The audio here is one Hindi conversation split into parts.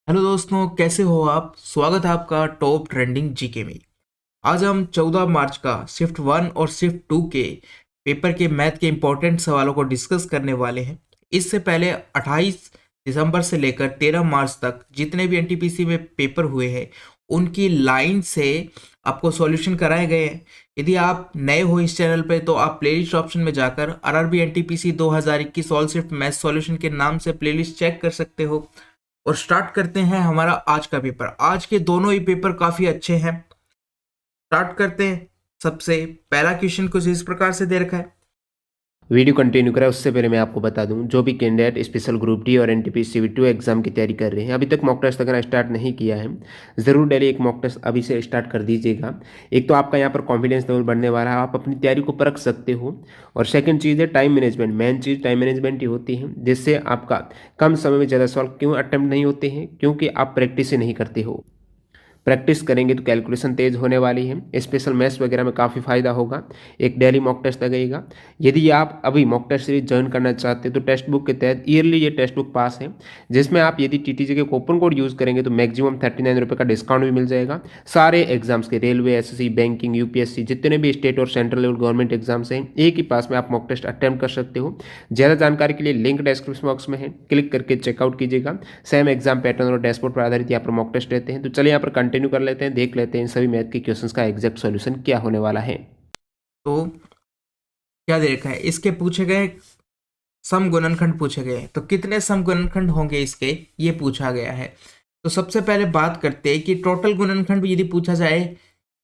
हेलो दोस्तों, कैसे हो आप। स्वागत है आपका टॉप ट्रेंडिंग जीके में। आज हम 14 मार्च का शिफ्ट 1 और शिफ्ट 2 के पेपर के मैथ के इंपॉर्टेंट सवालों को डिस्कस करने वाले हैं। इससे पहले 28 दिसंबर से लेकर 13 मार्च तक जितने भी एनटीपीसी में पेपर हुए हैं उनकी लाइन से आपको सॉल्यूशन कराए गए हैं। यदि आप नए हो इस चैनल पे तो आप प्लेलिस्ट ऑप्शन में जाकर RRB NTPC 2021 all shift math solution के नाम से प्लेलिस्ट चेक कर सकते हो। और स्टार्ट करते हैं हमारा आज का पेपर। आज के दोनों ही पेपर काफी अच्छे हैं। स्टार्ट करते हैं। सबसे पहला क्वेश्चन कुछ इस प्रकार से दे रखा है। वीडियो कंटिन्यू करें उससे पहले मैं आपको बता दूं, जो भी कैंडिडेट स्पेशल ग्रुप डी और एनटीपीसी सीवी 2 एग्जाम की तैयारी कर रहे हैं, अभी तक मॉक टेस्ट अगर स्टार्ट नहीं किया है, ज़रूर डेली एक मॉक टेस्ट अभी से स्टार्ट कर दीजिएगा। एक तो आपका यहाँ पर कॉन्फिडेंस लेवल बढ़ने वाला है, आप अपनी तैयारी को परख सकते हो। और सेकंड चीज़ है टाइम मैनेजमेंट। मेन चीज़ टाइम मैनेजमेंट ही होती है, जिससे आपका कम समय में ज़्यादा सवाल क्यों अटेम्प्ट नहीं होते हैं, क्योंकि आप प्रैक्टिस ही नहीं करते हो। प्रैक्टिस करेंगे तो कैलकुलेशन तेज होने वाली है। स्पेशल मैथ्स वगैरह में काफ़ी फायदा होगा। एक डेली मॉक टेस्ट लगेगा। यदि आप अभी मॉक टेस्ट सीरीज ज्वाइन करना चाहते हैं तो टेक्स्ट बुक के तहत ईयरली ये टेक्स्ट बुक पास है, जिसमें आप यदि टीटीजे के कूपन कोड यूज़ करेंगे तो मैक्सिमम 39 रुपये का डिस्काउंट भी मिल जाएगा। सारे एग्जाम्स के रेलवे, एसएससी, बैंकिंग, यूपीएससी, जितने भी स्टेट और सेंट्रल लेवल गवर्नमेंट एग्जाम्स हैं, एक ही पास में आप मॉक टेस्ट अटैम्प्ट कर सकते हो। ज़्यादा जानकारी के लिए लिंक डिस्क्रिप्शन बॉक्स में है, क्लिक करके चेकआउट कीजिएगा। सेम एग्जाम पैटर्न और डैशबोर्ड पर आधारित यहाँ पर मॉक टेस्ट रहते हैं। तो चलिए यहाँ पर कंटिन्यू कर लेते हैं, देख लेते हैं इन सभी मैथ के क्वेश्चंस का एग्जैक्ट सॉल्यूशन क्या होने वाला है। तो क्या दे रखा है, इसके पूछे गए सम गुणनखंड पूछे गए हैं। तो कितने सम गुणनखंड होंगे इसके, ये पूछा गया है। तो सबसे पहले बात करते हैं कि टोटल गुणनखंड यदि पूछा जाए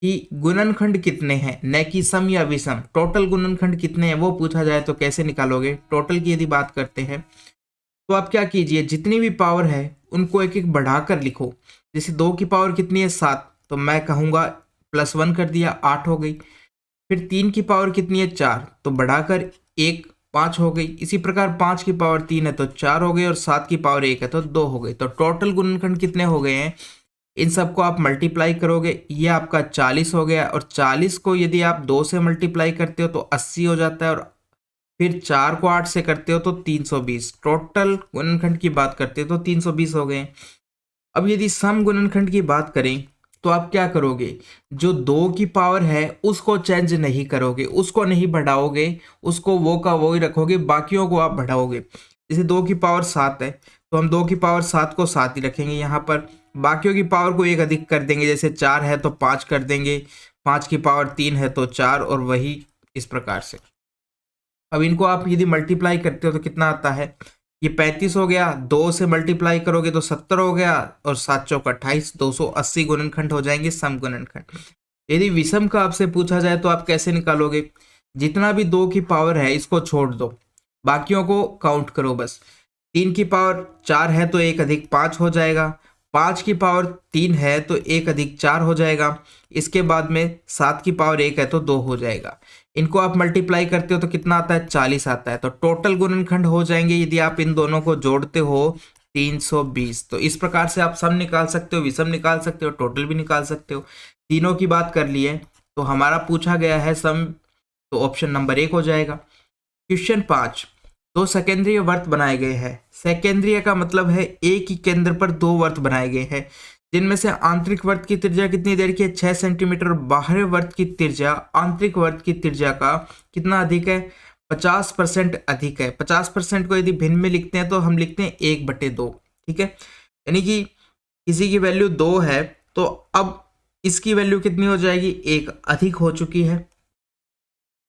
कि गुणनखंड कितने हैं, न कि सम या विषम, टोटल गुणनखंड कितने हैं वो पूछा जाए तो कैसे निकालोगे। टोटल की यदि बात करते हैं तो आप क्या कीजिए, जितनी भी पावर है उनको एक एक बढ़ाकर लिखो। जैसे 2 की पावर कितनी है 7, तो मैं कहूँगा +1 कर दिया, 8 हो गई। फिर 3 की पावर कितनी है 4, तो बढ़ाकर 1, 5 हो गई। इसी प्रकार 5 की पावर 3 है तो 4 हो गई, और 7 की पावर 1 है तो 2 हो गई। तो टोटल गुणनखंड कितने हो गए हैं, इन सबको आप मल्टीप्लाई करोगे, ये आपका 40 हो गया। और 40 को यदि आप 2 से मल्टीप्लाई करते हो तो 80 हो जाता है, और फिर 4 को 8 से करते हो तो 320। टोटल गुणनखंड की बात करते हो तो 320 हो गए। अब यदि सम गुणनखंड की बात करें तो आप क्या करोगे, जो 2 की पावर है उसको चेंज नहीं करोगे, उसको नहीं बढ़ाओगे, उसको वो का वो ही रखोगे, बाकियों को आप बढ़ाओगे। जैसे 2 की पावर 7 है तो हम 2 की पावर 7 को 7 ही रखेंगे यहाँ पर। बाकियों की पावर को एक अधिक कर देंगे, जैसे 4 है तो 5 कर देंगे, 5 की पावर 3 है तो 4, और वही इस प्रकार से। अब इनको आप यदि मल्टीप्लाई करते हो तो कितना आता है, ये 35 हो गया, 2 से मल्टीप्लाई करोगे तो 70 हो गया, और 7 चौक 28, 280 गुणनखंड हो जाएंगे सम गुणनखंड। यदि विषम का आपसे पूछा जाए तो आप कैसे निकालोगे, जितना भी 2 की पावर है इसको छोड़ दो, बाकियों को काउंट करो बस। 3 की पावर 4 है तो 1 अधिक 5 हो जाएगा, 5 की पावर 3 है तो 1 अधिक 4 हो जाएगा, इसके बाद में 7 की पावर 1 है तो 2 हो जाएगा। इनको आप मल्टीप्लाई करते हो तो कितना आता है, 40 आता है। तो टोटल गुणनखंड हो जाएंगे यदि आप इन दोनों को जोड़ते हो 320। तो इस प्रकार से आप सम निकाल सकते हो, विषम निकाल सकते हो, टोटल भी निकाल सकते हो। तीनों की बात कर लिए तो हमारा पूछा गया है सम, तो ऑप्शन नंबर 1 हो जाएगा। क्वेश्चन 5, 2 सेकेंद्रीय वर्त बनाए गए हैं। सेकेंद्रीय का मतलब है एक ही केंद्र पर 2 वर्त बनाए गए हैं, जिनमें से आंतरिक वर्त की त्रिज्या कितनी देर की है, 6 सेंटीमीटर, और बाहरी वर्त की त्रिज्या आंतरिक वर्त की त्रिज्या का कितना अधिक है, 50% अधिक है। 50% को यदि भिन्न में लिखते हैं तो हम लिखते हैं 1/2। ठीक है, यानी कि किसी की वैल्यू 2 है तो अब इसकी वैल्यू कितनी हो जाएगी, 1 अधिक हो चुकी है।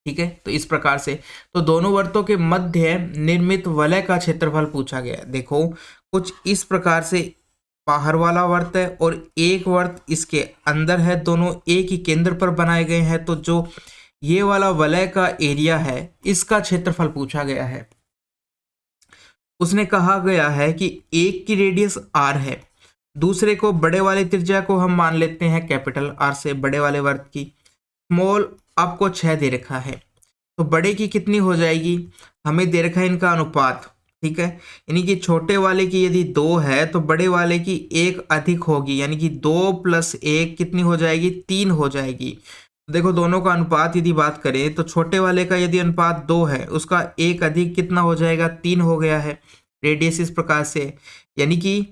ठीक है, तो इस प्रकार से तो दोनों वर्तों के मध्य निर्मित वलय का क्षेत्रफल पूछा गया है। देखो कुछ इस प्रकार से बाहर वाला वर्त है और एक वर्त इसके अंदर है, दोनों एक ही केंद्र पर बनाए गए हैं। तो जो ये वाला वलय का एरिया है इसका क्षेत्रफल पूछा गया है। उसने कहा गया है कि एक की रेडियस r है, दूसरे को बड़े वाले त्रिज्या को हम मान लेते हैं कैपिटल R से, बड़े वाले वर्त की। स्मॉल आपको 6 दे रखा है, तो बड़े की कितनी हो जाएगी, हमें दे रखा है इनका अनुपात। ठीक है, यानी कि छोटे वाले की यदि 2 है तो बड़े वाले की 1 अधिक होगी, यानी कि 2 + 1 कितनी हो जाएगी, 3 हो जाएगी। देखो दोनों का अनुपात यदि बात करें तो छोटे वाले का यदि अनुपात 2 है, उसका 1 अधिक कितना हो जाएगा, 3 हो गया है। रेडियस इस प्रकार से, यानी कि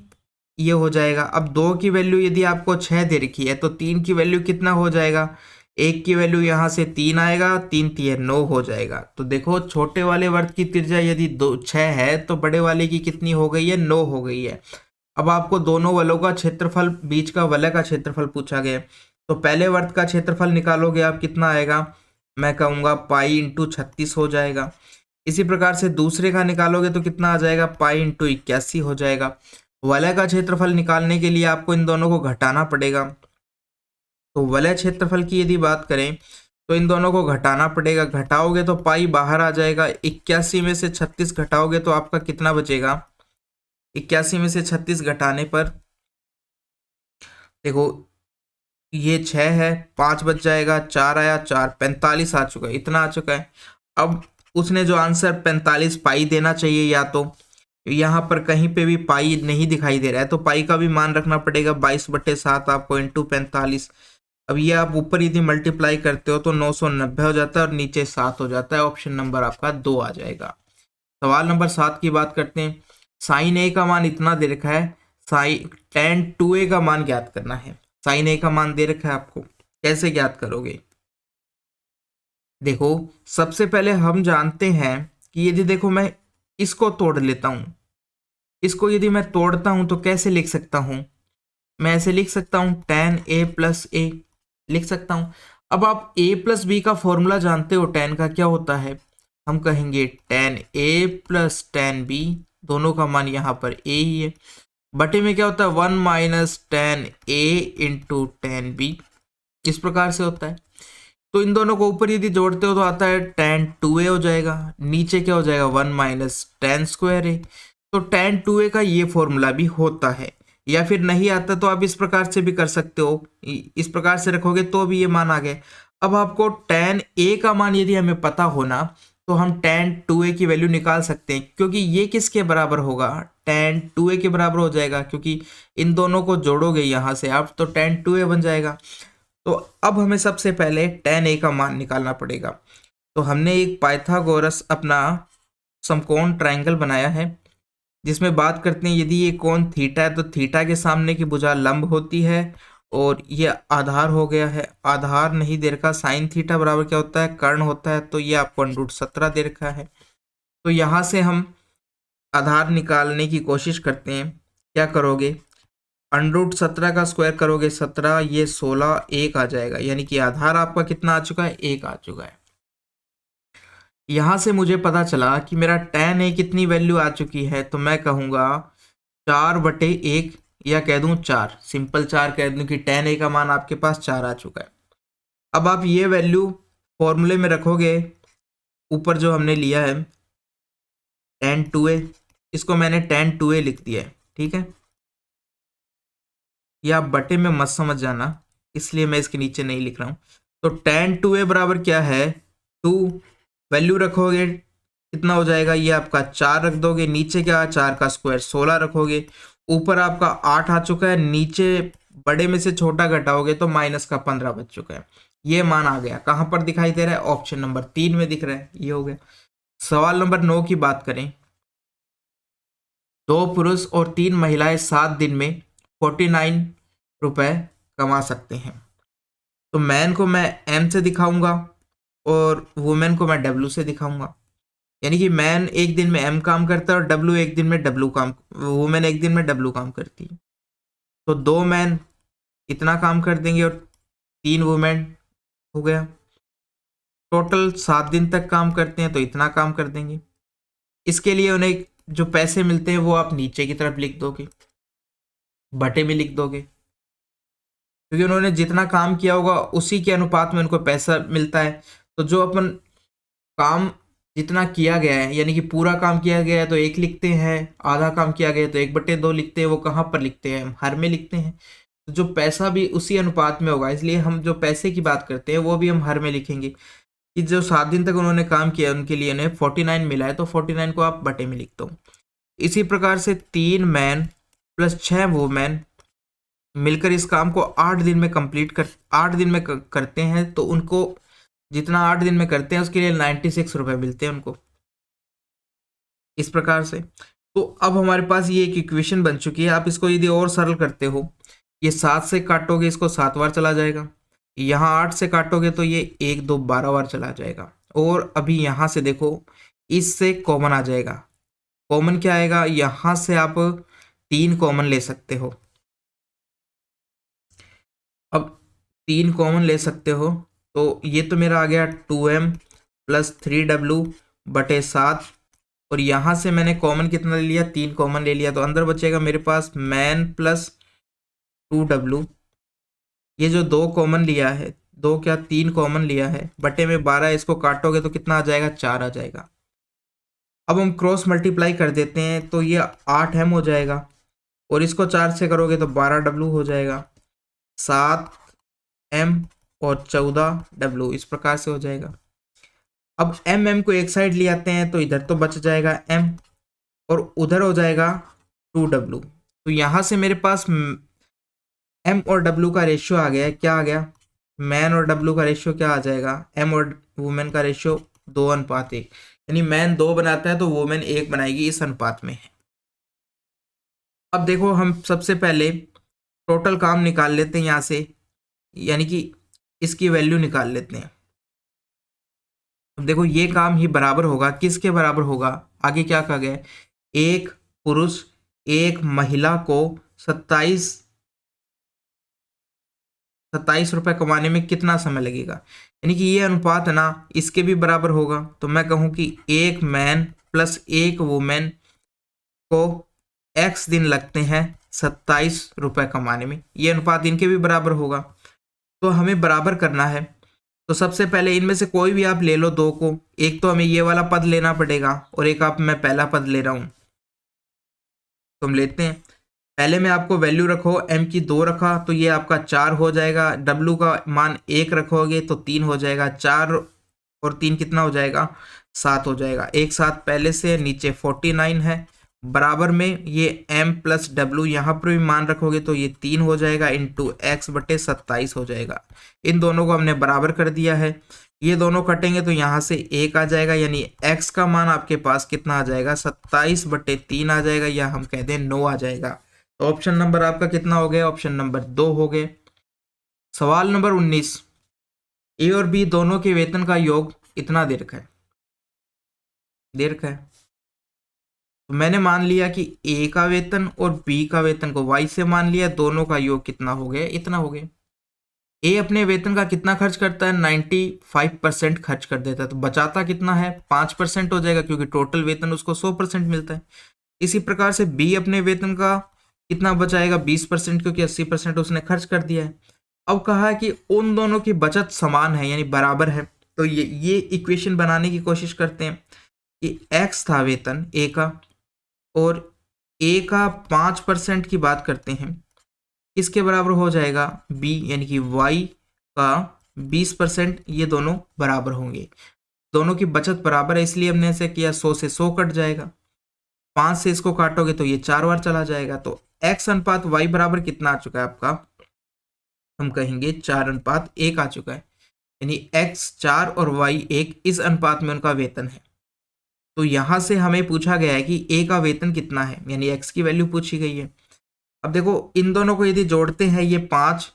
ये हो जाएगा। अब 2 की वैल्यू यदि आपको 6 दे रखी है तो 3 की वैल्यू कितना हो जाएगा, 1 की वैल्यू यहाँ से 3 आएगा, 3 3 9 हो जाएगा। तो देखो छोटे वाले वर्ग की त्रिज्या यदि 6 है तो बड़े वाले की कितनी हो गई है, 9 हो गई है। अब आपको दोनों वलों का क्षेत्रफल, बीच का वलय का क्षेत्रफल पूछा गया है। तो पहले वर्ग का क्षेत्रफल निकालोगे आप, कितना आएगा, मैं कहूँगा पाई इंटू 36 हो जाएगा। इसी प्रकार से दूसरे का निकालोगे तो कितना आ जाएगा, पाई इंटू 81 हो जाएगा। वलय का क्षेत्रफल निकालने के लिए आपको इन दोनों को घटाना पड़ेगा। तो वलय क्षेत्रफल की यदि बात करें तो इन दोनों को घटाना पड़ेगा, घटाओगे तो पाई बाहर आ जाएगा। 81 में से 36 घटाओगे तो आपका कितना बचेगा, 81 में से 36 घटाने पर देखो ये 6 है, 5 बच जाएगा, 4 आया, 4 45 आ चुका है, इतना आ चुका है। अब उसने जो आंसर 45 पाई देना चाहिए, या तो यहाँ पर कहीं पे भी पाई नहीं दिखाई दे रहा है तो पाई का भी मान रखना पड़ेगा, 22/7 आपको इंटू 45। अब ये आप ऊपर यदि मल्टीप्लाई करते हो तो 990 हो जाता है और नीचे 7 हो जाता है। ऑप्शन नंबर आपका 2 आ जाएगा। सवाल नंबर 7 की बात करते हैं। साइन ए का मान इतना दे रखा है, साइन tan 2a का मान ज्ञात करना है। साइन ए का मान दे रखा है आपको, कैसे ज्ञात करोगे। देखो सबसे पहले हम जानते हैं कि यदि देखो मैं इसको तोड़ लेता हूं, इसको यदि मैं तोड़ता हूं तो कैसे लिख सकता हूं, मैं ऐसे लिख सकता हूं tan a प्लस a लिख सकता हूं। अब आप a प्लस बी का फॉर्मूला जानते हो, tan का क्या होता है, हम कहेंगे tan a plus tan b, दोनों का मान यहाँ पर a ही है। बटे में क्या होता है 1 minus tan a into tan b, इस प्रकार से होता है। तो इन दोनों को ऊपर यदि जोड़ते हो तो आता है tan 2a हो जाएगा, नीचे क्या हो जाएगा 1 माइनस tan स्क्वायर a। तो tan 2a का ये फॉर्मूला भी होता है। या फिर नहीं आता तो आप इस प्रकार से भी कर सकते हो, इस प्रकार से रखोगे तो भी ये मान आ गए। अब आपको tan a का मान यदि हमें पता होना तो हम tan 2a की वैल्यू निकाल सकते हैं, क्योंकि ये किसके बराबर होगा, tan 2a के बराबर हो जाएगा, क्योंकि इन दोनों को जोड़ोगे यहाँ से आप तो tan 2a बन जाएगा। तो अब हमें सबसे पहले tan a का मान निकालना पड़ेगा। तो हमने एक पाइथागोरस अपना समकोण ट्रायंगल बनाया है, जिसमें बात करते हैं यदि ये कोण थीटा है तो थीटा के सामने की भुजा लंब होती है, और ये आधार हो गया है। आधार नहीं दे रखा, साइन थीटा बराबर क्या होता है, कर्ण होता है, तो ये आपको √17 दे रखा है। तो यहाँ से हम आधार निकालने की कोशिश करते हैं। क्या करोगे, √17 का स्क्वायर करोगे 17, ये 16, 1 आ जाएगा, यानी कि आधार आपका कितना आ चुका है, 1 आ चुका है। यहाँ से मुझे पता चला कि मेरा tan a कितनी वैल्यू आ चुकी है, तो मैं कहूँगा 4/1 या कह दूँ 4, सिंपल 4 कह दूँ कि tan a का मान आपके पास 4 आ चुका है। अब आप ये वैल्यू फॉर्मूले में रखोगे, ऊपर जो हमने लिया है tan 2a, इसको मैंने tan 2a लिख दिया है, ठीक है। ये आप बटे में मत समझ जाना, इसलिए मैं इसके नीचे नहीं लिख रहा हूँ। तो tan 2a बराबर क्या है 2, वैल्यू रखोगे कितना हो जाएगा, ये आपका 4 रख दोगे, नीचे क्या 4 का स्क्वायर 16 रखोगे, ऊपर आपका 8 आ चुका है, नीचे बड़े में से छोटा घटाओगे तो माइनस का 15 बच चुका है। ये मान आ गया, कहाँ पर दिखाई दे रहा है, ऑप्शन नंबर 3 में दिख रहा है, ये हो गया। सवाल नंबर 9 की बात करें। 2 पुरुष और 3 महिलाएं 7 दिन में 49 रुपए कमा सकते हैं। तो मैन को मैं एम से दिखाऊंगा और वुमेन को मैं डब्ल्यू से दिखाऊंगा, यानी कि मैन एक दिन में एम काम करता है और डब्ल्यू एक दिन में डब्ल्यू काम, वुमेन एक दिन में डब्ल्यू काम करती है। तो 2 मैन इतना काम कर देंगे और 3 वुमेन हो गया, टोटल 7 दिन तक काम करते हैं तो इतना काम कर देंगे। इसके लिए उन्हें जो पैसे मिलते हैं वो आप नीचे की तरफ लिख दोगे, बटे में लिख दोगे, क्योंकि उन्होंने जितना काम किया होगा उसी के अनुपात में उनको पैसा मिलता है। तो जो अपन काम जितना किया गया है, यानी कि पूरा काम किया गया है तो 1 लिखते हैं, आधा काम किया गया है तो 1/2 लिखते हैं। वो कहाँ पर लिखते हैं, हम हर में लिखते हैं। तो जो पैसा भी उसी अनुपात में होगा, इसलिए हम जो पैसे की बात करते हैं वो भी हम हर में लिखेंगे कि जो 7 दिन तक उन्होंने काम किया उनके लिए उन्हें 49 मिला है, तो 49 को आप बटे में लिख दो। इसी प्रकार से 3 मैन प्लस 6 वुमेन मिलकर इस काम को 8 दिन में करते हैं, तो उनको जितना 8 दिन में करते हैं उसके लिए 96 रुपए मिलते हैं उनको, इस प्रकार से। तो अब हमारे पास ये एक इक्वेशन बन चुकी है। आप इसको यदि और सरल करते हो, ये 7 से काटोगे इसको 7 बार चला जाएगा, यहाँ 8 से काटोगे तो ये 1 2 12 बार चला जाएगा। और अभी यहाँ से देखो, इससे कॉमन आ जाएगा। कॉमन क्या आएगा, यहाँ से आप 3 कॉमन ले सकते हो। अब 3 कॉमन ले सकते हो, तो ये तो मेरा आ गया 2m प्लस 3w बटे 7। और यहाँ से मैंने कॉमन कितना ले लिया, 3 कॉमन ले लिया, तो अंदर बचेगा मेरे पास मैन प्लस 2w। ये जो 2 कॉमन लिया है, 2 क्या 3 कॉमन लिया है, बटे में 12, इसको काटोगे तो कितना आ जाएगा, 4 आ जाएगा। अब हम क्रॉस मल्टीप्लाई कर देते हैं, तो ये 8m हो जाएगा, और इसको 4 से करोगे तो 12w हो जाएगा। 7m और 14w इस प्रकार से हो जाएगा। अब m को एक साइड ले आते हैं, तो इधर तो बच जाएगा m, और उधर हो जाएगा 2w। तो यहाँ से मेरे पास m और w का रेशियो आ गया है। क्या आ गया, मैन और w का रेशियो क्या आ जाएगा, m और वुमेन का रेशियो 2:1, यानी मैन 2 बनाता है तो वुमेन 1 बनाएगी, इस अनुपात में है। अब देखो, हम सबसे पहले टोटल काम निकाल लेते हैं यहाँ से, यानी कि इसकी वैल्यू निकाल लेते हैं। अब देखो, ये काम ही बराबर होगा, किसके बराबर होगा, आगे क्या कहा गया है, एक पुरुष एक महिला को 27 रुपए कमाने में कितना समय लगेगा, यानी कि ये अनुपात है ना, इसके भी बराबर होगा। तो मैं कहूँ कि एक मैन प्लस एक वुमेन को x दिन लगते हैं 27 रुपए कमाने में, ये अनुपात इनके भी बराबर होगा। तो हमें बराबर करना है, तो सबसे पहले इनमें से कोई भी आप ले लो 2 को, एक तो हमें ये वाला पद लेना पड़ेगा और एक आप मैं पहला पद ले रहा हूँ। तो हम लेते हैं, पहले में आपको वैल्यू रखो, m की 2 रखा तो ये आपका 4 हो जाएगा, w का मान 1 रखोगे तो 3 हो जाएगा, 4 और 3 कितना हो जाएगा, 7 हो जाएगा। एक साथ पहले से नीचे 49 है, बराबर में ये m प्लस w, यहाँ पर भी मान रखोगे तो ये 3 हो जाएगा इंटू x बटे 27 हो जाएगा। इन दोनों को हमने बराबर कर दिया है, ये दोनों कटेंगे तो यहाँ से 1 आ जाएगा, यानी x का मान आपके पास कितना आ जाएगा, 27 बटे 3 आ जाएगा, या हम कह दें 9 आ जाएगा। तो ऑप्शन नंबर आपका कितना हो गया, ऑप्शन नंबर 2 हो गए। सवाल नंबर 19, ए और बी दोनों के वेतन का योग इतना दे रखा है, तो मैंने मान लिया कि ए का वेतन और बी का वेतन को y से मान लिया, दोनों का योग कितना हो गया, इतना हो गया। ए अपने वेतन का कितना खर्च करता है, 95% खर्च कर देता है, तो बचाता कितना है, 5% हो जाएगा, क्योंकि टोटल वेतन उसको 100% मिलता है। इसी प्रकार से बी अपने वेतन का कितना बचाएगा, 20%, क्योंकि 80% उसने खर्च कर दिया है। अब कहा है कि उन दोनों की बचत समान है, यानी बराबर है। तो ये इक्वेशन बनाने की कोशिश करते हैं कि x था वेतन ए का, और ए का 5% की बात करते हैं, इसके बराबर हो जाएगा b, यानी कि y का 20%, ये दोनों बराबर होंगे। दोनों की बचत बराबर है, इसलिए हमने ऐसे किया, 100 से 100 कट जाएगा, 5 से इसको काटोगे तो ये 4 बार चला जाएगा। तो x अनुपात y बराबर कितना आ चुका है आपका, हम कहेंगे 4:1 आ चुका है, यानी x 4 और y 1, इस अनुपात में उनका वेतन है। तो यहां से हमें पूछा गया है कि a का वेतन कितना है, यानी x की वैल्यू पूछी गई है। अब देखो, इन दोनों को यदि जोड़ते हैं ये 5,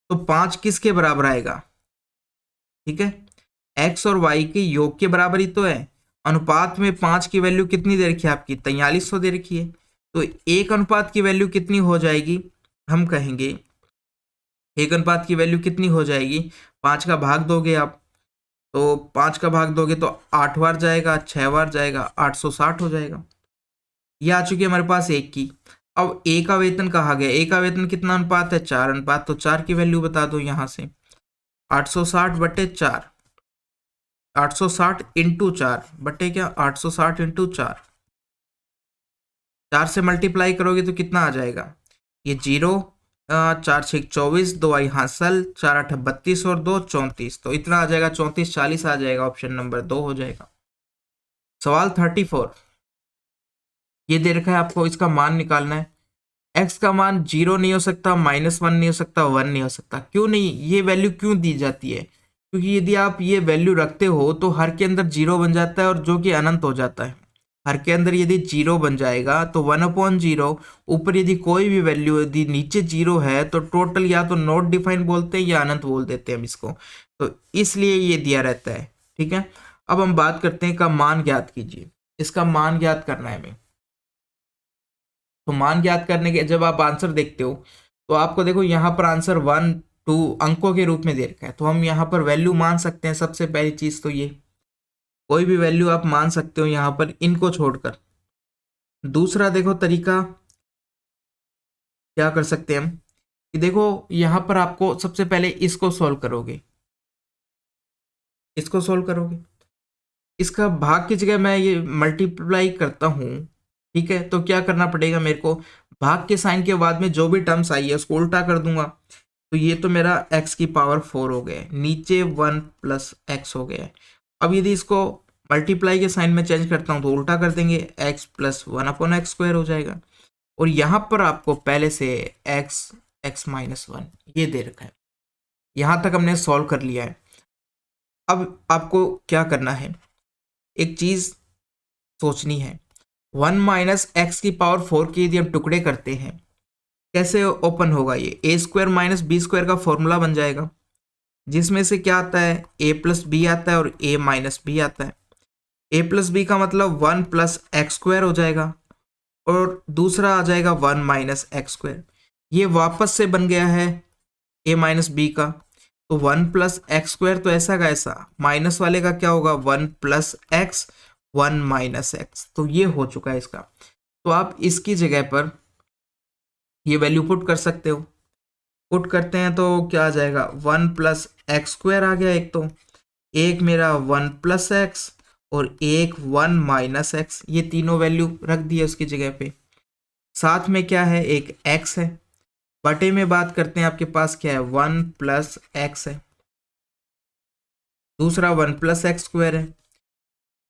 तो 5 किसके बराबर आएगा, ठीक है, x और y के योग के बराबर ही तो है। अनुपात में 5 की वैल्यू कितनी दे रखी है आपकी, 4300 दे रखी है। तो 1 अनुपात की वैल्यू कितनी हो जाएगी, हम कहेंगे 1 अनुपात की वैल्यू कितनी हो जाएगी, 5 का भाग दोगे आप, तो 5 का भाग दोगे तो 8 बार जाएगा, 6 बार जाएगा, 860 हो जाएगा। ये आ चुकी है हमारे पास 1 की। अब ए का वेतन कहा गया, ए का वेतन कितना अनुपात है, 4 अनुपात, तो 4 की वैल्यू बता दो यहाँ से, 860 बटे 4, 860 इंटू 4 बटे क्या, 860 इंटू 4, 4 से मल्टीप्लाई करोगे तो कितना आ जाएगा, ये 0, 4 6 24, 2 आई हासिल, 4 8 32 और 2 34, तो इतना आ जाएगा, 34 40 आ जाएगा, ऑप्शन नंबर 2 हो जाएगा। सवाल 34, ये दे रखा है आपको, इसका मान निकालना है। x का मान 0 नहीं हो सकता, -1 नहीं हो सकता, 1 नहीं हो सकता। क्यों नहीं, ये वैल्यू क्यों दी जाती है, क्योंकि यदि आप ये वैल्यू रखते हो तो हर के अंदर 0 बन जाता है, और जो कि अनंत हो जाता है। हर के अंदर यदि 0 बन जाएगा तो 1/0, ऊपर यदि कोई भी वैल्यू यदि नीचे 0 है तो टोटल या तो नॉट डिफाइन बोलते हैं या अनंत बोल देते हैं हम इसको, तो इसलिए ये दिया रहता है। ठीक है, अब हम बात करते हैं का मान ज्ञात कीजिए। इसका मान ज्ञात करना है हमें। तो मान ज्ञात करने के जब आप आंसर देखते हो तो आपको देखो यहाँ पर आंसर 1 2 अंकों के रूप में दे रखा है, तो हम यहाँ पर वैल्यू मान सकते हैं। सबसे पहली चीज तो ये कोई भी वैल्यू आप मान सकते हो यहाँ पर इनको छोड़कर। दूसरा देखो तरीका क्या कर सकते हैं हम कि देखो यहाँ पर आपको सबसे पहले इसको सॉल्व करोगे, इसको सॉल्व करोगे, इसका भाग की जगह मैं ये मल्टीप्लाई करता हूँ। ठीक है, तो क्या करना पड़ेगा मेरे को, भाग के साइन के बाद में जो भी टर्म्स आई है उसको उल्टा कर दूंगा। तो ये तो मेरा x की पावर 4 हो गया है, नीचे 1 प्लस x हो गया है। अब यदि इसको मल्टीप्लाई के साइन में चेंज करता हूँ तो उल्टा कर देंगे, x प्लस 1/x² हो जाएगा। और यहाँ पर आपको पहले से x माइनस 1 ये दे रखा है। यहाँ तक हमने सॉल्व कर लिया है। अब आपको क्या करना है, एक चीज सोचनी है। 1 माइनस एक्स की पावर 4 के यदि हम टुकड़े करते हैं कैसे ओपन होगा, ये a² माइनस b² का फॉर्मूला बन जाएगा, जिसमें से क्या आता है a प्लस बी आता है और a माइनस बी आता है। a प्लस बी का मतलब 1 प्लस x² हो जाएगा और दूसरा आ जाएगा 1 माइनस x²। ये वापस से बन गया है a माइनस बी का, तो 1 प्लस x² तो ऐसा का ऐसा, माइनस वाले का क्या होगा 1 प्लस x 1 माइनस एक्स। तो ये हो चुका है इसका। तो आप इसकी जगह पर ये वैल्यू पुट कर सकते हो। पुट करते हैं तो क्या आ जाएगा 1 प्लस x² आ गया एक, तो एक मेरा 1 प्लस एक्स और एक 1 माइनस एक्स, ये तीनों वैल्यू रख दिए उसकी जगह पे। साथ में क्या है एक x है, बटे में बात करते हैं आपके पास क्या है 1 प्लस एक्स है, दूसरा 1 प्लस x² है,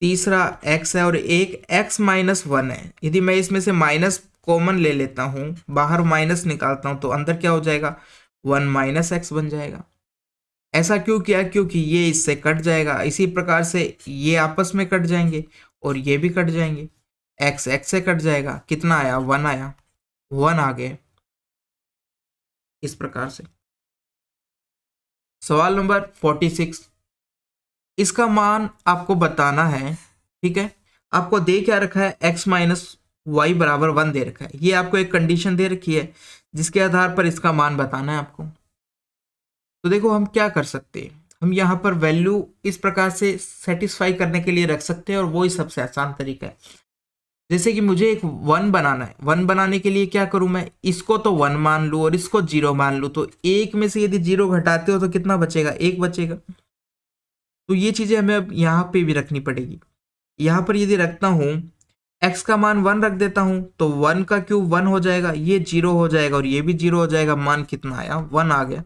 तीसरा x है और एक x माइनस 1 है। यदि मैं इसमें से माइनस कॉमन ले लेता हूँ, बाहर माइनस निकालता हूँ तो अंदर क्या हो जाएगा 1 माइनस एक्स बन जाएगा। ऐसा क्यों किया, क्योंकि ये इससे कट जाएगा, इसी प्रकार से ये आपस में कट जाएंगे और ये भी कट जाएंगे, x x से कट जाएगा, कितना आया 1 आया, 1 आ गए। इस प्रकार से सवाल नंबर 46, इसका मान आपको बताना है। ठीक है, आपको दे क्या रखा है x माइनस वाई बराबर 1 दे रखा है, ये आपको एक कंडीशन दे रखी है जिसके आधार पर इसका मान बताना है आपको। तो देखो हम क्या कर सकते हैं, हम यहाँ पर वैल्यू इस प्रकार से सेटिस्फाई करने के लिए रख सकते हैं और वो ही सबसे आसान तरीका है। जैसे कि मुझे एक 1 बनाना है, 1 बनाने के लिए क्या करूं मैं, इसको तो 1 मान लूं और इसको 0 मान लूं, तो एक में से यदि 0 घटाते हो तो कितना बचेगा, 1 बचेगा। तो ये चीजें हमें अब यहाँ पे भी रखनी पड़ेगी। यहाँ पर यदि रखता हूँ x का मान 1 रख देता हूँ तो 1 का क्यूब 1 हो जाएगा, ये 0 हो जाएगा और ये भी 0 हो जाएगा, मान कितना आया 1 आ गया।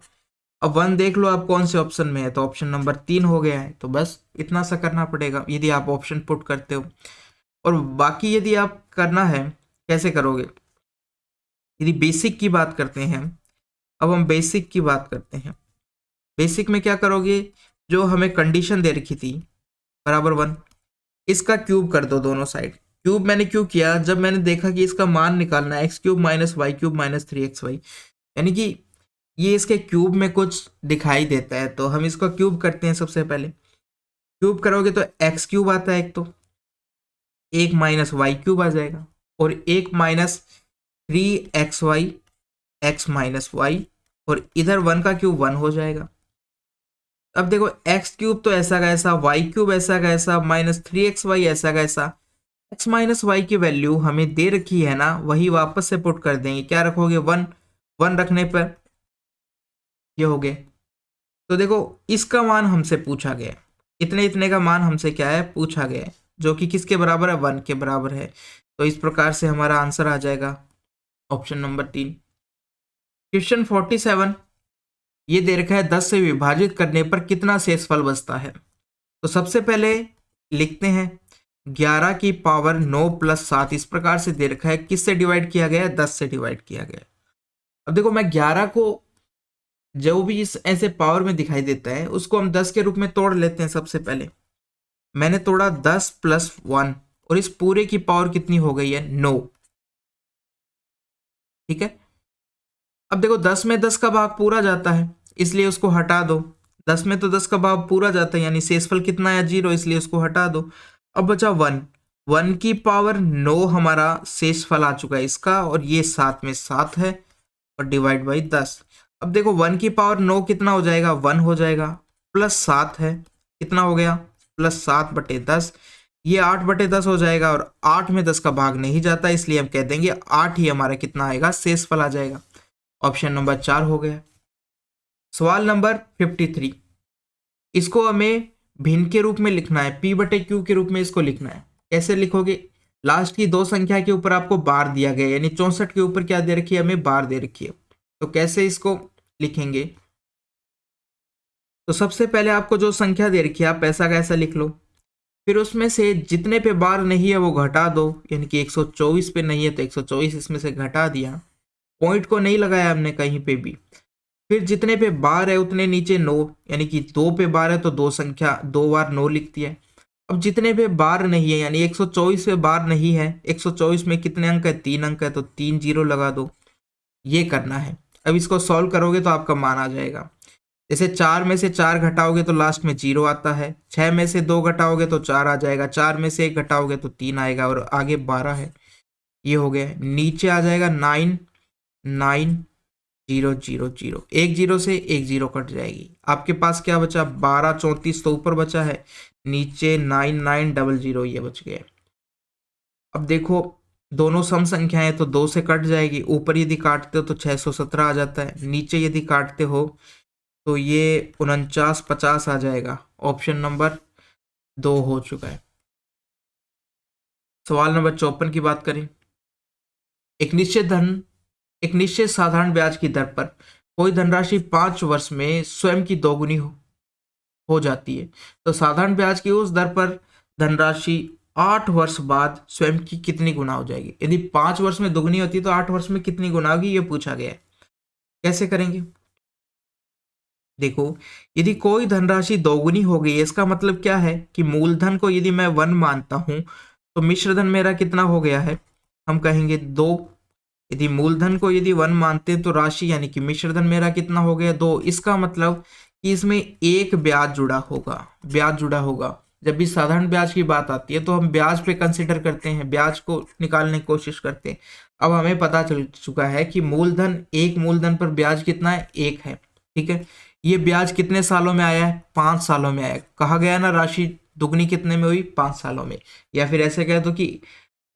अब 1 देख लो आप कौन से ऑप्शन में है, तो ऑप्शन नंबर 3 हो गया है। तो बस इतना सा करना पड़ेगा यदि आप ऑप्शन पुट करते हो। और बाकी यदि आप करना है कैसे करोगे, यदि बेसिक की बात करते हैं, अब हम बेसिक की बात करते हैं। बेसिक में क्या करोगे, जो हमें कंडीशन दे रखी थी बराबर 1, इसका क्यूब कर दो दोनों साइड। क्यूब मैंने क्यों किया, जब मैंने देखा कि इसका मान निकालना है x³ minus y³ minus 3xy, यानी कि ये इसके क्यूब में कुछ दिखाई देता है, तो हम इसको क्यूब करते हैं। सबसे पहले क्यूब करोगे तो x³ आता है एक, तो 1 माइनस y³ आ जाएगा और 1 minus 3xy x minus Y, और इधर 1 का क्यूब 1 हो जाएगा। अब देखो x³ तो ऐसा का ऐसा, y³ ऐसा का ऐसा, माइनस 3xy ऐसा का ऐसा, x माइनस वाई की वैल्यू हमें दे रखी है ना, वही वापस से पुट कर देंगे। क्या रखोगे 1, 1 रखने पर ये हो गए। तो देखो इसका मान हमसे पूछा गया, इतने इतने का मान हमसे क्या है पूछा गया है, जो कि किसके बराबर है 1 के बराबर है। तो इस प्रकार से हमारा आंसर आ जाएगा ऑप्शन नंबर 3। क्वेश्चन 47, ये दे रखा है 10 से विभाजित करने पर कितना शेषफल बचता है। तो सबसे पहले लिखते हैं 11 की पावर 9 प्लस 7, इस प्रकार से दे रखा है, किससे डिवाइड किया गया है 10 से डिवाइड किया गया है। अब देखो मैं 11 को जो भी इस ऐसे पावर में दिखाई देता है उसको हम 10 के रूप में तोड़ लेते हैं। सबसे पहले मैंने तोड़ा 10 प्लस 1 और इस पूरे की पावर कितनी हो गई है 9। ठीक है, अब देखो 10 में 10 का भाग पूरा जाता है इसलिए उसको हटा दो। 10 में तो 10 का भाग पूरा जाता है यानी शेषफल कितना है 0, इसलिए उसको हटा दो। अब बचा 1, 1 की पावर 9 हमारा शेषफल आ चुका है इसका, और ये 7 में 7 है और डिवाइड बाई 10। अब देखो 1 की पावर 9 कितना हो जाएगा 1 हो जाएगा, प्लस 7 है कितना हो गया प्लस 7/10, ये 8/10 हो जाएगा, और 8 में 10 का भाग नहीं जाता इसलिए हम कह देंगे 8 ही हमारा कितना आएगा शेषफल आ जाएगा। ऑप्शन नंबर 4 हो गया। सवाल नंबर 53, इसको हमें भिन्न के रूप में लिखना है, p/q के रूप में इसको लिखना है। कैसे लिखोगे, लास्ट की दो संख्या के ऊपर आपको बार दिया गया है, यानी 64 के ऊपर क्या दे रखी है हमें बार दे रखी है। तो कैसे इसको लिखेंगे, तो सबसे पहले आपको जो संख्या दे रखी है आप ऐसा कैसा लिख लो, फिर उसमें से जितने पे बार नहीं है वो घटा दो, यानी कि 124 पे नहीं है तो 124 इसमें से घटा दिया, पॉइंट को नहीं लगाया हमने कहीं पे भी। फिर जितने पे बार है उतने नीचे 9, यानी कि 2 पे बार है तो दो संख्या 2 बार 9 लिखती है। अब जितने पे बार नहीं है यानी 124 पे बार नहीं है, 124 में कितने अंक है 3 अंक है तो 3 जीरो लगा दो, ये करना है। अब इसको सॉल्व करोगे तो आपका मान आ जाएगा। जैसे 4 में से 4 घटाओगे तो लास्ट में 0 आता है, 6 में से 2 घटाओगे तो 4 आ जाएगा, 4 में से 1 घटाओगे तो 3 आएगा, और आगे 12 है, ये हो गया। नीचे आ जाएगा 9 9 0 0 0, एक जीरो से एक जीरो कट जाएगी, आपके पास क्या बचा 12 34 तो ऊपर बचा है, नीचे 9 9 0 0 ये बच गया। अब देखो दोनों सम संख्याएं हैं तो 2 से कट जाएगी, ऊपर यदि काटते हो तो 617 आ जाता है, नीचे यदि काटते हो तो ये 49 50 आ जाएगा। ऑप्शन नंबर 2 हो चुका है। सवाल नंबर 54 की बात करें, एक निश्चित साधारण ब्याज की दर पर कोई धनराशि 5 वर्ष में स्वयं की दोगुनी हो जाती है, तो साधारण ब्याज की उस दर पर धनराशि 8 वर्ष बाद स्वयं की कितनी गुना हो जाएगी। यदि 5 वर्ष में दोगुनी होती है तो 8 वर्ष में कितनी गुना होगी, ये पूछा गया है। कैसे करेंगे, देखो यदि कोई धनराशि दोगुनी हो गई है इसका मतलब क्या है कि मूलधन को यदि मैं 1 मानता हूं तो मिश्रधन मेरा कितना हो गया है, हम कहेंगे 2। यदि मूलधन को यदि 1 मानते हैं तो राशि यानी कि मिश्रधन मेरा कितना हो गया 2। इसका मतलब कि इसमें एक ब्याज जुड़ा होगा, ब्याज जुड़ा होगा। जब भी साधारण ब्याज की बात आती है तो हम ब्याज पे कंसिडर करते हैं, ब्याज को निकालने की कोशिश करते हैं। अब हमें पता चल चुका है कि मूलधन, एक मूलधन पर ब्याज कितना है 1 है। ठीक है, ये ब्याज कितने सालों में आया है 5 सालों में आया है। कहा गया ना राशि दुगनी कितने में हुई 5 सालों में, या फिर ऐसे कहे तो कि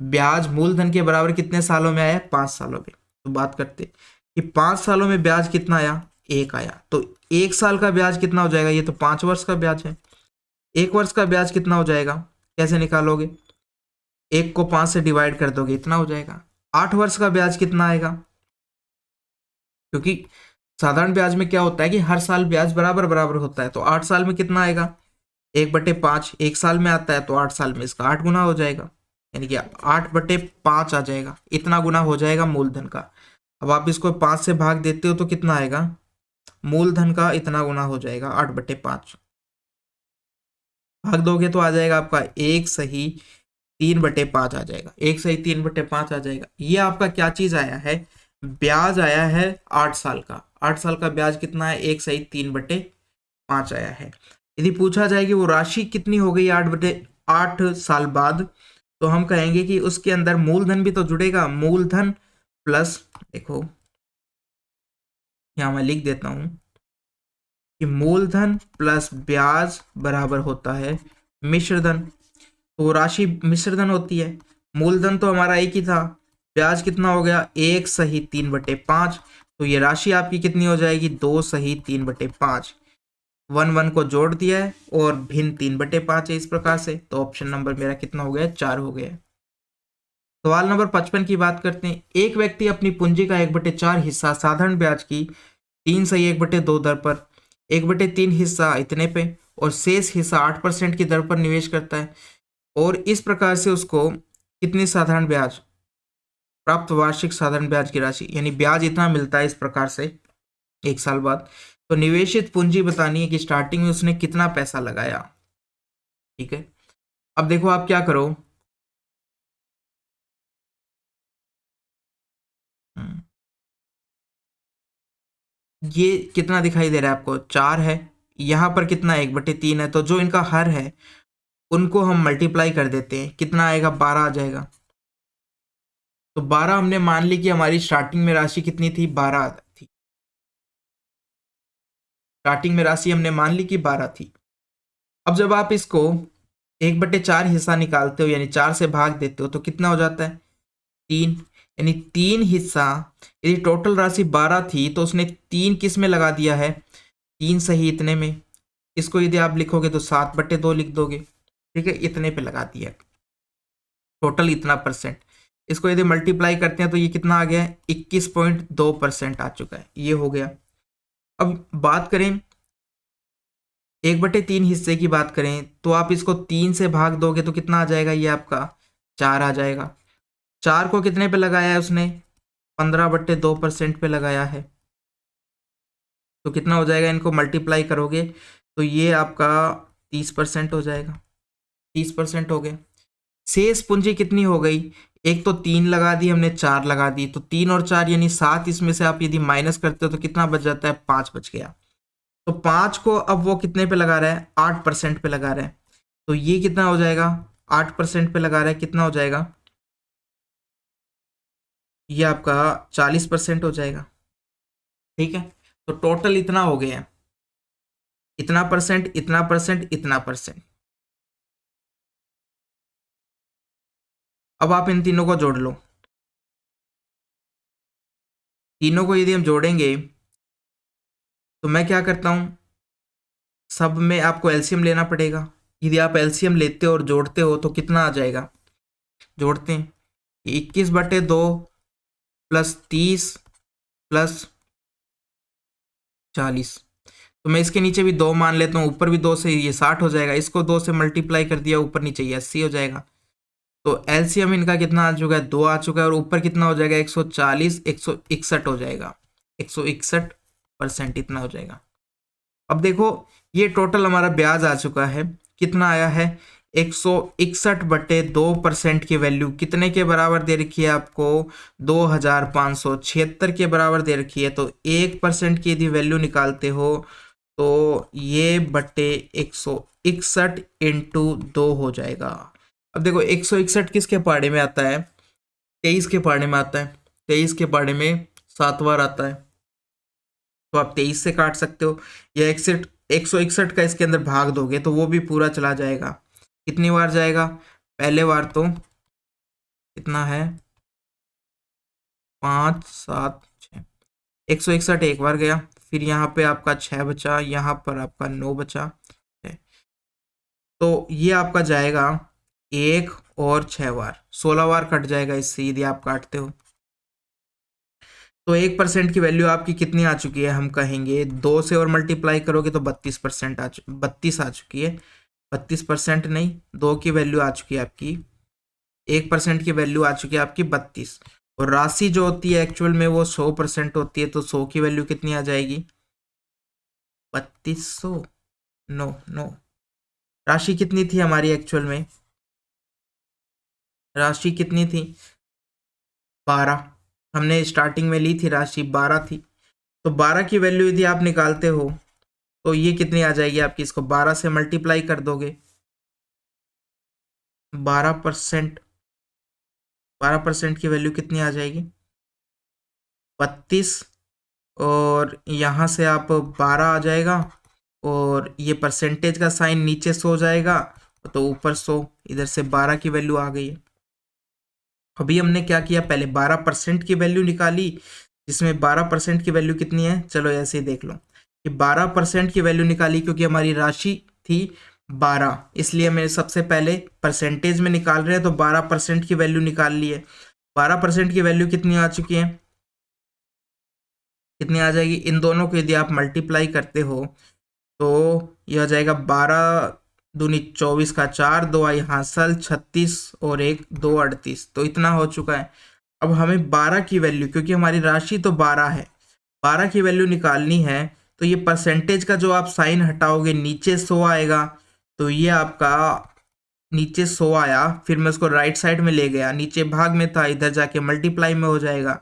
ब्याज मूलधन के बराबर कितने सालों में आया 5 सालों में। तो बात करते कि 5 सालों में ब्याज कितना आया 1 आया, तो 1 साल का ब्याज कितना हो जाएगा, ये तो 5 वर्ष का ब्याज है। 1 वर्ष का ब्याज कितना हो जाएगा, कैसे निकालोगे, 1 को 5 से डिवाइड कर दोगे इतना हो जाएगा। 8 वर्ष का ब्याज कितना आएगा, क्योंकि साधारण ब्याज में क्या होता है कि हर साल ब्याज बराबर बराबर होता है, तो 8 साल में कितना आएगा 1/5, 1 साल में आता है तो 8 साल में इसका 8 गुना हो जाएगा, यानी कि 8/5 आ जाएगा, इतना गुना हो जाएगा मूलधन का। अब आप इसको 5 से भाग देते हो तो कितना आएगा, मूलधन का इतना गुना हो जाएगा 8/5, भाग दोगे तो आ जाएगा आपका 1 सही 3/5 आ जाएगा, 1 सही 3/5 आ जाएगा। ये आपका क्या चीज आया है, ब्याज आया है 8 साल का। 8 साल का ब्याज कितना है 1 सही 3/5 आया है। यदि पूछा जाए कि वो राशि कितनी हो गई 8 साल बाद, तो हम कहेंगे कि उसके अंदर मूलधन भी तो जुड़ेगा, मूलधन प्लस, देखो यहां मैं लिख देता हूं कि मूलधन प्लस ब्याज बराबर होता है मिश्रधन। तो राशि मिश्रधन होती है, मूलधन तो हमारा एक ही था, ब्याज कितना हो गया 1 सही 3/5, तो ये राशि आपकी कितनी हो जाएगी 2 सही 3/5। 1 को जोड़ दिया है और भिन्न 3/5 है इस प्रकार से, तो ऑप्शन नंबर मेरा कितना हो गया 4 हो गया। सवाल नंबर 55 की बात करते हैं, एक व्यक्ति अपनी पूंजी का 1/4 हिस्सा साधारण ब्याज की 3 सही 1/2 दर पर, 1/3 हिस्सा इतने पे और शेष हिस्सा 8% की दर पर निवेश करता है, और इस प्रकार से उसको कितनी साधारण ब्याज प्राप्त, वार्षिक साधारण ब्याज की राशि, यानी ब्याज इतना मिलता है इस प्रकार से 1 साल बाद। तो निवेशित पूंजी बतानी है कि स्टार्टिंग में उसने कितना पैसा लगाया। ठीक है, अब देखो आप क्या करो, ये कितना दिखाई दे रहा है आपको, 4 है। यहाँ पर कितना, 1/3 है। तो जो इनका हर है उनको हम मल्टीप्लाई कर देते हैं, कितना आएगा, 12 आ जाएगा। तो 12 हमने मान ली कि हमारी स्टार्टिंग में राशि कितनी थी, 12 थी। स्टार्टिंग में राशि हमने मान ली कि 12 थी। अब जब आप इसको 1/4 हिस्सा निकालते हो, यानी 4 से भाग देते हो, तो कितना हो जाता है, 3। यानी 3 हिस्सा, यदि टोटल राशि 12 थी तो उसने 3 किस में लगा दिया है, 3 सही इतने में। इसको यदि आप लिखोगे तो 7/2 लिख दोगे, ठीक है, इतने पे लगा दिया, टोटल इतना परसेंट। इसको यदि मल्टीप्लाई करते हैं तो ये कितना आ गया है, 21.2% आ चुका है, ये हो गया। अब बात करें 1/3 हिस्से की बात करें, तो आप इसको 3 से भाग दोगे तो कितना आ जाएगा, ये आपका 4 आ जाएगा। 4 को कितने पे लगाया है उसने, 15/2% पे लगाया है। तो कितना हो जाएगा, इनको मल्टीप्लाई करोगे तो ये आपका 30% हो जाएगा, 30% हो गया। शेष पूंजी कितनी हो गई, एक तो 3 लगा दी हमने, 4 लगा दी, तो 3 और 4 यानी 7, इसमें से आप यदि माइनस करते हो तो कितना बच जाता है, 5 बच गया। तो 5 को अब वो कितने पे लगा रहा है, 8% पे लगा रहा है। तो ये कितना हो जाएगा, 8% पे लगा रहा है, कितना हो जाएगा, ये आपका 40% हो जाएगा, ठीक है। तो टोटल इतना हो गया, इतना परसेंट, इतना परसेंट, इतना परसेंट। अब आप इन तीनों को जोड़ लो, तीनों को यदि हम जोड़ेंगे तो मैं क्या करता हूं, सब में आपको एलसीएम लेना पड़ेगा। यदि आप एलसीएम लेते हो और जोड़ते हो तो कितना आ जाएगा, जोड़ते हैं, 21/2 प्लस 30 प्लस 40। तो मैं इसके नीचे भी 2 मान लेता हूँ, ऊपर भी 2 से, ये 60 हो जाएगा। इसको 2 से मल्टीप्लाई कर दिया, ऊपर नीचे ये 80 हो जाएगा। तो एलसीएम इनका कितना आ चुका है, 2 आ चुका है, और ऊपर कितना हो जाएगा, 140, 161 हो जाएगा, 161% इतना हो जाएगा। अब देखो ये टोटल हमारा ब्याज आ चुका है, कितना आया है, 161/2% की वैल्यू कितने के बराबर दे रखी है आपको, 2576 के बराबर दे रखी है। तो 1% की यदि वैल्यू निकालते हो तो ये बट्टे 161 इंटू 2 हो जाएगा। अब देखो 161 किसके पहाड़े में आता है, 23 के पहाड़े में आता है, 23 के पहाड़े में 7 बार आता है। तो आप 23 से काट सकते हो, या 161 का इसके अंदर भाग दोगे तो वो भी पूरा चला जाएगा। कितनी बार जाएगा, पहले बार तो कितना है, 5 7 6, 161 एक बार गया, फिर यहाँ पे आपका 6 बचा, यहाँ पर आपका 9 बचा, तो ये आपका जाएगा 1 और 6 बार, 16 बार कट जाएगा इससे यदि आप काटते हो। तो 1% की वैल्यू आपकी कितनी आ चुकी है, हम कहेंगे 2 से और मल्टीप्लाई करोगे तो 32% 32 आ चुकी है, 32% नहीं, 2 की वैल्यू आ चुकी है आपकी, 1% की वैल्यू आ चुकी है आपकी 32। और राशि जो होती है एक्चुअल में वो 100% होती है, तो 100 की वैल्यू कितनी आ जाएगी, 3200, नो नो, राशि कितनी थी हमारी एक्चुअल में, राशि कितनी थी, 12। हमने स्टार्टिंग में ली थी राशि 12 थी। तो 12 की वैल्यू यदि आप निकालते हो तो ये कितनी आ जाएगी आपकी, इसको 12 से मल्टीप्लाई कर दोगे, 12%, 12% की वैल्यू कितनी आ जाएगी, 32, और यहाँ से आप 12 आ जाएगा, और ये परसेंटेज का साइन नीचे 100 जाएगा, तो ऊपर 100, इधर से 12 की वैल्यू आ गई है। अभी हमने क्या किया, पहले 12% की वैल्यू निकाली, जिसमें 12% की वैल्यू कितनी है, चलो ऐसे ही देख लो कि 12% की वैल्यू निकाली, क्योंकि हमारी राशि थी 12, इसलिए मैं सबसे पहले परसेंटेज में निकाल रहे हैं, तो 12% की वैल्यू निकाल ली है। 12% की वैल्यू कितनी आ चुकी है, कितनी आ जाएगी, इन दोनों को यदि आप मल्टीप्लाई करते हो तो यह हो जाएगा 12 दूनी 24 का 4, 2 आई हासिल 36, और 1 2 38, तो इतना हो चुका है। अब हमें 12 की वैल्यू, क्योंकि हमारी राशि तो 12 है, 12 की वैल्यू निकालनी है, तो ये परसेंटेज का जो आप साइन हटाओगे नीचे 100 आएगा, तो ये आपका नीचे 100 आया, फिर मैं उसको राइट साइड में ले गया, नीचे भाग में था, इधर जाके मल्टीप्लाई में हो जाएगा,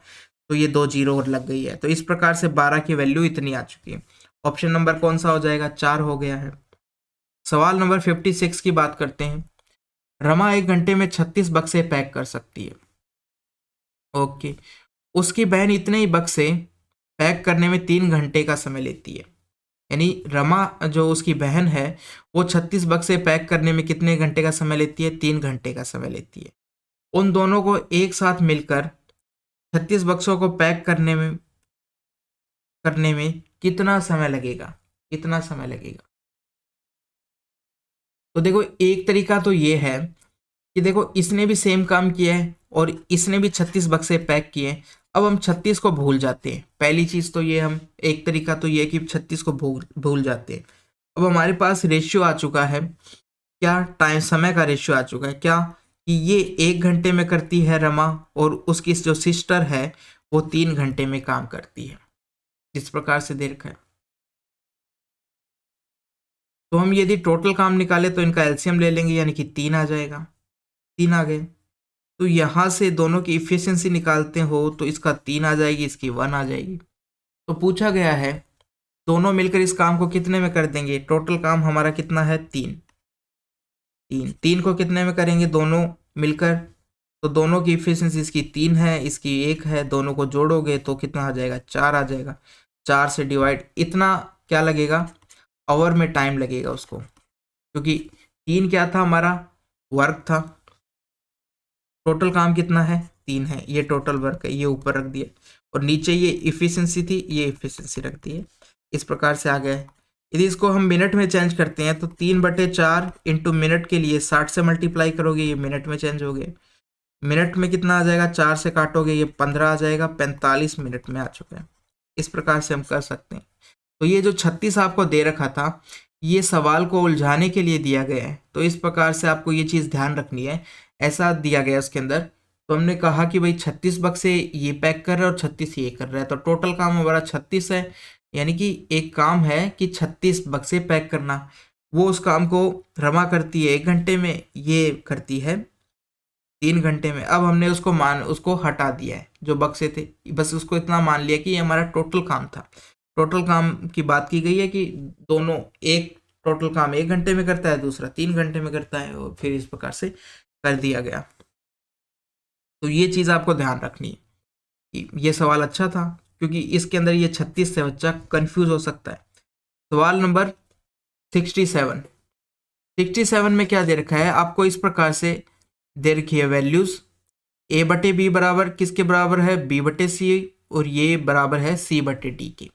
तो ये 2 जीरो और लग गई है। तो इस प्रकार से 12 की वैल्यू इतनी आ चुकी है। ऑप्शन नंबर कौन सा हो जाएगा? 4 हो गया है। सवाल नंबर 56 की बात करते हैं। रमा 1 घंटे में 36 बक्से पैक कर सकती है। ओके, उसकी बहन इतने ही बक्से पैक करने में 3 घंटे का समय लेती है। यानी रमा जो उसकी बहन है वो 36 बक्से पैक करने में कितने घंटे का समय लेती है? 3 घंटे का समय लेती है। उन दोनों को एक साथ मिलकर 36 बक्सों को पैक करने में कितना समय लगेगा? कितना समय लगेगा? तो देखो, एक तरीका तो ये है कि देखो इसने भी सेम काम किया है और इसने भी 36 बक्से पैक किए। अब हम 36 को भूल जाते हैं। पहली चीज तो ये, हम एक तरीका तो ये कि 36 को भूल भूल जाते हैं। अब हमारे पास रेशियो आ चुका है, क्या टाइम समय का रेशियो आ चुका है क्या, कि ये 1 घंटे में करती है रमा और उसकी जो सिस्टर है वो 3 घंटे में काम करती है, जिस प्रकार से दे रखा है। तो हम यदि टोटल काम निकाले तो इनका एलसीएम ले लेंगे, यानी कि 3 आ जाएगा। 3 आ गए। तो यहाँ से दोनों की इफिशिएंसी निकालते हो तो इसका 3 आ जाएगी, इसकी 1 आ जाएगी। तो पूछा गया है दोनों मिलकर इस काम को कितने में कर देंगे? टोटल काम हमारा कितना है? 3। 3 को कितने में करेंगे दोनों मिलकर? तो दोनों की इफिशिएंसी, इसकी 3 है, इसकी 1 है, दोनों को जोड़ोगे तो कितना आ जाएगा? 4 आ जाएगा। 4 से डिवाइड, इतना क्या लगेगा? आवर में टाइम लगेगा उसको, क्योंकि 3 क्या था हमारा? वर्क था। टोटल काम कितना है? 3 है। ये टोटल वर्क है, ये ऊपर रख दिया, और नीचे ये इफिशिएंसी थी, ये इफिशिएंसी रख दी है। इस प्रकार से आ गया है। यदि इसको हम मिनट में चेंज करते हैं तो 3/4 इंटू मिनट के लिए 60 से मल्टीप्लाई करोगे, ये मिनट में चेंज हो गए। मिनट में कितना आ जाएगा? 4 से काटोगे, ये 15 आ जाएगा। 45 मिनट में आ चुका है। इस प्रकार से हम कर सकते हैं। तो ये जो 36 आपको दे रखा था, ये सवाल को उलझाने के लिए दिया गया है। तो इस प्रकार से आपको ये चीज़ ध्यान रखनी है। ऐसा दिया गया इसके अंदर। तो हमने कहा कि भाई 36 बक्से ये पैक कर रहा है और 36 ये कर रहा है, तो टोटल काम हमारा 36 है। यानी कि एक काम है कि 36 बक्से पैक करना। वो उस काम को रमा करती है 1 घंटे में, ये करती है 3 घंटे में। अब हमने उसको हटा दिया है जो बक्से थे, बस उसको इतना मान लिया कि ये हमारा टोटल काम था। टोटल काम की बात की गई है कि दोनों, एक टोटल काम 1 घंटे में करता है, दूसरा 3 घंटे में करता है, और फिर इस प्रकार से कर दिया गया। तो ये चीज़ आपको ध्यान रखनी है कि ये सवाल अच्छा था, क्योंकि इसके अंदर ये 36 से बच्चा कंफ्यूज हो सकता है। सवाल नंबर 67। 67 में क्या दे रखा है आपको? इस प्रकार से दे रखी है वैल्यूज। A/B बराबर किसके बराबर है? B/C, और ये बराबर है C/D के।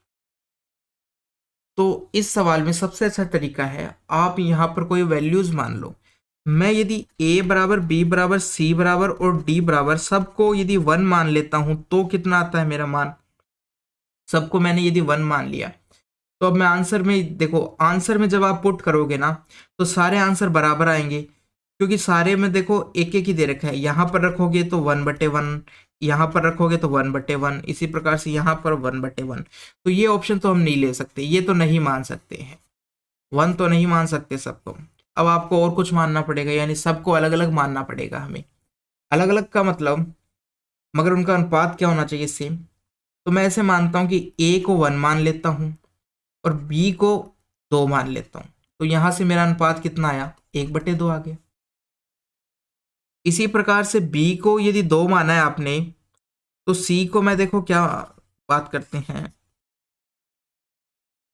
तो इस सवाल में सबसे अच्छा तरीका है, आप यहाँ पर कोई वैल्यूज मान लो। मैं यदि A बराबर, B बराबर, C बराबर और D बराबर सबको यदि 1 मान लेता हूं तो कितना आता है मेरा मान? सबको मैंने यदि 1 मान लिया, तो अब मैं आंसर में देखो, आंसर में जब आप पुट करोगे ना तो सारे आंसर बराबर आएंगे, क्योंकि सारे में देखो एक एक ही दे रखा है। यहाँ पर रखोगे तो 1/1, यहाँ पर रखोगे तो 1/1, इसी प्रकार से यहाँ पर 1/1। तो ये ऑप्शन तो हम नहीं ले सकते, ये तो नहीं मान सकते हैं। 1 तो नहीं मान सकते सबको। अब आपको और कुछ मानना पड़ेगा, यानी सबको अलग अलग मानना पड़ेगा हमें। अलग अलग का मतलब, मगर उनका अनुपात क्या होना चाहिए? सेम। तो मैं ऐसे मानता हूँ कि A को 1 मान लेता हूँ और B को 2 मान लेता हूँ। तो यहाँ से मेरा अनुपात कितना आया? 1/2 आ गया। इसी प्रकार से B को यदि 2 माना है आपने, तो C को मैं देखो क्या बात करते हैं,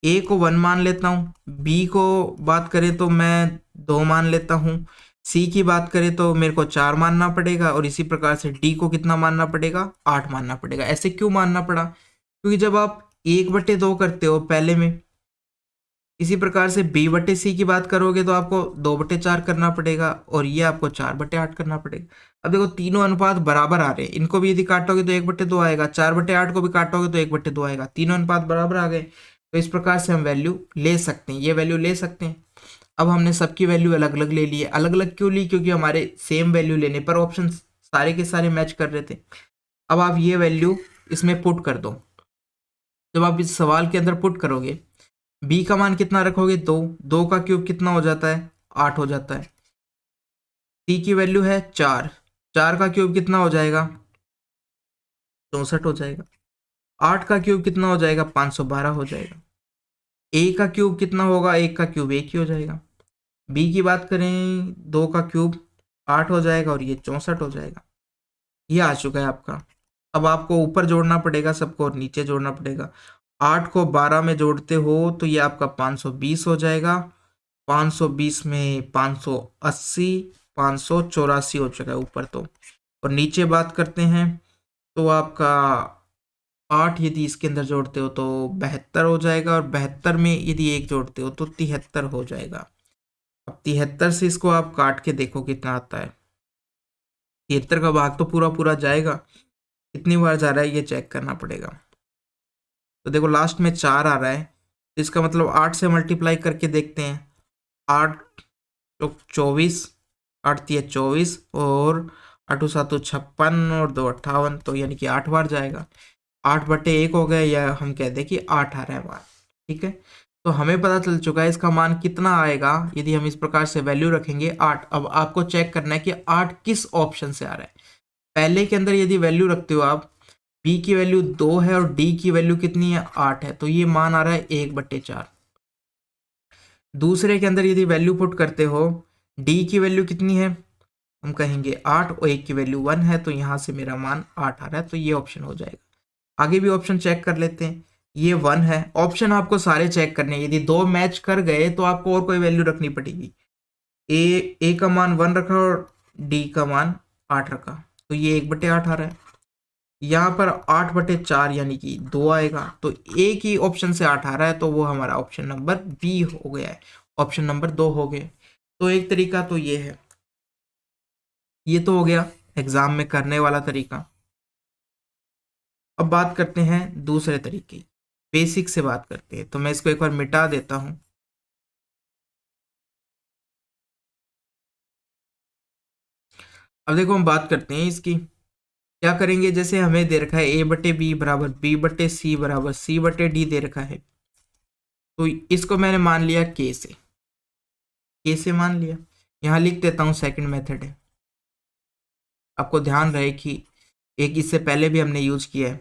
A को 1 मान लेता हूँ, B को बात करें तो मैं 2 मान लेता हूँ, C की बात करें तो मेरे को 4 मानना पड़ेगा, और इसी प्रकार से D को कितना मानना पड़ेगा? 8 मानना पड़ेगा। ऐसे क्यों मानना पड़ा? क्योंकि जब आप 1/2 करते हो पहले में, इसी प्रकार से B/C की बात करोगे तो आपको 2/4 करना पड़ेगा, और ये आपको 4/8 करना पड़ेगा। अब देखो तीनों अनुपात बराबर आ रहे हैं, इनको भी यदि काटोगे तो 1/2 आएगा, 4/8 को भी काटोगे तो 1/2 आएगा। तीनों अनुपात बराबर आ गए। तो इस प्रकार से हम वैल्यू ले सकते हैं, ये वैल्यू ले सकते हैं। अब हमने सबकी वैल्यू अलग अलग ले ली है। अलग अलग क्यों ली? क्योंकि हमारे सेम वैल्यू लेने पर ऑप्शन सारे के सारे मैच कर रहे थे। अब आप ये वैल्यू इसमें पुट कर दो। जब आप इस सवाल के अंदर पुट करोगे, B का मान कितना रखोगे? 2। 2 का क्यूब कितना हो जाता है? 8 हो जाता है। C की वैल्यू है 4। 4 का क्यूब कितना हो जाएगा? 64 हो जाएगा। 8 का क्यूब कितना हो जाएगा, 512 हो जाएगा। ए का क्यूब कितना होगा, 1 का क्यूब 1 ही हो जाएगा। बी की बात करें, 2 का क्यूब 8 हो जाएगा और ये 64 हो जाएगा। ये आ चुका है आपका। अब आपको ऊपर जोड़ना पड़ेगा सबको और नीचे जोड़ना पड़ेगा। 8 को 12 में जोड़ते हो तो ये आपका 520 हो जाएगा। 520 में 580, 584 हो चुका है ऊपर तो। और नीचे बात करते हैं तो आपका 8 यदि इसके अंदर जोड़ते हो तो 72 हो जाएगा, और 72 में यदि 1 जोड़ते हो तो 73 हो जाएगा। अब 73 से इसको आप काट के देखो कितना आता है। 73 का भाग तो पूरा पूरा जाएगा, कितनी बार जा रहा है ये चेक करना पड़ेगा। तो देखो लास्ट में 4 आ रहा है, तो इसका मतलब 8 से मल्टीप्लाई करके देखते हैं। 8 तो 24, 8 तिया 24 और 8 7 56 और 2 58, तो यानी कि 8 बार जाएगा। 8/1 हो गया, या हम कह दें कि 8 आ रहा है बार। ठीक है, तो हमें पता चल चुका है इसका मान कितना आएगा यदि हम इस प्रकार से वैल्यू रखेंगे 8। अब आपको चेक करना है कि 8 किस ऑप्शन से आ रहा है। पहले के अंदर यदि वैल्यू रखते हो आप, बी की वैल्यू 2 है और डी की वैल्यू कितनी है, 8 है, तो ये मान आ रहा है 1/4। दूसरे के अंदर यदि वैल्यू पुट करते हो, डी की वैल्यू कितनी है, हम कहेंगे 8 और 1 की वैल्यू 1 है, तो यहाँ से मेरा मान 8 आ रहा है, तो ये ऑप्शन हो जाएगा। आगे भी ऑप्शन चेक कर लेते हैं। ये 1 है। ऑप्शन आपको सारे चेक करने हैं, यदि 2 मैच कर गए तो आपको और कोई वैल्यू रखनी पड़ेगी। ए का मान 1 रखा और डी का मान 8 रखा, तो ये 1/8 आ रहा है। यहाँ पर 8/4 यानी कि 2 आएगा, तो एक ही ऑप्शन से 8 आ रहा है, तो वो हमारा ऑप्शन नंबर बी हो गया है। ऑप्शन नंबर 2 हो गए। तो एक तरीका तो ये है। ये तो हो गया एग्जाम में करने वाला तरीका। अब बात करते हैं दूसरे तरीके, बेसिक से बात करते हैं। तो मैं इसको एक बार मिटा देता हूं। अब देखो हम बात करते हैं इसकी। क्या करेंगे, जैसे हमें दे रखा है a/b बराबर b/c बराबर c/d दे रखा है, तो इसको मैंने मान लिया के से मान लिया। यहां लिख देता हूं सेकंड मेथड है। आपको ध्यान रहे कि एक इससे पहले भी हमने यूज किया है।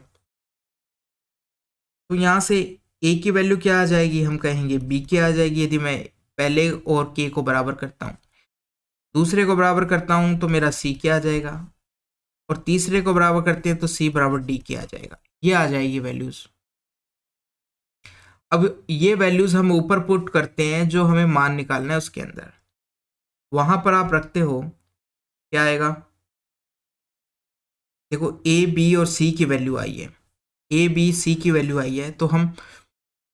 तो यहां से a की वैल्यू क्या आ जाएगी, हम कहेंगे b की आ जाएगी यदि मैं पहले और k को बराबर करता हूं। दूसरे को बराबर करता हूं तो मेरा c क्या आ जाएगा, और तीसरे को बराबर करते हैं तो c बराबर d की आ जाएगा। ये आ जाएगी वैल्यूज। अब ये वैल्यूज हम ऊपर पुट करते हैं, जो हमें मान निकालना है उसके अंदर वहां पर आप रखते हो, क्या आएगा। देखो ए बी और सी की वैल्यू आई है, ए बी सी की वैल्यू आई है, तो हम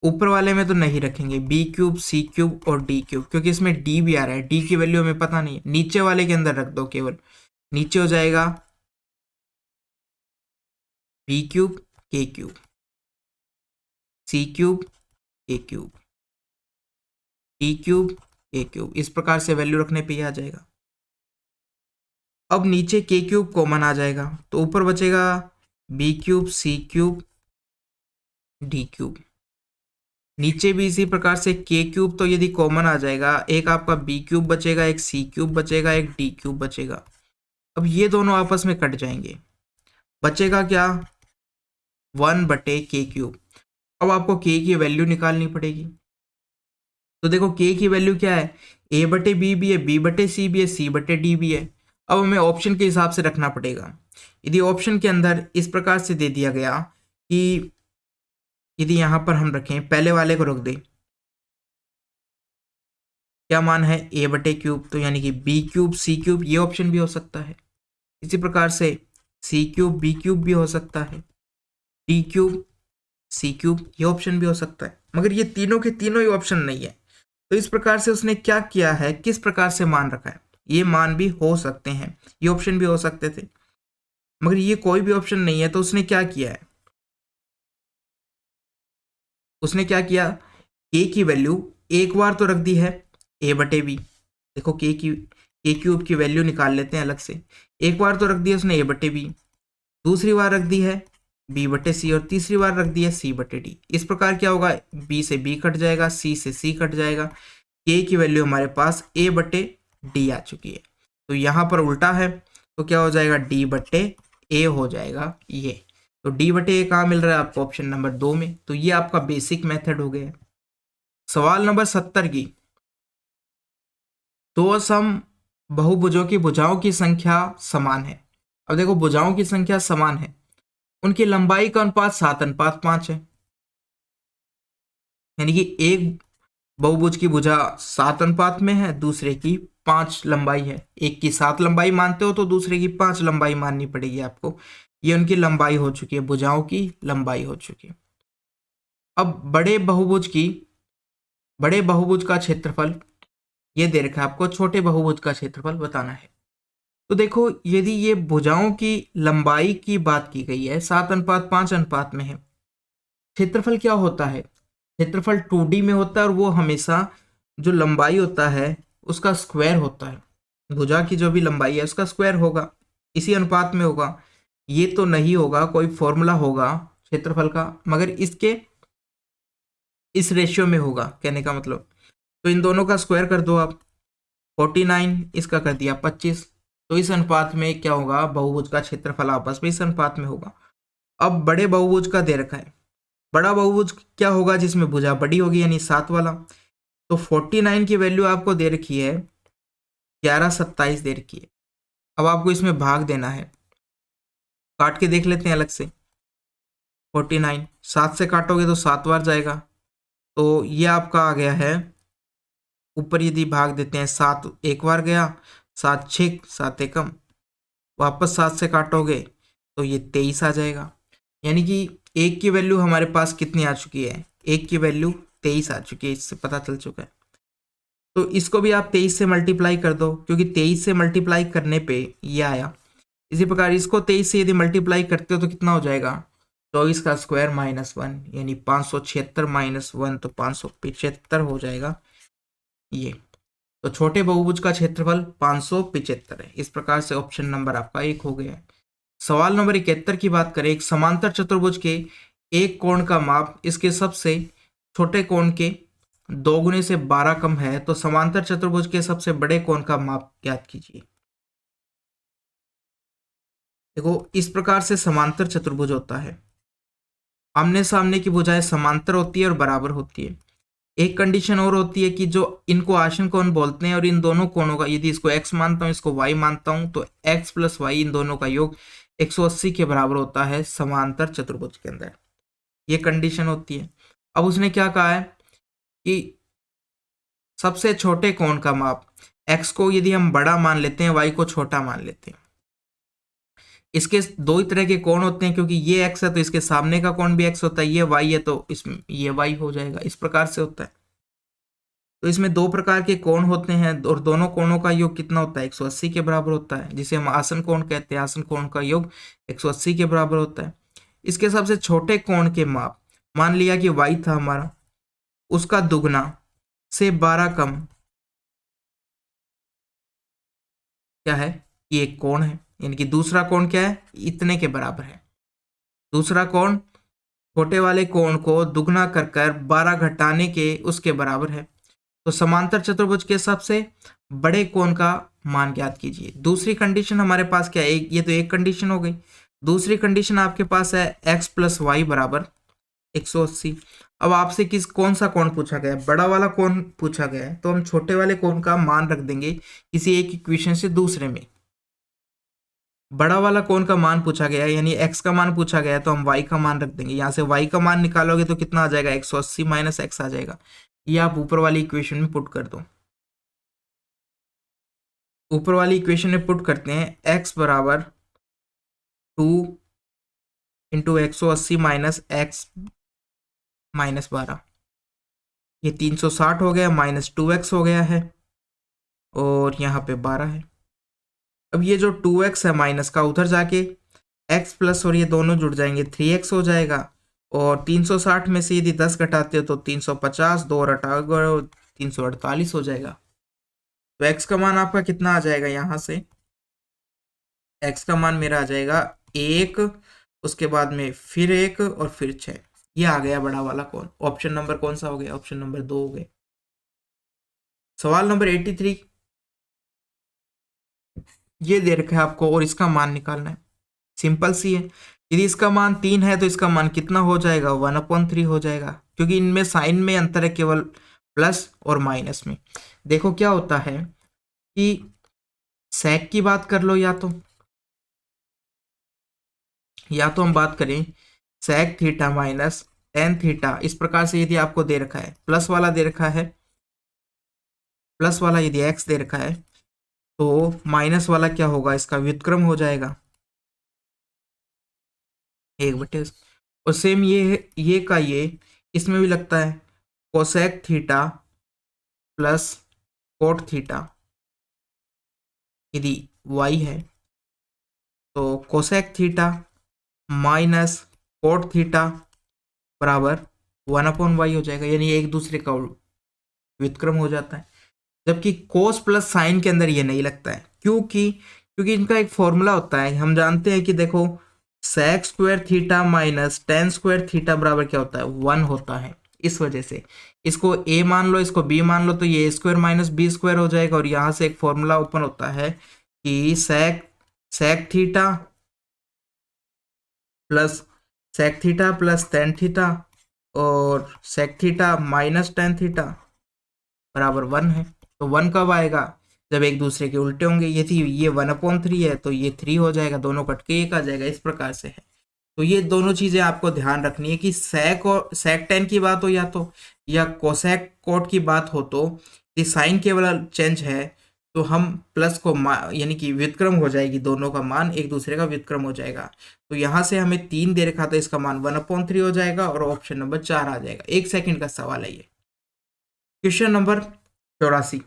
ऊपर वाले में तो नहीं रखेंगे b³ c³ और d³, क्योंकि इसमें d भी आ रहा है। d की वैल्यू हमें पता नहीं है, नीचे वाले के अंदर रख दो केवल। नीचे हो जाएगा b³ k³ c³ a³ d³ a³, इस प्रकार से वैल्यू रखने पे ही आ जाएगा। अब नीचे k³ कॉमन आ जाएगा, तो ऊपर बचेगा b³ c³ d³। नीचे भी इसी प्रकार से k³ तो यदि कॉमन आ जाएगा, एक आपका b³ बचेगा, एक c³ बचेगा, एक d³ बचेगा। अब ये दोनों आपस में कट जाएंगे, बचेगा क्या, 1/k³। अब आपको k की वैल्यू निकालनी पड़ेगी। तो देखो k की वैल्यू क्या है, a/b भी है, b/c भी है, c/d भी है। अब हमें ऑप्शन के हिसाब से रखना पड़ेगा। यदि ऑप्शन के अंदर इस प्रकार से दे दिया गया कि यदि यहाँ पर हम रखें, पहले वाले को रख दे, क्या मान है a/3, तो यानी कि b³ c³, ये ऑप्शन भी हो सकता है। इसी प्रकार से c³ b³ भी हो सकता है, d³ c³, ये ऑप्शन भी हो सकता है। मगर ये तीनों के तीनों ही ऑप्शन नहीं है। तो इस प्रकार से उसने क्या किया है, किस प्रकार से मान रखा है, ये मान भी हो सकते हैं, ये ऑप्शन भी हो सकते थे, मगर ये कोई भी ऑप्शन नहीं है। तो उसने क्या किया है, उसने क्या किया, k की वैल्यू एक बार तो रख दी है a/b। देखो k³ की वैल्यू निकाल लेते हैं अलग से। एक बार तो रख दिया उसने a/b, दूसरी बार रख दी है b/c, और तीसरी बार रख दी है c/d। इस प्रकार क्या होगा, b से b कट जाएगा, c से c कट जाएगा, k की वैल्यू हमारे पास a/d आ चुकी है। तो यहाँ पर उल्टा है, तो क्या हो जाएगा, d/a हो जाएगा ये। तो तो D/A कहाँ मिल रहा है आपको? ऑप्शन नंबर 2 में। तो ये आपका बेसिक मेथड हो गया। सवाल नंबर 70 की, दो सम बहुभुजों की भुजाओं की संख्या समान है। अब देखो भुजाओं की संख्या समान है, उनकी लंबाई का अनुपात 7:5 है। यानी कि एक बहुभुज की भुजा 7 अनुपात में है, दूसरे की 5 लंबाई है। एक की 7 लंबाई मानते हो तो दूसरे की 5 लंबाई माननी पड़ेगी आपको। ये उनकी लंबाई हो चुकी है, भुजाओं की लंबाई हो चुकी है। अब बड़े बहुभुज का क्षेत्रफल ये दे रखा है आपको, छोटे बहुभुज का क्षेत्रफल बताना है। तो देखो यदि ये भुजाओं की लंबाई की बात की गई है, 7:5 अनुपात में है, क्षेत्रफल क्या होता है? क्षेत्रफल 2D में होता है और वो हमेशा जो लंबाई होता है उसका स्क्वायर होता है। भुजा की जो भी लंबाई है उसका स्क्वायर होगा, इसी अनुपात में होगा। ये तो नहीं होगा, कोई फॉर्मूला होगा क्षेत्रफल का, मगर इसके इस रेशियो में होगा, कहने का मतलब। तो इन दोनों का स्क्वायर कर दो आप, 49, इसका कर दिया 25। तो इस अनुपात में क्या होगा? बहुभुज का क्षेत्रफल आपस में इस अनुपात में होगा। अब बड़े बहुभुज का दे रखा है, बड़ा बहुभुज क्या होगा? जिसमें भुजा बड़ी होगी, यानी 7 वाला। तो 49 की वैल्यू आपको दे रखी है 1127 दे रखी है। अब आपको इसमें भाग देना है, काट के देख लेते हैं अलग से। 49 7 से काटोगे तो 7 बार जाएगा, तो ये आपका आ गया है। ऊपर यदि भाग देते हैं, 7 एक बार गया, 7 6 7 एकम, वापस 7 से काटोगे तो ये 23 आ जाएगा। यानी कि एक की वैल्यू हमारे पास कितनी आ चुकी है? एक की वैल्यू 23 आ चुकी है, इससे पता चल चुका है। तो इसको भी आप 23 से मल्टीप्लाई कर दो, क्योंकि 23 से मल्टीप्लाई करने पे ये आया। इसी प्रकार इसको 23 से यदि मल्टीप्लाई करते हो तो कितना हो जाएगा? 24 का स्क्वायर -1, यानी 576 -1, तो 575 हो जाएगा ये। तो छोटे बहुभुज का क्षेत्रफल 575 है। इस प्रकार से ऑप्शन नंबर आपका 1 हो गया है। सवाल नंबर 71 की बात करें, एक समांतर चतुर्भुज के एक कोण का माप इसके सबसे छोटे कोण के 2 गुने से 12 कम है, तो समांतर चतुर्भुज के सबसे बड़े कोण का माप ज्ञात कीजिए। देखो इस प्रकार से समांतर चतुर्भुज होता है, आमने सामने की भुजाएं समांतर होती है और बराबर होती है। एक कंडीशन और होती है कि जो इनको आसन कोण बोलते हैं, और इन दोनों कोणों का यदि इसको x मानता हूं इसको y मानता हूं, तो x + y इन दोनों का योग 180 के बराबर होता है समांतर चतुर्भुज के अंदर। ये कंडीशन होती है। अब उसने क्या कहा है कि सबसे छोटे कोण का माप, x को यदि हम बड़ा मान लेते हैं, y को छोटा मान लेते हैं। इसके दो ही तरह के कोण होते हैं, क्योंकि ये x है तो इसके सामने का कोण भी x होता है, ये y है तो इसमें ये y हो जाएगा। इस प्रकार से होता है। तो इसमें दो प्रकार के कोण होते हैं और दोनों कोणों का योग कितना होता है? 180 के बराबर होता है, जिसे हम आसन कोण कहते हैं। आसन कोण का योग 180 के बराबर होता है। इसके सबसे छोटे कोण के माप, मान लिया कि y था हमारा, उसका दुगना से 12 कम क्या है? ये एक कोण है, यानी कि दूसरा कोण क्या है? इतने के बराबर है। दूसरा कोण छोटे वाले कोण को दुगना कर कर 12 घटाने के उसके बराबर है। तो समांतर चतुर्भुज के सबसे बड़े कोण का मान ज्ञात कीजिए। दूसरी कंडीशन हमारे पास क्या है? ये तो एक कंडीशन हो गई। दूसरी कंडीशन आपके पास है x + y बराबर 180। अब आपसे कौन सा कोण पूछा गया है? बड़ा वाला कोण पूछा गया है, तो हम छोटे वाले कोण का मान रख देंगे किसी एक इक्वेशन से दूसरे में। बड़ा वाला कोण का मान पूछा गया है, यानी x का मान पूछा गया है, तो हम y का मान रख देंगे। यहाँ से y का मान निकालोगे तो कितना आ जाएगा? 180 - x आ जाएगा। ये आप ऊपर वाली इक्वेशन में पुट कर दो। ऊपर वाली इक्वेशन में पुट करते हैं, x बराबर 2 × 180 - x -12, ये 360 हो गया, -2x हो गया है, और यहाँ पे 12 है। अब ये जो 2x है माइनस का, उधर जाके x प्लस और ये दोनों जुड़ जाएंगे, 3x हो जाएगा। और 360 में से यदि 10 घटाते हो तो 350, 2 और 348 हो जाएगा। तो x का मान आपका कितना आ जाएगा? यहाँ से x का मान मेरा आ जाएगा 1, उसके बाद में फिर 1 और फिर 6। ये आ गया बड़ा वाला कोण। ऑप्शन नंबर कौन सा हो गया? ऑप्शन नंबर 2 हो गया। सवाल नंबर 83, ये दे रखा है आपको और इसका मान निकालना है। सिंपल सी है। यदि इसका मान 3 है तो इसका मान कितना हो जाएगा, 1/3 हो जाएगा, क्योंकि इनमें साइन में अंतर है केवल प्लस और माइनस में। देखो क्या होता है कि सेक की बात कर लो, या तो हम बात करें sec theta minus tan theta, इस प्रकार से यदि आपको दे रखा है, प्लस वाला दे रखा है, प्लस वाला यदि एक्स दे रखा है तो माइनस वाला क्या होगा, इसका व्युत्क्रम हो जाएगा 1/, और सेम ये का ये इसमें भी लगता है cosec theta plus cot theta, यदि y है तो cosec theta minus cot theta बराबर 1/y हो जाएगा, यानी एक दूसरे का व्युत्क्रम हो जाता है। जबकि कोस प्लस साइन के अंदर ये नहीं लगता है, क्योंकि इनका एक फॉर्मूला होता है, हम जानते हैं कि देखो sec square theta minus tan square theta बराबर क्या होता है, 1 होता है। इस वजह से इसको a मान लो, इसको b मान लो, तो ये a square minus B square हो जाएगा, और यहाँ से एक फॉर्मूला ओपन होता है कि sec theta plus tan theta और sec theta minus tan theta बराबर 1 है। तो 1 कब आएगा, जब एक दूसरे के उल्टे होंगे। यदि ये 1/3 है तो ये 3 हो जाएगा, दोनों कट के 1 आ जाएगा, इस प्रकार से है। तो ये दोनों चीजें आपको ध्यान रखनी है कि सेक और सेक टेन की बात हो या कोसेक कोट की बात हो, तो ये साइन केवल चेंज है तो हम प्लस को यानी कि व्युत्क्रम हो जाएगी, दोनों का मान एक दूसरे का व्युत्क्रम हो जाएगा। तो यहाँ से हमें 3 दे रखा था, इसका मान 1/3 हो जाएगा और ऑप्शन नंबर 4 आ जाएगा। 1 सेकंड का सवाल है ये। क्वेश्चन नंबर 84,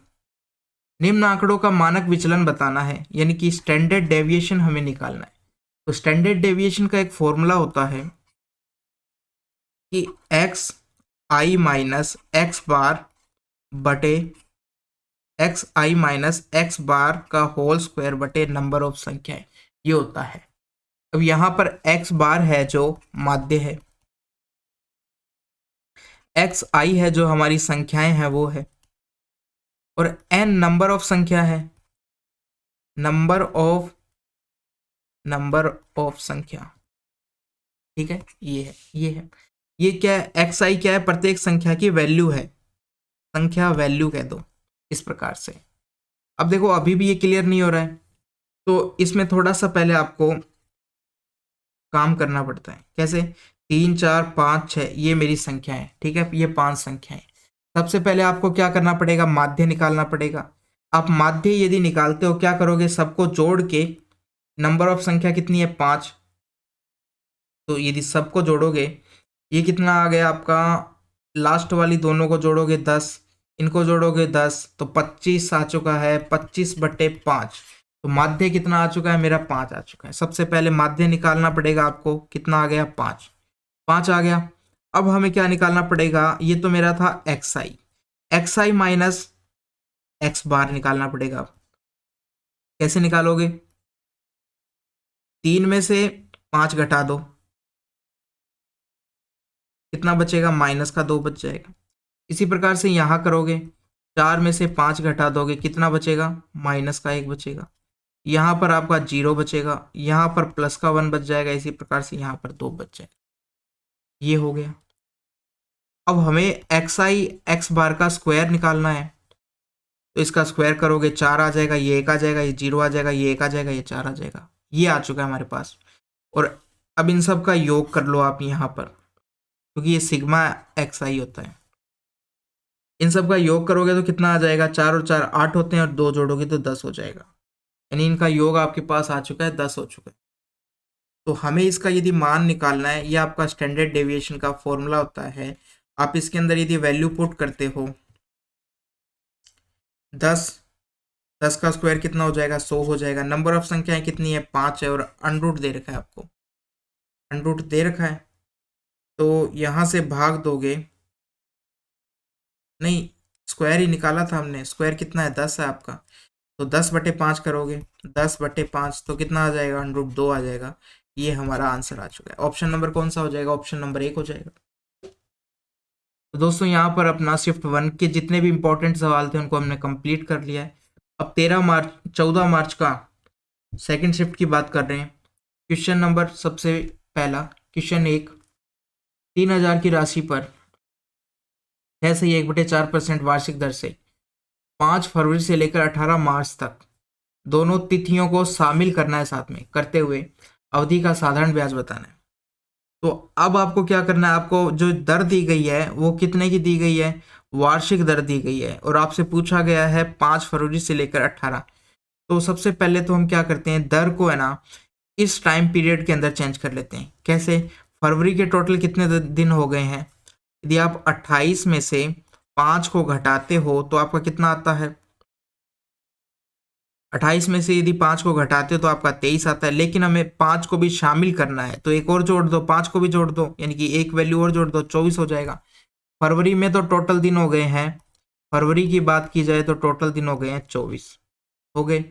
निम्न आंकड़ों का मानक विचलन बताना है, यानी कि स्टैंडर्ड डेविएशन हमें निकालना है। तो स्टैंडर्ड डेविएशन का एक फॉर्मूला होता है कि एक्स आई माइनस एक्स बार बटे एक्स आई माइनस एक्स बार का होल स्क्वायर बटे नंबर ऑफ संख्याएं, ये होता है। अब यहां पर एक्स बार है जो माध्य है, एक्स आई है जो हमारी संख्याएं हैं वो है, और एन नंबर ऑफ संख्या है, नंबर ऑफ संख्या, ठीक है। ये क्या है, एक्स आई क्या है, प्रत्येक संख्या की वैल्यू है, संख्या वैल्यू कह दो, इस प्रकार से। अब देखो अभी भी ये क्लियर नहीं हो रहा है, तो इसमें थोड़ा सा पहले आपको काम करना पड़ता है। कैसे, 3 4 5 6 ये मेरी संख्या है, ठीक है, ये 5 संख्याएं। सबसे पहले आपको क्या करना पड़ेगा, माध्य निकालना पड़ेगा। आप माध्य यदि निकालते हो क्या करोगे, सबको जोड़ के नंबर ऑफ संख्या कितनी है 5, तो यदि सबको जोड़ोगे ये कितना आ गया आपका, लास्ट वाली दोनों को जोड़ोगे 10, इनको जोड़ोगे 10, तो 25 आ चुका है, 25/5। तो माध्य कितना आ चुका है मेरा, 5 आ चुका है। सबसे पहले माध्य निकालना पड़ेगा आपको, कितना आ गया 5 आ गया। अब हमें क्या निकालना पड़ेगा, ये तो मेरा था एक्स आई माइनस एक्स बार निकालना पड़ेगा। कैसे निकालोगे, 3 में से 5 घटा दो, कितना बचेगा, माइनस का 2 बच जाएगा। इसी प्रकार से यहाँ करोगे, 4 में से 5 घटा दोगे, कितना बचेगा, माइनस का 1 बचेगा। यहाँ पर आपका 0 बचेगा, यहाँ पर प्लस का 1 बच जाएगा, इसी प्रकार से यहाँ पर 2 बच जाएगा। ये हो गया। अब हमें एक्स आई एक्स बार का स्क्वायर निकालना है, तो इसका स्क्वायर करोगे 4 आ जाएगा, ये 1 आ जाएगा, ये 0 आ जाएगा, ये 1 आ जाएगा, ये 4 आ जाएगा। ये आ चुका है हमारे पास। और अब इन सब का योग कर लो आप यहाँ पर, क्योंकि ये सिग्मा एक्स आई होता है। इन सब का योग करोगे तो कितना आ जाएगा, 4 और 4 8 होते हैं, और 2 जोड़ोगे तो 10 हो जाएगा, यानी इनका योग आपके पास आ चुका है, 10 हो चुका है। तो हमें इसका यदि मान निकालना है, ये आपका स्टैंडर्ड डेविएशन का फॉर्मूला होता है। आप इसके अंदर यदि वैल्यू पुट करते हो, 10 का स्क्वायर कितना हो जाएगा, 100 हो जाएगा। नंबर ऑफ संख्याएं कितनी है, 5 है, और अनरूट दे रखा है आपको, अनरूट दे रखा है, तो यहाँ से भाग दोगे, नहीं स्क्वायर ही निकाला था हमने, स्क्वायर कितना है, 10 है आपका, तो 10/5 करोगे, 10/5 तो कितना आ जाएगा, √2 आ जाएगा। ये हमारा आंसर आ चुका है। ऑप्शन नंबर कौन सा हो जाएगा, ऑप्शन नंबर 1 हो जाएगा। तो दोस्तों यहाँ पर अपना शिफ्ट 1 के जितने भी इंपॉर्टेंट सवाल थे उनको हमने कंप्लीट कर लिया है। अब 14 मार्च का सेकंड शिफ्ट की बात कर रहे हैं। क्वेश्चन नंबर सबसे पहला क्वेश्चन 1, 3,000 की राशि पर 6/4% वार्षिक दर से 5 फरवरी से लेकर 18 मार्च तक दोनों तिथियों को शामिल करना है, साथ में करते हुए अवधि का साधारण ब्याज बताना है। तो अब आपको क्या करना है, आपको जो दर दी गई है वो कितने की दी गई है, वार्षिक दर दी गई है, और आपसे पूछा गया है 5 फरवरी से लेकर 18। तो सबसे पहले तो हम क्या करते हैं, दर को है ना इस टाइम पीरियड के अंदर चेंज कर लेते हैं। कैसे, फरवरी के टोटल कितने दिन हो गए हैं, यदि आप 28 में से 5 को घटाते हो तो आपका कितना आता है, 28 में से यदि 5 को घटाते हो तो आपका 23 आता है, लेकिन हमें 5 को भी शामिल करना है तो एक और जोड़ दो, 5 को भी जोड़ दो, यानी कि एक वैल्यू और जोड़ दो, 24 हो जाएगा। फरवरी में तो टोटल दिन हो गए हैं, फरवरी की बात की जाए तो टोटल दिन हो गए हैं 24 हो गए।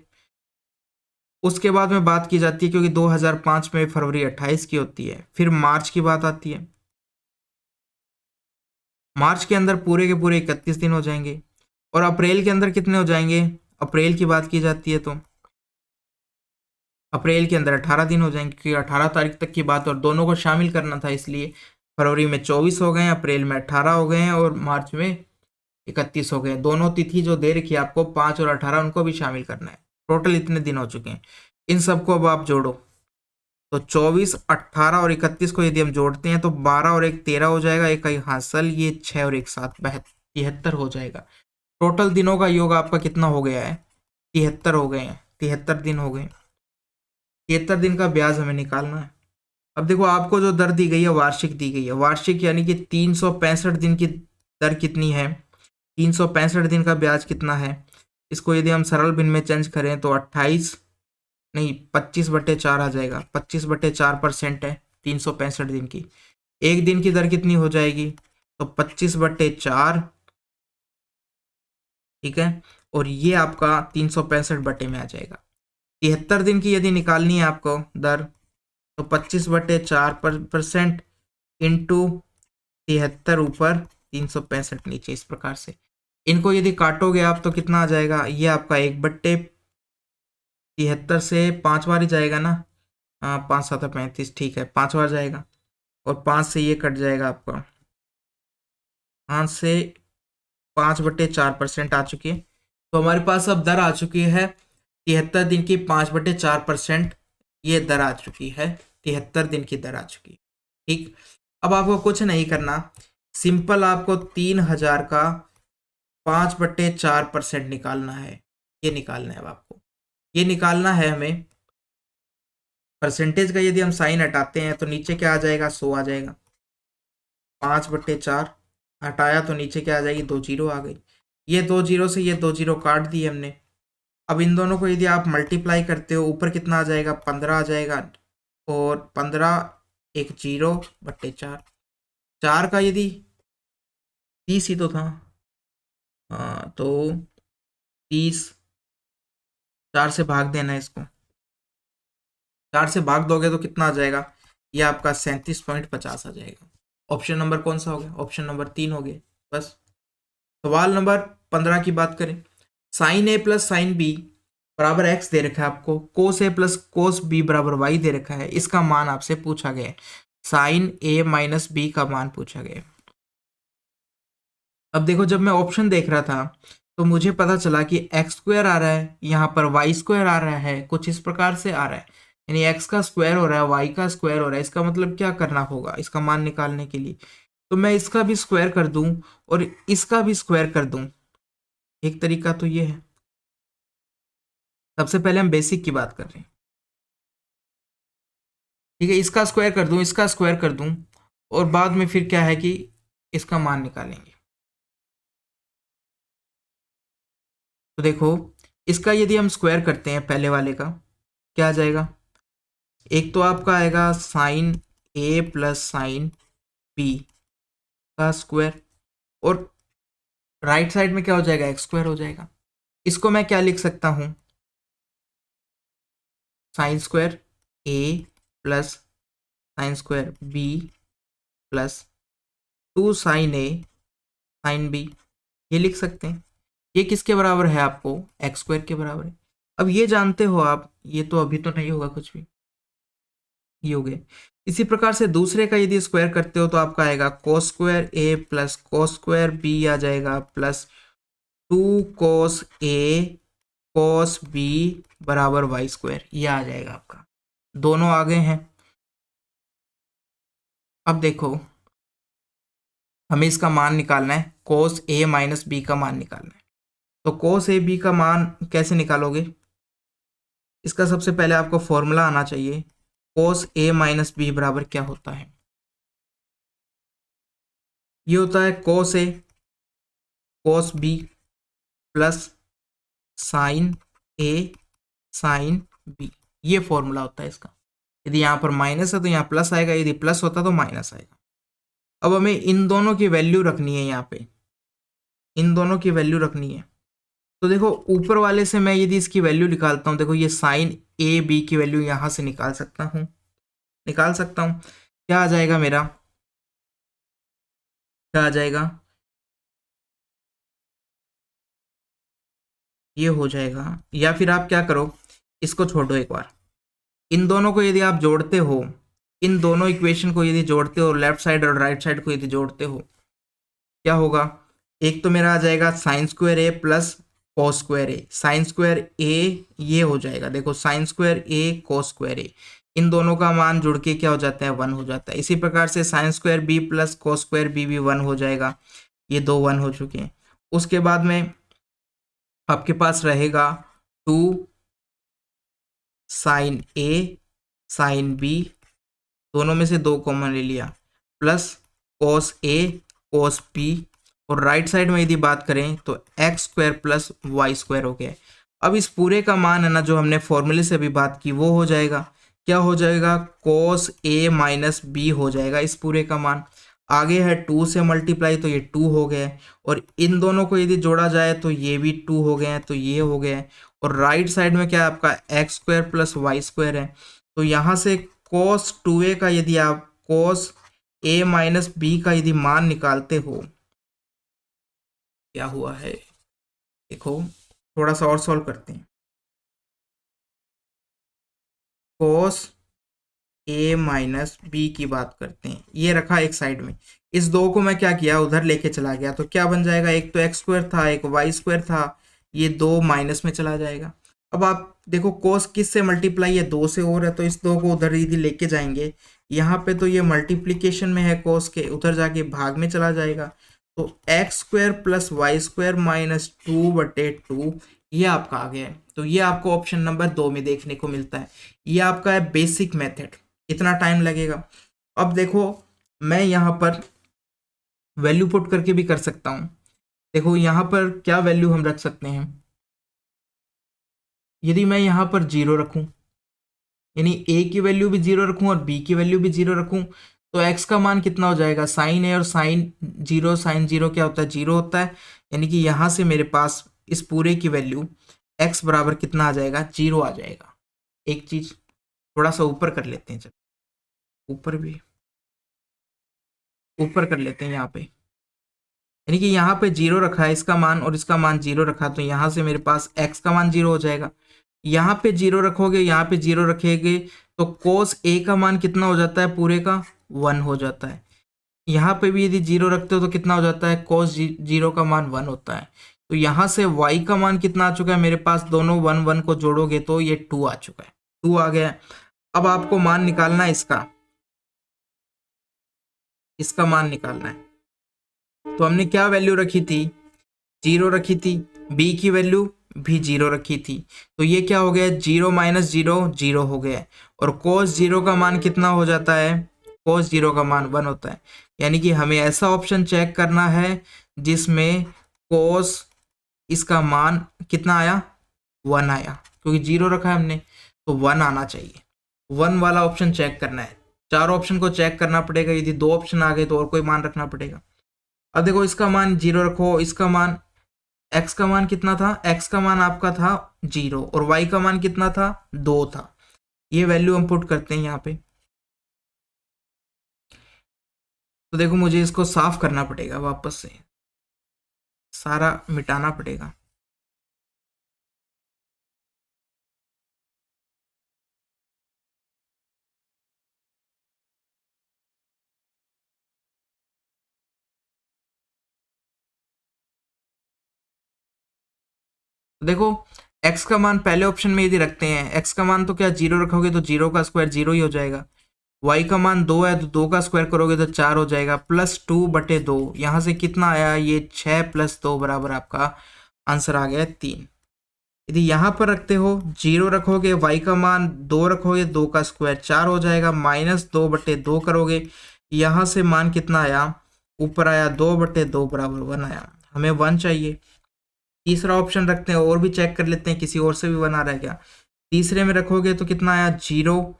उसके बाद में बात की जाती है, क्योंकि 2005 में फरवरी 28 की होती है, फिर मार्च की बात आती है। मार्च के अंदर पूरे के पूरे 31 दिन हो जाएंगे, और अप्रैल के अंदर कितने हो जाएंगे, अप्रैल की बात की जाती है तो अप्रैल के अंदर 18 दिन हो जाएंगे, क्योंकि 18 तारीख तक की बात और दोनों को शामिल करना था, इसलिए फरवरी में 24 हो गए हैं, अप्रैल में 18 हो गए हैं, और मार्च में 31 हो गए हैं। दोनों तिथि जो दे रखी है आपको 5 और 18 उनको भी शामिल करना है, टोटल इतने दिन हो चुके हैं। इन सबको अब आप जोड़ो, तो 24, 18 और 31 को यदि हम जोड़ते हैं तो 12 और 1 13 हो जाएगा, एक हासिल, ये 6 और 1 7 73 हो जाएगा। टोटल दिनों का योग आपका कितना हो गया है, 73 हो गए हैं, 73 दिन हो गए। 73 दिन का ब्याज हमें निकालना है। अब देखो, आपको जो दर दी गई है वार्षिक दी गई है, वार्षिक यानी कि 365 दिन की दर कितनी है, 365 दिन का ब्याज कितना है। इसको यदि हम सरल भिन्न में चेंज करें तो 28 नहीं 25/4 आ जाएगा, 25/4% है 365 दिन की। एक दिन की दर कितनी हो जाएगी, तो 25/4, ठीक है, और ये आपका 365 में आ जाएगा। 73 दिन की यदि निकालनी है आपको दर, तो 25/4% इंटू 73 ऊपर 365 नीचे, इस प्रकार से इनको यदि काटोगे आप तो कितना आ जाएगा, ये आपका 1/73 से 5 बार ही जाएगा ना, 5 7 35, ठीक है 5 बार जाएगा, और 5 से ये कट जाएगा आपका, 5 से 5/4% आ चुकी है। तो हमारे पास अब दर आ चुकी है 73 दिन की 5/4%, ये दर आ चुकी है, 73 दिन की दर आ चुकी है। ठीक, अब आपको कुछ नहीं करना, सिंपल आपको 3,000 का 5/4% निकालना है, ये निकालना है अब आपको, ये निकालना है हमें। परसेंटेज का यदि हम साइन हटाते हैं तो नीचे क्या आ जाएगा, 100 आ जाएगा। 5/4 हटाया तो नीचे क्या आ जाएगी, 2 जीरो आ गई। ये 2 जीरो से ये 2 जीरो काट दिए हमने। अब इन दोनों को यदि आप मल्टीप्लाई करते हो, ऊपर कितना आ जाएगा, 15 आ जाएगा, और 15 एक 0/4, 4 का यदि 30 ही तो था, हाँ तो 30, 4 से भाग देना है इसको, 4 से भाग दोगे तो कितना आ जाएगा, ये आपका 37.50 आ जाएगा। ऑप्शन नंबर कौन सा हो गया, ऑप्शन नंबर 3 हो गया। बस। सवाल नंबर 15 की बात करें, साइन ए प्लस साइन बी बराबर एक्स दे रखा है आपको, कोस ए प्लस कोस बी बराबर वाई दे रखा है, इसका मान आपसे पूछा गया है, साइन ए माइनस बी का मान पूछा गया है। अब देखो, जब मैं ऑप्शन देख रहा था तो मुझे पता चला कि एक्स स्क्वायर आ रहा है, यहाँ पर वाई स्क्वायर आ रहा है, कुछ इस प्रकार से आ रहा है, यानी एक्स का स्क्वायर हो रहा है, वाई का स्क्वायर हो रहा है। इसका मतलब क्या करना होगा इसका मान निकालने के लिए, तो मैं इसका भी स्क्वायर कर दूं और इसका भी स्क्वायर कर दूं। एक तरीका तो ये है। सबसे पहले हम बेसिक की बात कर रहे हैं, ठीक है, इसका स्क्वायर कर दूं, इसका स्क्वायर कर दूं, और बाद में फिर क्या है कि इसका मान निकालेंगे। तो देखो, इसका यदि हम स्क्वायर करते हैं पहले वाले का, क्या आ जाएगा, एक तो आपका आएगा साइन ए प्लस साइन बी का स्क्वायर, और राइट साइड में क्या हो जाएगा, एक्स स्क्वायर हो जाएगा। इसको मैं क्या लिख सकता हूं, sine square A plus sine square B plus 2 sine A sine B, ये लिख सकते हैं। ये किसके बराबर है, आपको एक्स स्क्वायर के बराबर है। अब ये जानते हो आप, ये तो अभी तो नहीं होगा कुछ भी, ये हो गए। इसी प्रकार से दूसरे का यदि स्क्वायर करते हो तो आपका आएगा cos square A plus cos square B आ जाएगा plus 2 cos A cos B बराबर वाई स्क्वायर, ये आ जाएगा आपका। दोनों आ गए हैं। अब देखो हमें इसका मान निकालना है, कोस A माइनस बी का मान निकालना है। तो कोस ए बी का मान कैसे निकालोगे? इसका सबसे पहले आपको फॉर्मूला आना चाहिए। कोस ए माइनस बी बराबर क्या होता है? ये होता है कोस A cos B plus sign A sine B, ये फॉर्मूला होता है इसका। यदि यहाँ पर माइनस है तो यहाँ प्लस आएगा, यदि प्लस होता तो माइनस आएगा। अब हमें इन दोनों की वैल्यू रखनी है, यहाँ पे इन दोनों की वैल्यू रखनी है। तो देखो ऊपर वाले से मैं यदि इसकी वैल्यू निकालता हूँ, देखो ये साइन ए बी की वैल्यू यहाँ से निकाल सकता हूँ, क्या आ जाएगा मेरा, क्या आ जाएगा, ये हो जाएगा। या फिर आप क्या करो, इसको छोड़ो एक बार, इन दोनों को यदि आप जोड़ते हो, इन दोनों इक्वेशन को यदि जोड़ते हो, लेफ्ट साइड और राइट साइड को यदि जोड़ते हो, क्या होगा, एक तो मेरा आ जाएगा sign square A plus cos square A, sign square ए ये हो जाएगा, देखो साइन स्क्वायर ए कोस स्क्वायर ए, इन दोनों का मान जुड़ के क्या हो जाता है, 1 हो जाता है। इसी प्रकार से sine square B plus cos square B भी 1 हो जाएगा, ये दो 1 हो चुके हैं। उसके बाद में आपके पास रहेगा 2 साइन ए साइन बी, दोनों में से 2 कॉमन ले लिया, plus cos A cos B, और राइट साइड में यदि बात करें तो X square plus Y square हो गया। अब इस पूरे का मान है ना, जो हमने फॉर्मूले से अभी बात की, वो हो जाएगा, क्या हो जाएगा, कोस ए माइनस बी हो जाएगा इस पूरे का मान। आगे है 2 से मल्टीप्लाई, तो ये 2 हो गया है, और इन दोनों को यदि जोड़ा जाए तो ये भी 2 हो गए हैं, तो ये हो गया है। और राइट साइड में क्या है आपका, X square plus Y square है। तो यहाँ से कोस 2a का यदि आप कोस a माइनस बी का यदि मान निकालते हो, क्या हुआ है देखो, थोड़ा सा और सॉल्व करते हैं। कोस a माइनस बी की बात करते हैं, ये रखा एक साइड में, इस दो को मैं क्या किया, उधर लेके चला गया, तो क्या बन जाएगा, एक तो एक्स स्क्वायर था एक वाई स्क्वायर था, ये दो माइनस में चला जाएगा। अब आप देखो कोस किस से मल्टीप्लाई है, 2 से, और है, तो इस 2 को उधर यदि लेके जाएंगे, यहाँ पे तो ये मल्टीप्लीकेशन में है कोस के, उधर जाके भाग में चला जाएगा। तो X square plus Y square minus 2/2 ये आपका आ गया है। तो ये आपको ऑप्शन नंबर 2 में देखने को मिलता है। ये आपका है बेसिक मेथड, इतना टाइम लगेगा। अब देखो मैं यहाँ पर वैल्यू पुट करके भी कर सकता हूँ। देखो यहाँ पर क्या वैल्यू हम रख सकते हैं, यदि मैं यहाँ पर 0 रखूँ, यानी a की वैल्यू भी 0 रखूँ और b की वैल्यू भी 0 रखूँ, तो x का मान कितना हो जाएगा, साइन a और साइन 0 क्या होता है, 0 होता है। यानी कि यहाँ से मेरे पास इस पूरे की वैल्यू x बराबर कितना आ जाएगा, 0 आ जाएगा। एक चीज थोड़ा सा ऊपर कर लेते हैं, चलो ऊपर भी ऊपर कर लेते हैं यहाँ पे, यानी कि यहाँ पे 0 रखा है इसका मान और इसका मान 0 रखा, तो यहाँ से मेरे पास x का मान 0 हो जाएगा। यहाँ पे 0 रखोगे, यहाँ पे 0 रखेंगे, तो कोस a का मान कितना हो जाता है, पूरे का 1 हो जाता है। यहाँ पे भी यदि 0 रखते हो तो कितना हो जाता है, कोस 0 का मान 1 होता है। तो यहाँ से y का मान कितना आ चुका है मेरे पास, दोनों 1 1 को जोड़ोगे तो ये 2 आ चुका है, 2 आ गया है। अब आपको मान निकालना है इसका मान निकालना है। तो हमने क्या वैल्यू रखी थी, 0 रखी थी, b की वैल्यू भी 0 रखी थी, तो ये क्या हो गया, 0 माइनस 0 0 हो गया। और कोस 0 का मान कितना हो जाता है, कोस 0 का मान 1 होता है। यानी कि हमें ऐसा ऑप्शन चेक करना है जिसमें कोस इसका मान कितना आया, 1 आया, क्योंकि 0 रखा है हमने, तो 1 आना चाहिए। 1 वाला ऑप्शन चेक करना है, 4 ऑप्शन को चेक करना पड़ेगा, यदि 2 ऑप्शन आ गए तो और कोई मान रखना पड़ेगा। अब देखो इसका मान 0 रखो, इसका मान x का मान कितना था, x का मान आपका था 0 और y का मान कितना था, 2 था। ये वैल्यू हम पुट करते हैं यहाँ पे। तो देखो मुझे इसको साफ करना पड़ेगा, वापस से सारा मिटाना पड़ेगा। तो देखो x का मान पहले ऑप्शन में यदि रखते हैं, x का मान तो क्या 0 रखोगे तो 0 का स्क्वायर 0 ही हो जाएगा, y का मान 2 है तो 2 का स्क्वायर करोगे तो 4 हो जाएगा, +2/2 यहाँ से कितना आया, ये 6 + 2 बराबर आपका आंसर आ गया 3। यदि यहाँ पर रखते हो 0 रखोगे, y का मान 2 रखोगे, 2 का स्क्वायर 4 हो जाएगा, -2/2 करोगे, यहाँ से मान कितना आया, ऊपर आया 2/2 बराबर 1 आया, हमें 1 चाहिए। तीसरा ऑप्शन रखते हैं और भी चेक कर लेते हैं किसी और से भी 1 आ रहा है क्या। तीसरे में रखोगे तो कितना आया 0,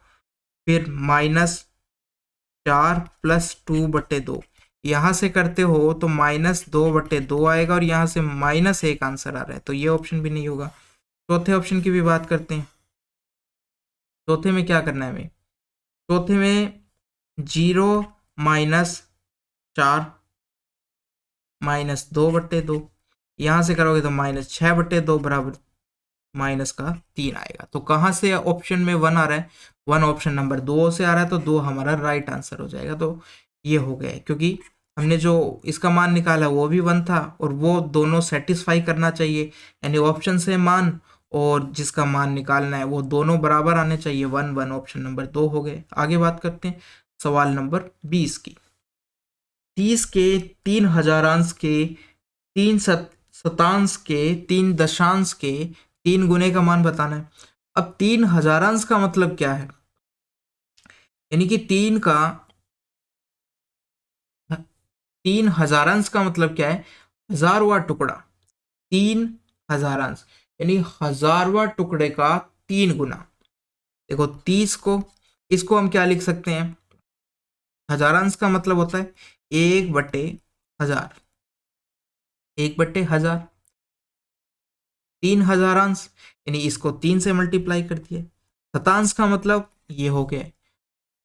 फिर -4 + 2/2, यहाँ से करते हो तो -2/2 आएगा और यहाँ से -1 आंसर आ रहा है, तो ये ऑप्शन भी नहीं होगा। चौथे ऑप्शन की भी बात करते हैं। चौथे में क्या करना है हमें, चौथे में 0 -4 -2/2, यहाँ से करोगे तो -6/2 बराबर -3 आएगा। तो कहाँ से ऑप्शन में 1 आ रहा है, 1 ऑप्शन नंबर 2 से आ रहा है, तो 2 हमारा राइट आंसर हो जाएगा। तो ये हो गया है, क्योंकि हमने जो इसका मान निकाला वो भी 1 था और वो दोनों सेटिस्फाई करना चाहिए, यानी ऑप्शन से मान और जिसका मान निकालना है वो दोनों बराबर आने चाहिए, 1 1 ऑप्शन नंबर 2 हो गए। आगे बात करते हैं सवाल नंबर 20 की। 30 के 3 हजारांश के 3 शतांश के 3 दशांश के 3 गुने का मान बताना है। अब 3 हजारांश का मतलब क्या है, यानी कि 3 हजारांश का मतलब क्या है, हजारवा टुकड़ा, 3 हजारांश यानी हजारवा टुकड़े का 3 गुना। देखो 30 को, इसको हम क्या लिख सकते हैं, हजारांश का मतलब होता है 1/1000, 1/1000। 3 हजारांश यानी इसको 3 से मल्टीप्लाई कर दिया। शतांश का मतलब ये हो गया,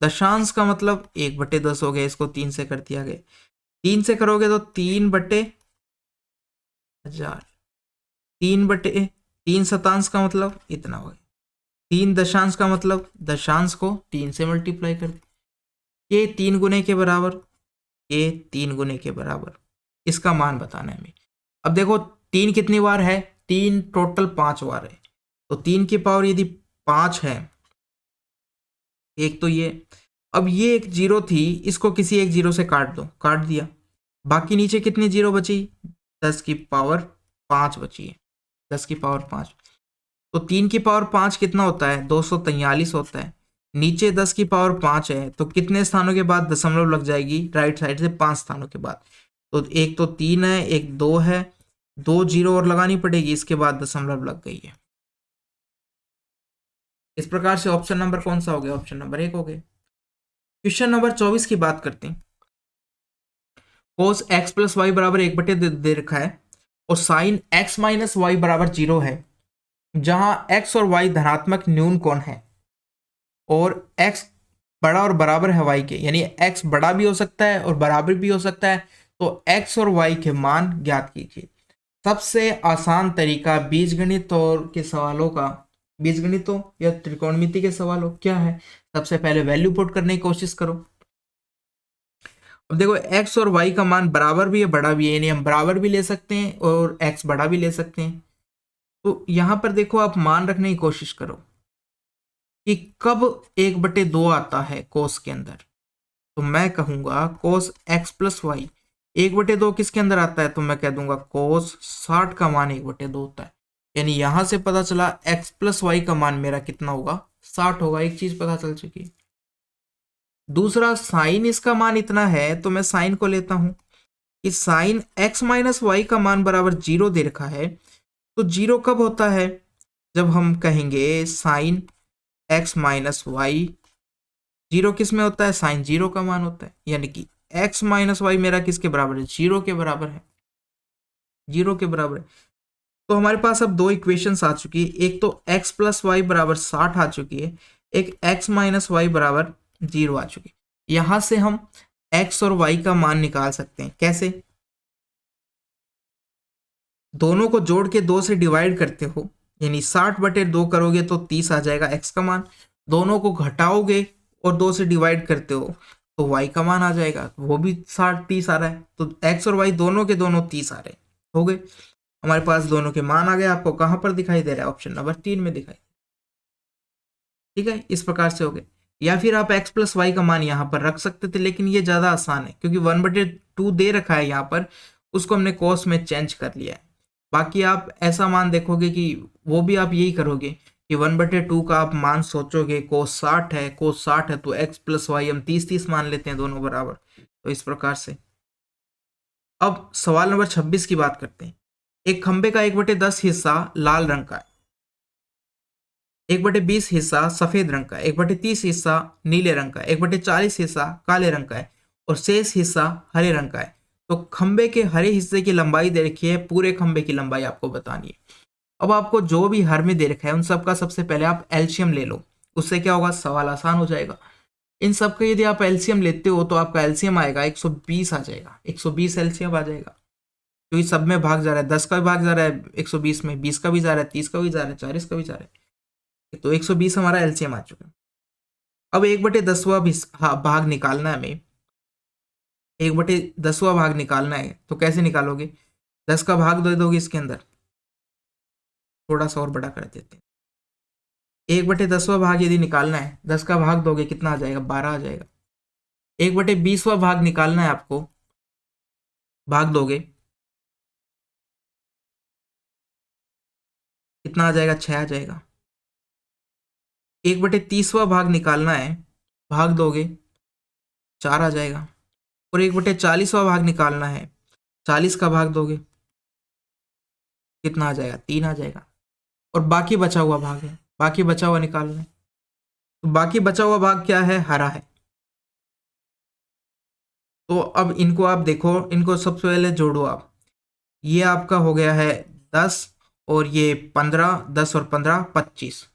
दशांश का मतलब 1/10 हो गया, इसको 3 से कर दिया गया। 3 से करोगे तो 3/1000, 3 शतांश का मतलब इतना हो गया, 3 दशांश का मतलब दशांश को 3 से मल्टीप्लाई कर, ये 3 गुने के बराबर, ये 3 गुने के बराबर, इसका मान बताना है हमें। अब देखो 3 कितनी बार है, 3 टोटल 5 बार है, तो 3 की पावर यदि 5 है, एक तो ये, अब ये एक 0 थी, इसको किसी एक 0 से काट दो, काट दिया, बाकी नीचे कितनी 0 बची, 10 की पावर 5 बची है, 10 की पावर 5। तो 3 की पावर 5 कितना होता है, 243 होता है। नीचे 10 की पावर 5 है, तो कितने स्थानों के बाद दशमलव लग जाएगी, राइट साइड से 5 स्थानों के बाद। तो एक तो 3 है, एक 2 है, 2 0 और लगानी पड़ेगी, इसके बाद दशमलव लग गई है। इस प्रकार से ऑप्शन नंबर कौन सा हो गया, ऑप्शन नंबर 1 हो गया। क्वेश्चन नंबर 24 की बात करते हैं। कोस x + y बराबर 1/2 दे रखा है और साइन x - y बराबर 0 है, जहां x और y धनात्मक न्यून कोण है और x बड़ा और बराबर है y के, यानी x बड़ा भी हो सकता है और बराबर भी हो सकता है, तो x और y के मान ज्ञात कीजिए। सबसे आसान तरीका बीजगणित और के सवालों का, बीजगणितों या त्रिकोणमिति के सवालों क्या है, सबसे पहले वैल्यू पुट करने की कोशिश करो। अब देखो x और y का मान बराबर भी है बड़ा भी है, यानी हम बराबर भी ले सकते हैं और x बड़ा भी ले सकते हैं। तो यहां पर देखो आप मान रखने की कोशिश करो कि कब 1/2 आता है कोस के अंदर, तो मैं कहूंगा कोस x + y 1/2 किसके अंदर आता है, तो मैं कह दूंगा कोस 60 का मान 1/2 होता है, यानी यहां से पता चला x + y का मान मेरा कितना होगा, 60 होगा। एक चीज पता चल चुकी। दूसरा साइन इसका मान इतना है, तो मैं साइन को लेता हूं कि साइन x - y का मान बराबर 0 दे रखा है, तो 0 कब होता है, जब हम कहेंगे साइन x - y, 0 किस में होता है, साइन 0 का मान होता है, यानी कि x - y मेरा किसके बराबर है, 0 के बराबर है, 0 के बराबर है। तो हमारे पास अब दो इक्वेशंस आ चुकी है, एक तो x + y बराबर 60 आ चुकी है, एक x - y बराबर 0 आ चुकी है। यहां से हम x और y का मान निकाल सकते हैं, कैसे, दोनों को जोड़ के 2 से डिवाइड करते हो, यानी 60/2 करोगे तो 30 आ जाएगा x का मान, दोनों को घटाओगे और 2 से डिवाइड करते हो तो y का मान आ जाएगा, वो भी 60 30 आ रहा है, तो x और y दोनों के दोनों 30 आ रहे हैं, हो गए। हमारे पास दोनों के मान आ गए। आपको कहाँ पर दिखाई दे रहा है? ऑप्शन नंबर 3 में दिखाई। ठीक है, इस प्रकार से हो गए। या फिर आप x प्लस वाई का मान यहाँ पर रख सकते थे, लेकिन ये ज्यादा आसान है क्योंकि 1/2 दे रखा है यहाँ पर, उसको हमने cos में चेंज कर लिया है। बाकी आप ऐसा मान देखोगे कि वो भी आप यही करोगे कि 1/2 का आप मान सोचोगे, cos 60 है, cos 60 है तो x प्लस वाई हम 30 मान लेते हैं, दोनों बराबर। तो इस प्रकार से। अब सवाल नंबर 26 की बात करते हैं। एक खंबे का 1/10 हिस्सा लाल रंग का है, 1/20 हिस्सा सफेद रंग का है, 1/30 हिस्सा नीले रंग का है, 1/40 हिस्सा काले रंग का है और शेष हिस्सा हरे रंग का है। तो खंबे के हरे हिस्से की लंबाई दे रखी है, पूरे खंबे की लंबाई आपको बतानी है। अब आपको जो भी हर में दे रखा है उन सब का सबसे पहले आप एलसीएम ले लो, उससे क्या होगा, सवाल आसान हो जाएगा। इन सब का यदि आप एलसीएम लेते हो तो आपका एलसीएम आएगा 120 आ जाएगा, 120 एलसीएम आ जाएगा। क्योंकि सब में भाग जा रहा है, 10 का भी भाग जा रहा है 120 में, 20 का भी जा रहा है, 30 का भी जा रहा है, 40 का भी जा रहा है। तो 120 हमारा एलसीएम आ चुका है। अब 1/10वां भाग निकालना है हमें, 1/10वां भाग निकालना है। तो कैसे निकालोगे? 10 का भाग दे दोगे इसके अंदर, थोड़ा सा और बड़ा कर देते हैं। 1/10वां भाग यदि निकालना है, 10 का भाग दोगे कितना आ जाएगा? 12 आ जाएगा। 1/20वां भाग निकालना है आपको, भाग दोगे कितना आ जाएगा? 6 आ जाएगा। 1/30वां भाग निकालना है, भाग दोगे 4 आ जाएगा। और 1/40वां भाग निकालना है, 40 का भाग दोगे कितना आ जाएगा? 3 आ जाएगा। और बाकी बचा हुआ भाग है, बाकी बचा हुआ निकालना है। तो बाकी बचा हुआ भाग क्या है? हरा है। तो अब इनको आप देखो, इनको सबसे पहले जोड़ो आप। ये आपका हो गया है 10 और ये 15, 10 और 15 25,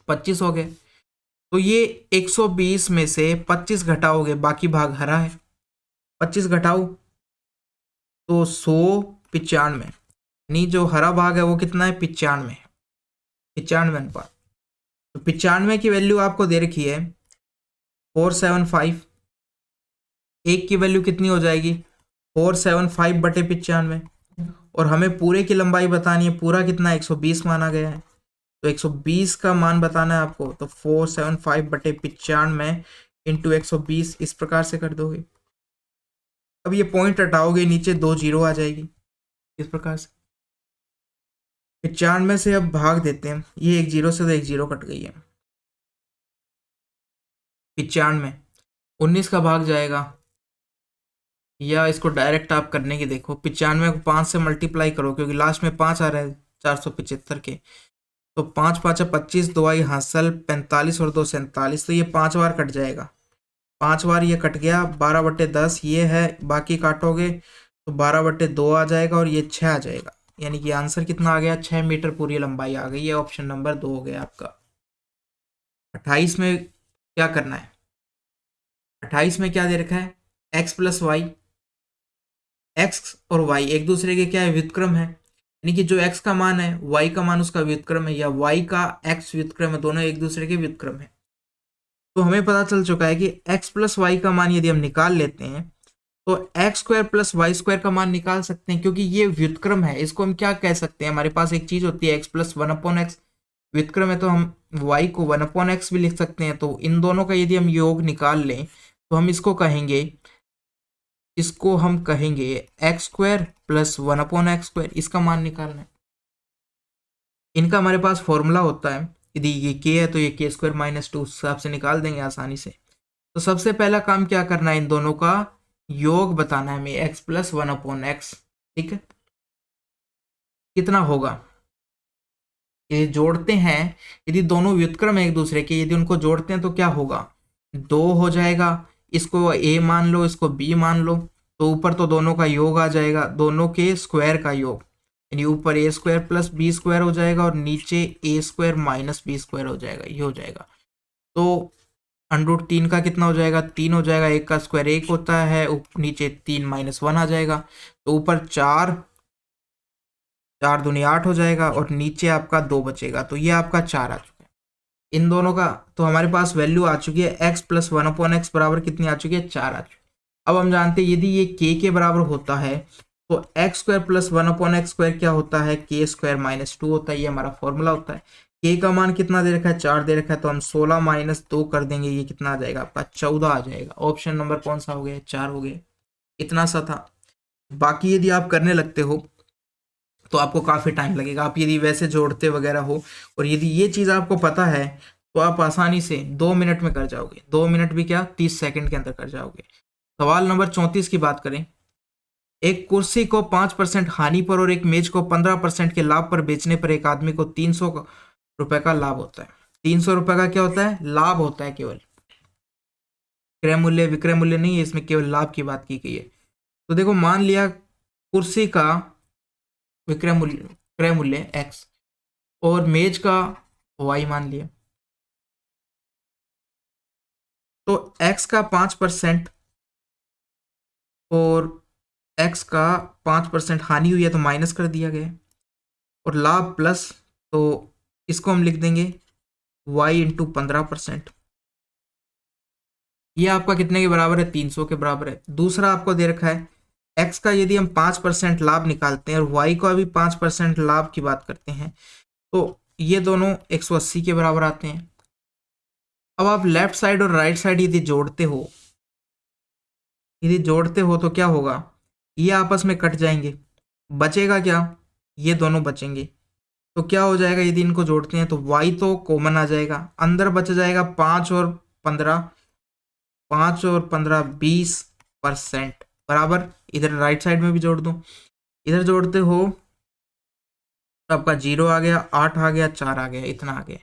25 हो गए। तो ये 120 में से 25 घटाओगे, बाकी भाग हरा है, 25 घटाओ तो 195, यानी जो हरा भाग है वो कितना है? 95, 95 अनुपात। तो 95 की वैल्यू आपको दे रखी है 475। एक की वैल्यू कितनी हो जाएगी? 475/95। और हमें पूरे की लंबाई बतानी है, पूरा कितना है? 120 माना गया है। तो 120 का मान बताना है आपको, तो 475/95 इंटू 120 इस प्रकार से कर दोगे। अब ये पॉइंट हटाओगे, नीचे 2 जीरो आ जाएगी इस प्रकार से। 95 से अब भाग देते हैं, ये एक जीरो से तो एक जीरो कट गई है। 95 19 का भाग जाएगा, या इसको डायरेक्ट आप करने की देखो, 95 को 5 से मल्टीप्लाई करो क्योंकि लास्ट में 5 आ रहा है 475 के। तो 5 5 25, 2 आई हासिल 45 और 2 47, तो ये 5 बार कट जाएगा, 5 बार ये कट गया। 12/10 ये है, बाकी काटोगे तो 12/2 आ जाएगा और ये 6 आ जाएगा। यानी कि आंसर कितना आ गया? 6 मीटर पूरी लंबाई आ गई है। ऑप्शन नंबर 2 हो गया आपका। 28 में क्या करना है? 28 में क्या दे रखा है? x प्लस वाई, एक्स और वाई एक दूसरे के क्या है? व्युत्क्रम है। यानी कि जो x का मान है y का मान उसका व्युत्क्रम है, या y का x व्युत्क्रम है, दोनों एक दूसरे के व्युत्क्रम है। तो हमें पता चल चुका है कि x प्लस वाई का मान यदि हम निकाल लेते हैं तो x² प्लस y² का मान निकाल सकते हैं, क्योंकि ये व्युत्क्रम है। इसको हम क्या कह सकते हैं? हमारे पास एक चीज होती है x प्लस 1/x, व्युत्क्रम है तो हम y को 1/x भी लिख सकते हैं। तो इन दोनों का यदि हम योग निकाल लें तो हम इसको कहेंगे, x² प्लस 1/x², इसका मान निकालना है। इनका हमारे पास फॉर्मूला होता है, यदि ये k है तो ये k² - 2 हिसाब से निकाल देंगे आसानी से। तो सबसे पहला काम क्या करना है? इन दोनों का योग बताना है हमें, x प्लस 1/x। ठीक है, कितना होगा? ये जोड़ते हैं, यदि दोनों व्युत्क्रम है एक दूसरे के, यदि उनको जोड़ते हैं तो क्या होगा? 2 हो जाएगा। इसको a मान लो, इसको b मान लो, तो ऊपर तो दोनों का योग आ जाएगा, दोनों के स्क्वायर का योग, यानी ऊपर a² प्लस b² हो जाएगा और नीचे a² माइनस b² हो जाएगा, ये हो जाएगा। तो √3 का कितना हो जाएगा? 3 हो जाएगा। 1 का स्क्वायर 1 होता है, नीचे 3 - 1 आ जाएगा। तो ऊपर 4 दूनी 8 हो जाएगा और नीचे आपका 2 बचेगा। तो ये आपका 4 आ चुका है इन दोनों का। तो हमारे पास वैल्यू आ चुकी है x प्लस 1/x बराबर कितनी आ चुकी है? 4 आ चुकी है। अब हम जानते हैं यदि ये k के बराबर होता है तो एक्स स्क्वायर प्लस 1/x² क्या होता है, के स्क्वायर माइनस 2 होता है। ये हमारा फॉर्मूला होता है। के का मान कितना दे रखा है, 4 दे रखा है, तो हम 16 माइनस 2 कर देंगे, ये कितना आ जाएगा आपका 14 आ जाएगा। ऑप्शन नंबर कौन सा हो गया, 4 हो गया। इतना सा था। बाकी यदि आप करने लगते हो तो आपको काफ़ी टाइम लगेगा। आप यदि वैसे जोड़ते वगैरह हो और यदि ये चीज़ आपको पता है तो आप आसानी से 2 मिनट में कर जाओगे। 2 मिनट भी क्या, 30 सेकंड के अंदर कर जाओगे। सवाल नंबर 34 की बात करें। एक कुर्सी को 5% हानि पर और एक मेज को 15% के लाभ पर बेचने पर एक आदमी को 300 रुपए का लाभ होता है। 300 रुपए का क्या होता है, लाभ होता है। केवल क्रय मूल्य विक्रय मूल्य नहीं है इसमें, केवल लाभ की बात की गई है। तो देखो, मान लिया कुर्सी का विक्रय मूल्य क्रय मूल्य एक्स और मेज का वाई मान लिया। तो एक्स का 5% और एक्स का 5% हानि हुई है तो माइनस कर दिया गया, और लाभ प्लस, तो इसको हम लिख देंगे वाई इंटू 15%। ये आपका कितने के बराबर है, 300 के बराबर है। दूसरा आपको दे रखा है एक्स का यदि हम 5% लाभ निकालते हैं और वाई का भी 5% लाभ की बात करते हैं तो ये दोनों 180 के बराबर आते हैं। अब आप लेफ्ट साइड और राइट साइड यदि जोड़ते हो तो क्या होगा, ये आपस में कट जाएंगे। बचेगा क्या, ये दोनों बचेंगे। तो क्या हो जाएगा, यदि इनको जोड़ते हैं तो y तो कॉमन आ जाएगा, अंदर बच जाएगा 5 और 15 20% बराबर। इधर राइट साइड में भी जोड़ दो, इधर जोड़ते हो तो आपका 0 आ गया, 8 आ गया, 4 आ गया, इतना आ गया।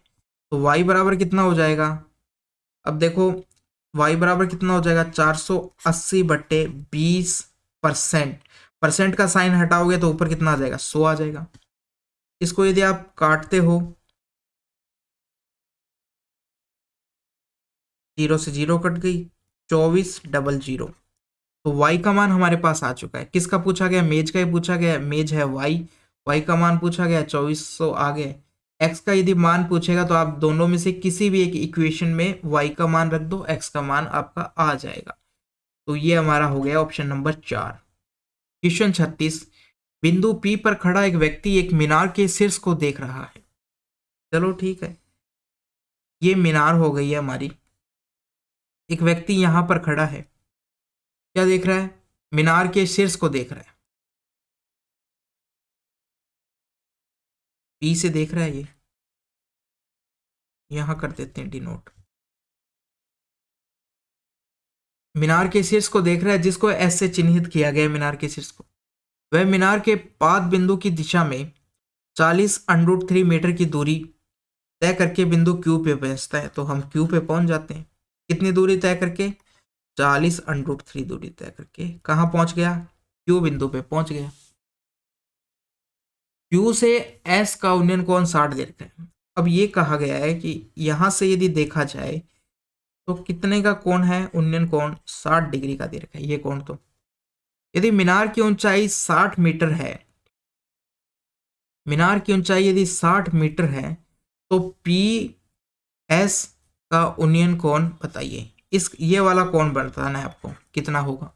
तो y बराबर कितना हो जाएगा, अब देखो y बराबर कितना हो जाएगा, 480/20%। परसेंट का साइन हटाओगे तो ऊपर कितना आ जाएगा, 100 आ जाएगा। इसको यदि आप काटते हो, 0 से 0 कट गई, 2400। तो y का मान हमारे पास आ चुका है। किसका पूछा गया, मेज का ही पूछा गया है। मेज है y का मान पूछा गया 2400 आ गया। x का यदि मान पूछेगा तो आप दोनों में से किसी भी एक इक्वेशन में y का मान रख दो, x का मान आपका आ जाएगा। तो ये हमारा हो गया ऑप्शन नंबर 4। क्वेश्चन 36। बिंदु P पर खड़ा एक व्यक्ति एक मीनार के शीर्ष को देख रहा है। चलो ठीक है, ये मीनार हो गई है हमारी। एक व्यक्ति यहां पर खड़ा है, क्या देख रहा है, मीनार के शीर्ष को देख रहा है। P से देख रहा है, ये यहां कर देते हैं डिनोट। मीनार के शीर्ष को देख रहा है, जिसको एस से चिन्हित किया गया है मीनार के शीर्ष को। वह मीनार के पाद बिंदु की दिशा में 40√3 मीटर की दूरी तय करके बिंदु क्यू पे पहुंचता है। तो हम क्यू पे पहुंच जाते हैं। कितनी दूरी तय करके, 40√3 दूरी तय करके कहाँ पहुंच गया, क्यू बिंदु पे पहुंच गया। क्यू से एस का उन्नयन कोण 60 दे रखा है। अब ये कहा गया है कि यहां से यदि देखा जाए तो कितने का कोण है, उन्नयन कोण 60 डिग्री का दे रखा है। ये कोण तो यदि मीनार की ऊंचाई 60 मीटर है, मीनार की ऊंचाई यदि 60 मीटर है तो पी एस का उन्नयन कोण बताइए। इस ये वाला कोण बताना है आपको कितना होगा।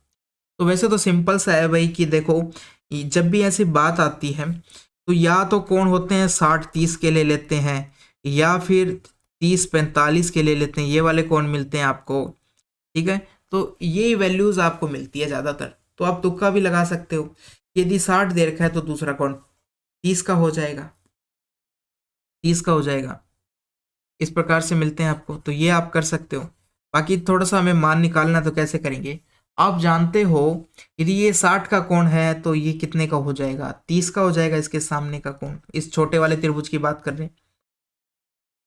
तो वैसे तो सिंपल सा है भाई कि देखो, जब भी ऐसी बात आती है तो या तो कोण होते हैं 60-30 के ले लेते हैं, या फिर 30-45 के ले लेते हैं। ये वाले कोण मिलते हैं आपको, ठीक है। तो ये वैल्यूज आपको मिलती है ज़्यादातर। तो आप तुक्का भी लगा सकते हो। यदि 60 दे रखा है तो दूसरा कोण 30 का हो जाएगा, 30 का हो जाएगा। इस प्रकार से मिलते हैं आपको, तो ये आप कर सकते हो। बाकी थोड़ा सा हमें मान निकालना, तो कैसे करेंगे, आप जानते हो यदि ये 60 का कोण है तो ये कितने का हो जाएगा, 30 का हो जाएगा। इसके सामने का कोण, इस छोटे वाले त्रिभुज की बात कर रहे हैं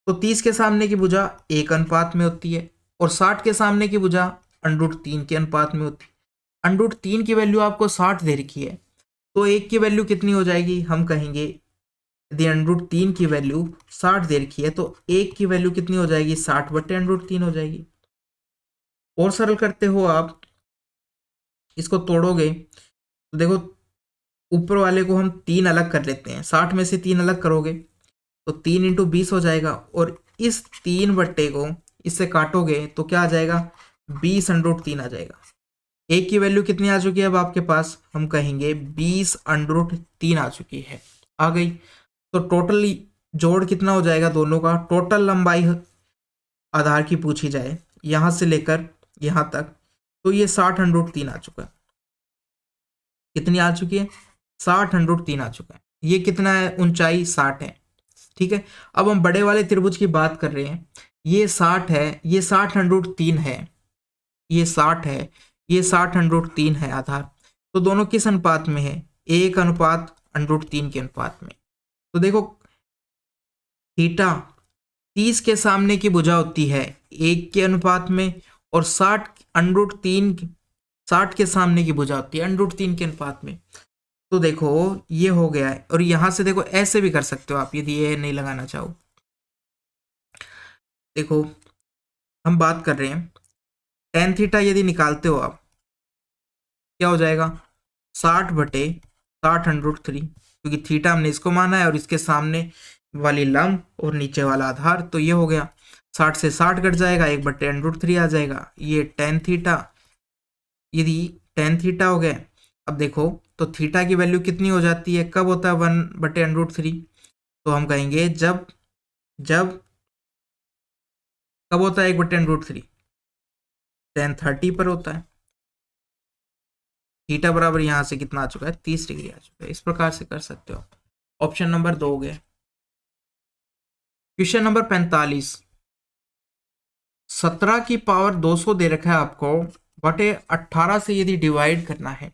तो 30 के सामने की भुजा 1 अनुपात में होती है और 60 के सामने की भुजा √3 के अनुपात में होती है। √3 की वैल्यू आपको 60 दे रखी है तो 1 की वैल्यू कितनी हो जाएगी, हम कहेंगे यदि √3 की वैल्यू 60 दे रखी है तो 1 की वैल्यू कितनी हो जाएगी, 60/√3 हो जाएगी। और सरल करते हो आप, इसको तोड़ोगे तो देखो ऊपर वाले को हम 3 अलग कर लेते हैं। 60 में से 3 अलग करोगे तो 3 × 20 हो जाएगा, और इस 3 बट्टे को इससे काटोगे तो क्या आ जाएगा, 20√3 आ जाएगा। ए की वैल्यू कितनी आ चुकी है अब आपके पास, हम कहेंगे 20√3 आ चुकी है, आ गई। तो टोटल जोड़ कितना हो जाएगा दोनों का, टोटल लंबाई आधार की पूछी जाए यहां से लेकर यहां तक, तो ये 60√3 आ चुका है। कितनी आ चुकी है, 60√3 आ चुका है। ये कितना है, ऊंचाई 60 है, ठीक है। अब हम बड़े वाले त्रिभुज की बात कर रहे हैं, ये 60 है, ये 60√3 है, ये 60 है, ये 60√3 है आधार। तो दोनों किस अनुपात में है, 1:√3 के अनुपात में। तो देखो थीटा 30 के सामने की भुजा होती है 1 के अनुपात में, और 60 के सामने की भुजा होती है √3 के अनुपात में। तो देखो ये हो गया है, और यहां से देखो ऐसे भी कर सकते हो आप यदि ये नहीं लगाना चाहो। देखो हम बात कर रहे हैं टेन थीटा यदि निकालते हो आप, क्या हो जाएगा, 60/60√3, क्योंकि थीटा हमने इसको माना है और इसके सामने वाली लंब और नीचे वाला आधार, तो ये हो गया 60 से 60 कट जाएगा, 1/√3 आ जाएगा। ये टेन थीटा, यदि टेन थीटा हो गया। अब देखो तो थीटा की वैल्यू कितनी हो जाती है, कब होता है 1/√3, तो हम कहेंगे जब जब कब होता है 1/√3, टेन 30 पर होता है। थीटा बराबर यहां से कितना आ चुका है, 30 डिग्री आ चुका है। इस प्रकार से कर सकते हो। ऑप्शन नंबर 2 हो गया। क्वेश्चन नंबर 45, 17 की पावर 200 दे रखा है आपको, बटे 18 से यदि डिवाइड करना है,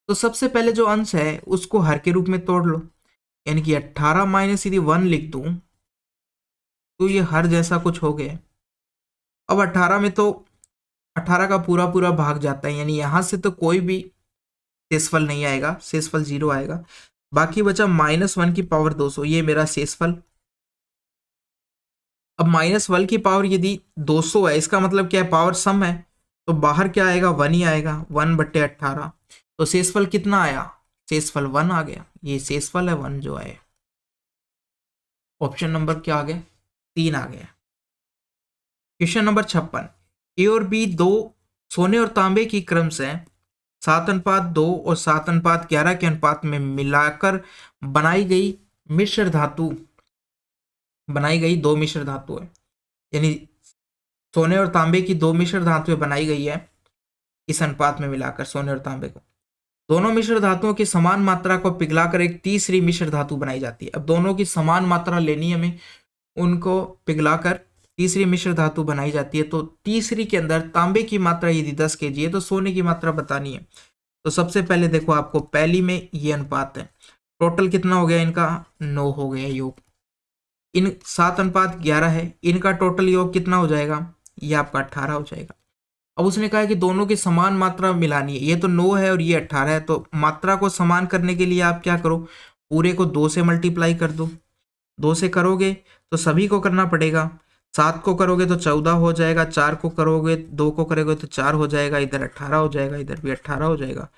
तो सबसे पहले जो अंश है उसको हर के रूप में तोड़ लो, यानी कि 18 माइनस यदि 1 लिख दूं तो ये हर जैसा कुछ हो गया। अब 18 में तो 18 का पूरा पूरा भाग जाता है, यानी यहां से तो कोई भी शेषफल नहीं आएगा, शेषफल 0 आएगा। बाकी बचा -1 की पावर 200, ये मेरा शेषफल। अब -1 की पावर यदि 200 है, इसका मतलब क्या है, पावर सम है, तो बाहर क्या आएगा, 1 ही आएगा, 1/18। तो शेषफल कितना आया, शेषफल 1 आ गया। ये शेषफल है 1 जो आया। ऑप्शन नंबर क्या आ गया, 3 आ गया। क्वेश्चन नंबर 56, ए और बी दो सोने और तांबे की क्रम से 7:2 और 7:11 के अनुपात में मिलाकर बनाई गई मिश्र धातु, बनाई गई दो मिश्र धातु है, यानी सोने और तांबे की दो मिश्र धातुएं बनाई गई है इस अनुपात में मिलाकर सोने और तांबे को। दोनों मिश्र धातुओं की समान मात्रा को पिघलाकर एक तीसरी मिश्र धातु बनाई जाती है। अब दोनों की समान मात्रा लेनी है हमें, उनको पिघलाकर तीसरी मिश्र धातु बनाई जाती है। तो तीसरी के अंदर तांबे की मात्रा यदि 10 kg है तो सोने की मात्रा बतानी है। तो सबसे पहले देखो आपको पहली में ये अनुपात है, टोटल कितना हो गया इनका, 9 हो गया योग। इन 7:11 है, इनका टोटल योग कितना हो जाएगा, ये आपका 18 हो जाएगा। अब उसने कहा है कि दोनों की समान मात्रा मिलानी है, ये तो 9 है और ये 18 है, तो मात्रा को समान करने के लिए आप क्या करो, पूरे को 2 से मल्टीप्लाई कर दो। 2 से करोगे तो सभी को करना पड़ेगा, 7 को करोगे तो 14 हो जाएगा, 4 को करोगे 2 को करोगे तो 4 हो जाएगा, इधर 18 हो जाएगा, इधर भी 18 हो जाएगा,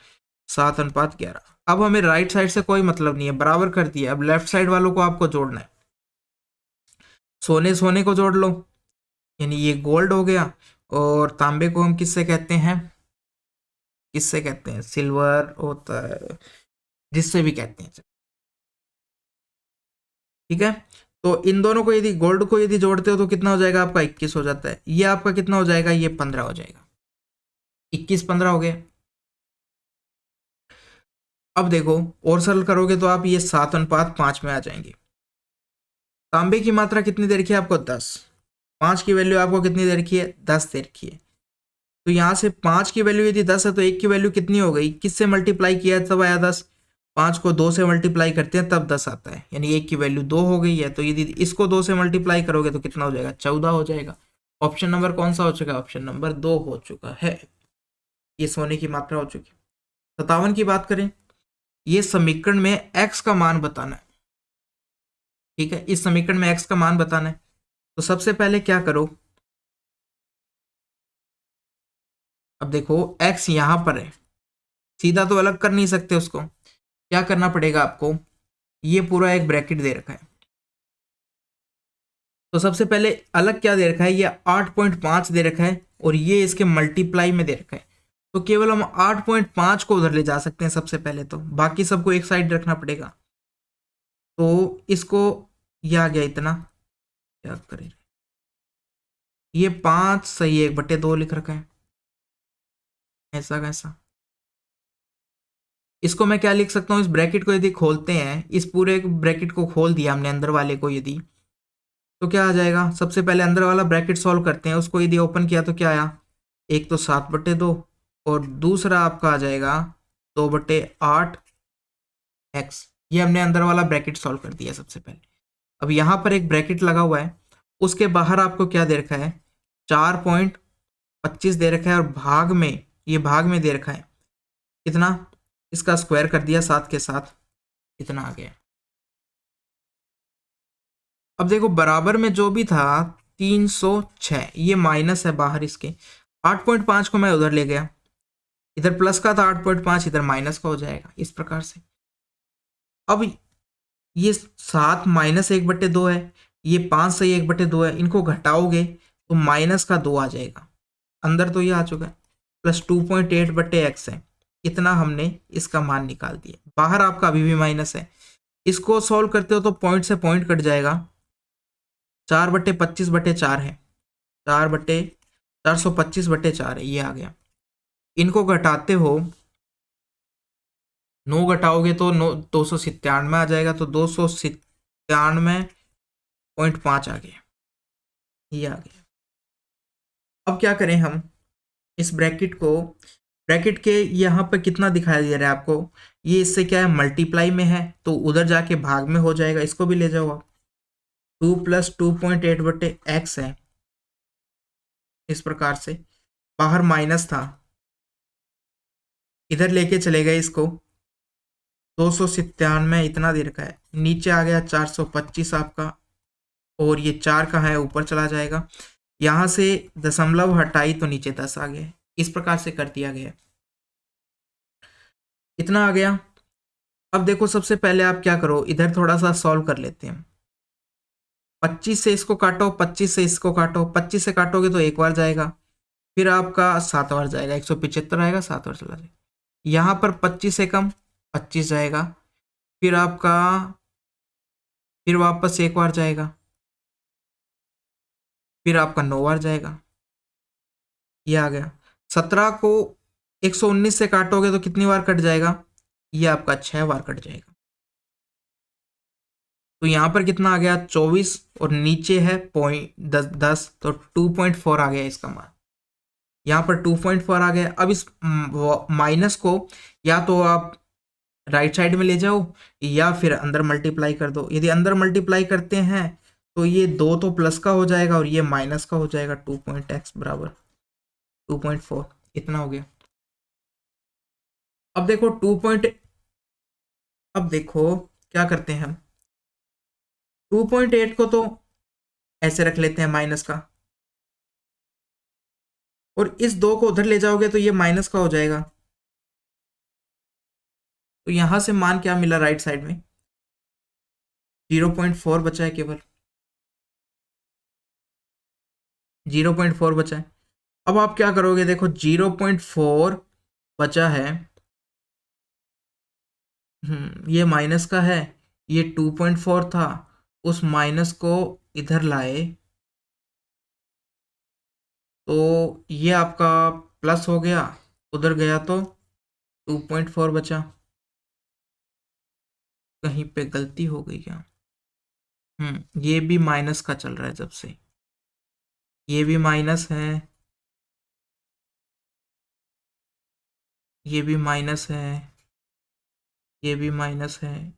7:11। अब हमें राइट साइड से कोई मतलब नहीं है, बराबर कर दिया। अब लेफ्ट साइड वालों को आपको जोड़ना है, सोने सोने को जोड़ लो, यानी ये गोल्ड हो गया, और तांबे को हम किससे कहते हैं, किससे कहते हैं, सिल्वर होता है, जिससे भी कहते हैं, ठीक है। तो इन दोनों को यदि गोल्ड को यदि जोड़ते हो तो कितना हो जाएगा आपका, 21 हो जाता है। ये आपका कितना हो जाएगा, ये 15 हो जाएगा, 21-15 हो गया। अब देखो और सरल करोगे तो आप ये 7:5 में आ जाएंगे। तांबे की मात्रा कितनी दे रखी है आपको, 10, 5 की वैल्यू आपको कितनी दे रखी है, 10 दे रखी है। तो यहां से 5 की वैल्यू यदि 10 है तो 1 की वैल्यू कितनी हो गई, किससे मल्टीप्लाई किया है तब आया 10, 5 को 2 से मल्टीप्लाई करते हैं तब 10 आता है, यानी 1 की वैल्यू 2 हो गई है। तो यदि इसको 2 से मल्टीप्लाई करोगे तो कितना हो जाएगा, 14 हो जाएगा। ऑप्शन नंबर कौन सा हो चुका है, ऑप्शन नंबर 2 हो चुका है। ये सोने की मात्रा हो चुकी। 57 की बात करें, ये समीकरण में x का मान बताना है, ठीक है, इस समीकरण में x का मान बताना है। तो सबसे पहले क्या करो, अब देखो x यहां पर है, सीधा तो अलग कर नहीं सकते उसको, क्या करना पड़ेगा आपको, ये पूरा एक ब्रैकेट दे रखा है। तो सबसे पहले अलग क्या दे रखा है, ये 8.5 दे रखा है और ये इसके मल्टीप्लाई में दे रखा है। तो केवल हम 8.5 को उधर ले जा सकते हैं सबसे पहले, तो बाकी सबको एक साइड रखना पड़ेगा। तो इसको, ये आ गया इतना, क्या करें, ये 5 सही 1/2 लिख रखा है, ऐसा कैसा। इसको मैं क्या लिख सकता हूँ, इस ब्रैकेट को यदि खोलते हैं, इस पूरे ब्रैकेट को खोल दिया हमने अंदर वाले को यदि, तो क्या आ जाएगा, सबसे पहले अंदर वाला ब्रैकेट सॉल्व करते हैं, उसको यदि ओपन किया तो क्या आया, एक तो 7/2 और दूसरा आपका आ जाएगा 2/8x। ये हमने अंदर वाला ब्रैकेट सॉल्व कर दिया सबसे पहले। अब यहाँ पर एक ब्रैकेट लगा हुआ है, उसके बाहर आपको क्या दे रखा है, 4.25 दे रखा है, और भाग में, ये भाग में दे रखा है कितना, इसका स्क्वायर कर दिया 7 के साथ, इतना आ गया। अब देखो बराबर में जो भी था 306, ये माइनस है बाहर इसके, 8.5 को मैं उधर ले गया, इधर प्लस का था 8.5, इधर माइनस का हो जाएगा इस प्रकार से। अब ये 7 माइनस 1/2 है, ये 5 से 1/2 है, इनको घटाओगे तो माइनस का 2 आ जाएगा, अंदर तो ये आ चुका है, प्लस 2.8/x है, इतना हमने इसका मान निकाल दिया। बाहर आपका अभी भी माइनस है, इसको सॉल्व करते हो तो पॉइंट से पॉइंट कट जाएगा, 4/25/4 है, 4/425/4 है, ये आ गया। इनको घटाते हो, 9 घटाओगे तो 297 आ जाएगा, तो 297.5 आ गया, ये आ गया। अब क्या करें हम, इस ब्रैकेट को, ब्रैकेट के यहाँ पर कितना दिखाई दे रहा है आपको, ये इससे क्या है, मल्टीप्लाई में है, तो उधर जाके भाग में हो जाएगा, इसको भी ले जाओ आप, 2 + 2.8/x है, इस प्रकार से। बाहर माइनस था, इधर लेके चले गए इसको, 297 इतना दे रखा है, नीचे आ गया 425 आपका, और ये 4 कहाँ है, ऊपर चला जाएगा, यहाँ से दशमलव हटाई तो नीचे 10 आ गया, इस प्रकार से कर दिया गया, इतना आ गया। अब देखो सबसे पहले आप क्या करो, इधर थोड़ा सा सॉल्व कर लेते हैं, 25 से इसको काटो, 25 से इसको काटो, 25 से काटोगे तो एक बार जाएगा, फिर आपका 7 बार जाएगा, 175 आएगा, 7 बार चला जाएगा, यहाँ पर 25 से कम 25 जाएगा, फिर आपका, फिर वापस एक बार जाएगा, फिर आपका 9 बार जाएगा, ये आ गया। 17 को 119 से काटोगे तो कितनी बार कट जाएगा, ये आपका 6 बार कट जाएगा, तो यहाँ पर कितना आ गया 24, और नीचे है पॉइंट 10, तो 2.4 आ गया इसका मान, यहाँ पर 2.4 आ गया। अब इस माइनस को या तो आप राइट साइड में ले जाओ, या फिर अंदर मल्टीप्लाई कर दो, यदि अंदर मल्टीप्लाई करते हैं तो ये 2 तो प्लस का हो जाएगा और ये माइनस का हो जाएगा, 2.x बराबर 2.4, इतना हो गया। अब देखो अब देखो क्या करते हैं हम, 2.8 को तो ऐसे रख लेते हैं माइनस का, और इस 2 को उधर ले जाओगे तो ये माइनस का हो जाएगा, तो यहां से मान क्या मिला राइट साइड में, 0.4 बचा है, केवल 0.4 बचा है। अब आप क्या करोगे, देखो 0.4 बचा है, ये माइनस का है, ये 2.4 था, उस माइनस को इधर लाए तो ये आपका प्लस हो गया, उधर गया तो 2.4 बचा, कहीं पे गलती हो गई क्या, ये भी माइनस का चल रहा है जब से, ये भी माइनस है, ये भी माइनस है, ये भी माइनस है,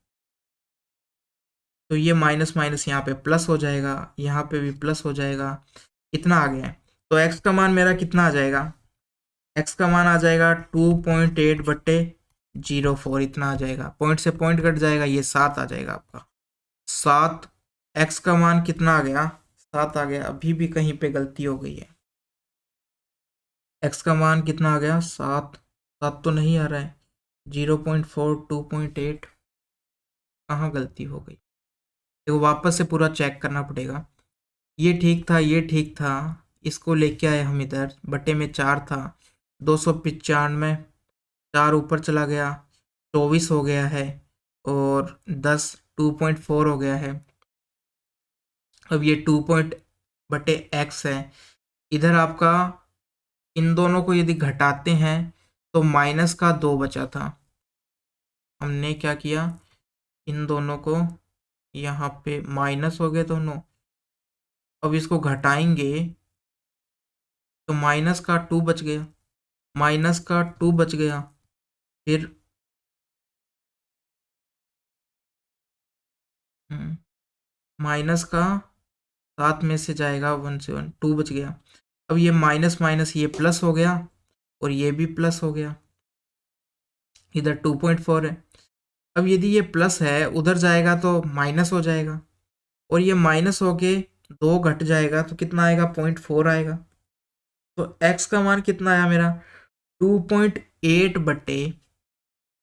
तो ये माइनस माइनस यहाँ पे प्लस हो जाएगा, यहाँ पे भी प्लस हो जाएगा, इतना आ गया है। तो x का मान मेरा कितना आ जाएगा, x का मान आ जाएगा 2.8/04, इतना आ जाएगा, पॉइंट से पॉइंट कट जाएगा, ये 7 आ जाएगा आपका, 7। x का मान कितना आ गया, 7 आ गया, अभी भी कहीं पे गलती हो गई है, x का मान कितना आ गया, 7, 7 तो नहीं आ रहा है, 0.4 2.8, कहाँ गलती हो गई, देखो वापस से पूरा चेक करना पड़ेगा, ये ठीक था, ये ठीक था, इसको लेके आए हम इधर, बटे में 4 था, 295, 4 ऊपर चला गया, 24 हो गया है, और 10 2.4 हो गया है। अब ये 2 बटे x है। इधर आपका इन दोनों को यदि घटाते हैं तो -2 बचा था। हमने क्या किया, इन दोनों को यहाँ पे माइनस हो गए दोनों। अब इसको घटाएंगे तो -2 बच गया, -2 बच गया। फिर माइनस का 7 में से जाएगा 1 से 1, 2 बच गया। अब ये माइनस माइनस ये प्लस हो गया, और ये भी प्लस हो गया। इधर 2.4 है। अब यदि ये प्लस है उधर जाएगा तो माइनस हो जाएगा, और ये माइनस होके 2 घट जाएगा तो कितना आएगा, 0.4 आएगा। तो x का मान कितना आया मेरा, 2.8 बटे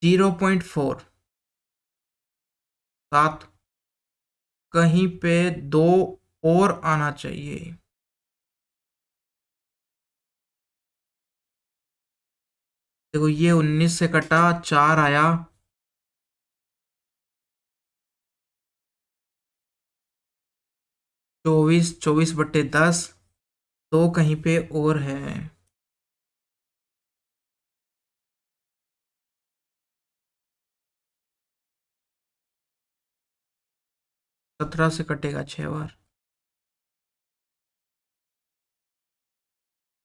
0.4। 7 कहीं पे 2 और आना चाहिए। देखो ये 19 से कटा 4 आया, 24 बटे 10, 2 कहीं पे और है। सत्रह से कटेगा 6 बार,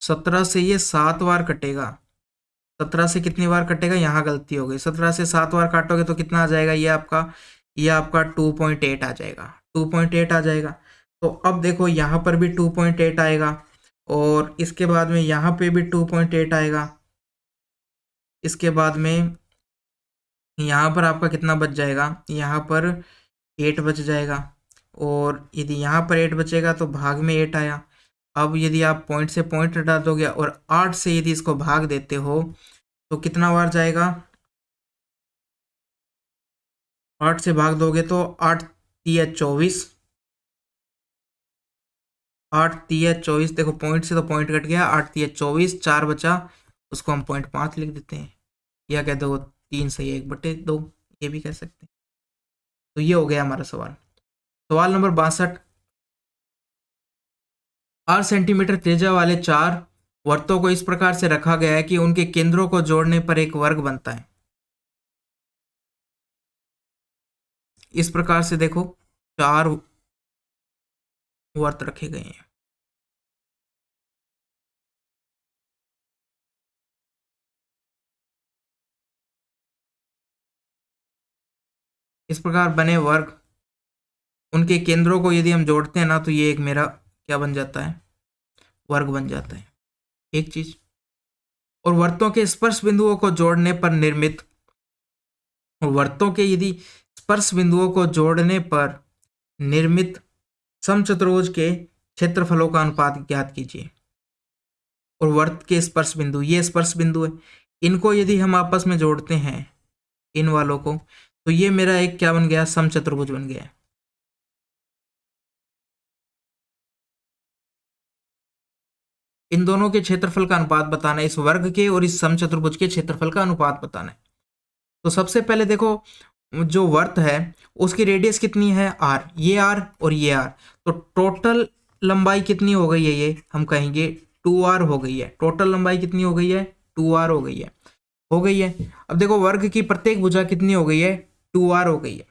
17 से ये 7 बार कटेगा। 17 से कितनी बार कटेगा, यहाँ गलती हो गई, 17 से 7 बार काटोगे तो कितना आ जाएगा, ये आपका 2.8 आ जाएगा, 2.8 आ जाएगा। तो अब देखो यहाँ पर भी 2.8 आएगा, और इसके बाद में यहाँ पे भी 2.8 आएगा। इसके बाद में यहाँ पर आपका कितना बच जाएगा, यहाँ पर 8 बच जाएगा, और यदि यहाँ पर 8 बचेगा तो भाग में 8 आया। अब यदि आप पॉइंट से पॉइंट हटा दोगे और 8 से यदि इसको भाग देते हो तो कितना बार जाएगा, 8 से भाग दोगे तो 8 तिया 24, 8 तिया 24। देखो पॉइंट से तो पॉइंट कट गया, 8 तिया 24, 4 बचा, उसको हम 0.5 लिख देते हैं, या कह दो 3 से 1/2, ये भी कह सकते हैं। तो ये हो गया हमारा सवाल। सवाल नंबर 62, 8 सेंटीमीटर त्रिज्या वाले 4 वर्तों को इस प्रकार से रखा गया है कि उनके केंद्रों को जोड़ने पर एक वर्ग बनता है। इस प्रकार से देखो 4 वर्त रखे गए हैं। इस प्रकार बने वर्ग, उनके केंद्रों को यदि हम जोड़ते हैं ना तो ये एक मेरा क्या बन जाता है, वर्ग बन जाता है, एक चीज। और वर्तों के स्पर्श बिंदुओं को जोड़ने पर निर्मित, वर्तों के यदि स्पर्श बिंदुओं को जोड़ने पर निर्मित समचतुर्भुज के क्षेत्रफलों का अनुपात ज्ञात कीजिए। और वर्त के स्पर्श बिंदु, ये स्पर्श बिंदु है, इनको यदि हम आपस में जोड़ते हैं इन वालों को, तो ये मेरा एक क्या बन गया, समचतुर्भुज बन गया। इन दोनों के क्षेत्रफल का अनुपात बताना है, इस वर्ग के और इस समचतुर्भुज के क्षेत्रफल का अनुपात बताना है। तो सबसे पहले देखो जो वर्त है उसकी रेडियस कितनी है, r, ये r और ये r, तो टोटल लंबाई कितनी हो गई है, ये हम कहेंगे 2r हो गई है। टोटल लंबाई कितनी हो गई है, 2r हो गई है, हो गई है। अब देखो वर्ग की प्रत्येक भुजा कितनी हो गई है, 2r हो गई है।